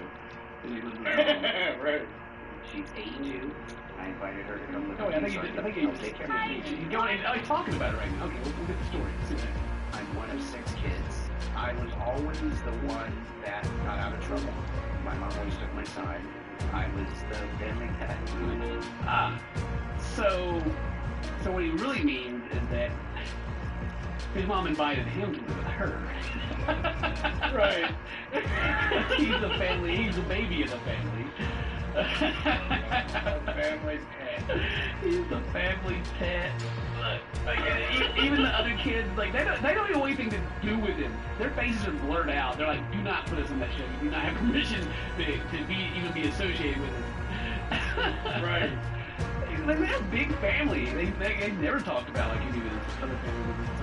Right. She's 82. I invited her to come live Oh, with I me, think so you I did. I think can you take care of he's talking about it right now. Okay, we'll get the story. Let's see that. I'm one of 6 kids. I was always the one that got out of trouble. My mom always took my side. I was the family pet. So what he really means is that his mom invited him to live with her. Right. He's the baby of the family. Family pet. He's the family pet. Look, like, even the other kids, like they don't even want anything to do with him. Their faces are blurred out. They're like, do not put us on that show. You do not have permission to even be associated with him. Right. Like, they have a big family. They never talked about like any of his other family members. Is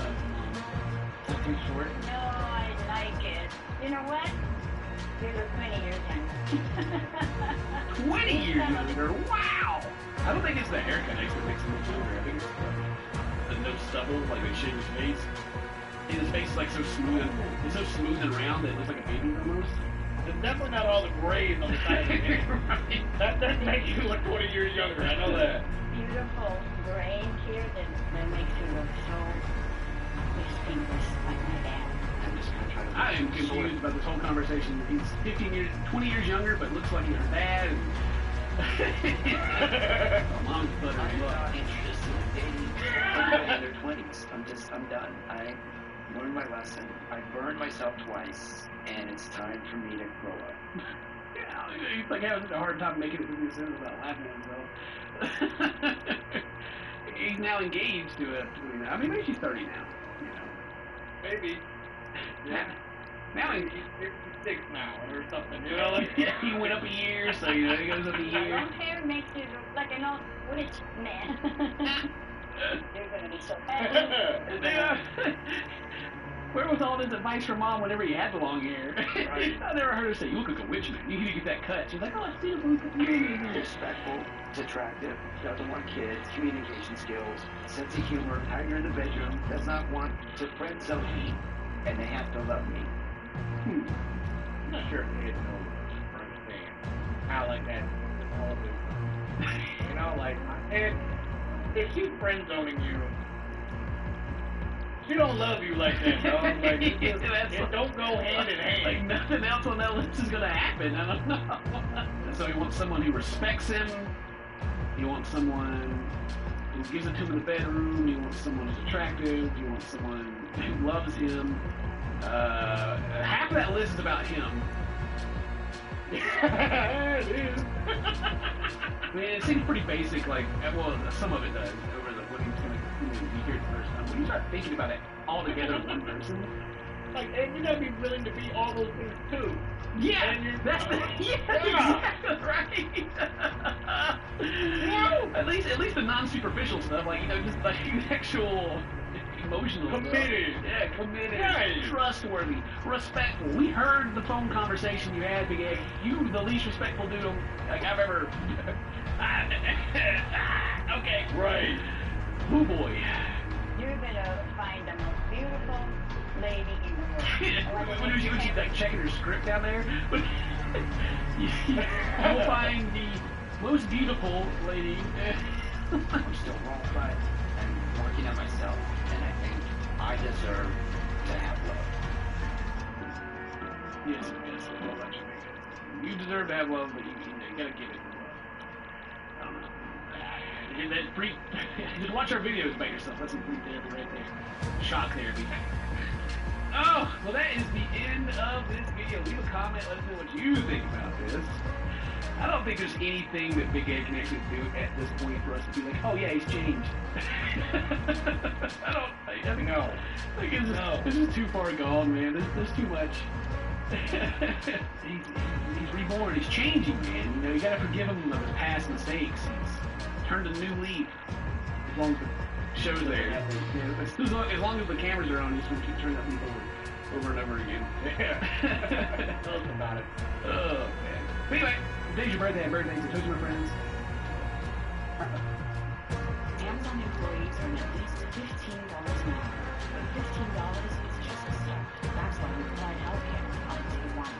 that too short? No, I like it. You know what? You're 20 years younger. 20 years younger? Wow! I don't think it's the haircut that makes him look younger. I think it's the no stubble, like they shave his face. And his face is like so smooth. It's so smooth and round that it looks like a baby almost. It's definitely not all the grays on the side of the head. Right. That doesn't make you look 20 years younger, I know that. Beautiful gray here that makes you look so distinguished like my dad. I'm just going to try to... I am confused about this whole conversation. He's 20 years younger, but looks like he's her dad. Mom's butter. I'm not interested in dating anybody in their 20s. I'm done. I learned my lesson. I burned myself twice, and it's time for me to grow up. Yeah, he's like having a hard time making it through the sentence without laughing at himself. He's now engaged to a. I mean, maybe she's 30 now. You know, maybe. Yeah. Now he's 56 now or something. You know, like yeah, he went up a year, so you know he goes up a year. Long hair makes you look like an old rich man. You're gonna be so happy. Where was all this advice from Mom whenever he had the long hair? Right. I never heard her say, you look like a witch man. You need to get that cut. She's like, oh, it's beautiful. Respectful, it's attractive, doesn't want kids, communication skills, sense of humor, tiger in the bedroom, does not want to friend zone me, and they have to love me. I'm not sure if Ed knows or understands how like that all this. You know, like Ed, if she's friend zoning you, she don't love you like that, dog. Like it don't go hand in hand. Like nothing else on that list is gonna happen. I don't know. So he wants someone who respects him. He wants someone who gives it to him in the bedroom. He wants someone who's attractive. He wants someone who loves him. Half of that list is about him. Yeah, it is. I mean, it seems pretty basic. Like, well, some of it does. Over the when you hear it the first time, when you start thinking about it all together as one person, Like, and you gotta be willing to be all those things too. Yeah, And you're, that's exactly right. At least the non-superficial stuff, like just like actual emotional Committed. stuff. Yeah, committed. Right. Trustworthy. Respectful. We heard the phone conversation you had, Big Egg. You the least respectful dude like I've ever. Okay. Right. Oh boy. You're gonna find the most beautiful lady in the world. When she like checking her script down there, but you'll find the most beautiful lady. I'm still wrong, but I'm working on myself, and I think I deserve to have love. Yes, love that should be good. You deserve to have love, but you gotta give it love. I don't know. That free. Just watch our videos about yourself. That's some free therapy right there. Shock therapy. Oh, well, that is the end of this video. Leave a comment. Let us know what you think about this. I don't think there's anything that Big Ed can actually do at this point for us to be like, oh yeah, he's changed. I think no. Like this is too far gone, man. There's too much. he's reborn. He's changing, man. You know, you gotta forgive him of his past mistakes. He's turned a new leaf. As long as the show's there. Yeah, as long as the cameras are on, he's gonna keep turning that leaf over and over again. Yeah. Tell us about it. Oh man. But anyway. Today's your birthday, so toast to my friends. Amazon employees earn at least $15 an hour. But $15 is just a start. That's why we provide healthcare on day one.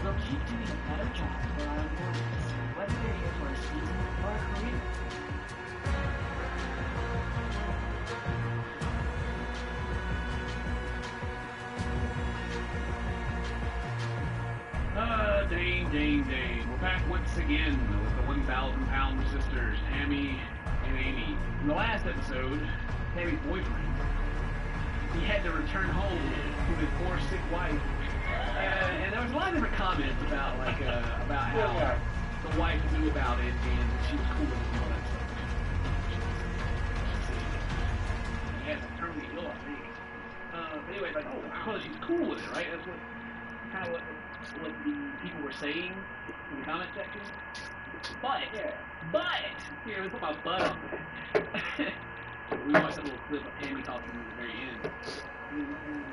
We'll keep doing a better job for our employees, whether they're here for a season or a career. Dane. We're back once again with the 1,000-pound sisters, Tammy and Amy. In the last episode, Tammy's boyfriend, he had to return home to his poor sick wife. And there was a lot of different comments about how the wife knew about it and she was cool with it and all that stuff. She had to terminally ill, I think. But anyway, like, oh, wow, she's cool with it, right? That's what the people were saying in the comment section. But here, let's put my butt on there. We watched that little clip of Tammy talking at the very end. And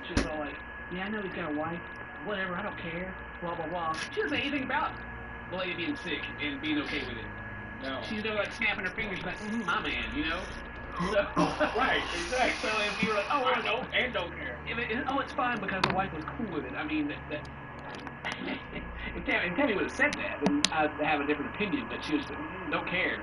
she was all like, yeah, I know he's got a wife, whatever, I don't care, blah, blah, blah. She doesn't say anything about the lady being sick and being okay with it. No. She's like snapping her fingers like, my man, you know? So, right, exactly. So if you were like, oh, I know, and don't care. It's fine because the wife was cool with it. I mean, if Tammy would have said that, then I'd have a different opinion, but she was don't care.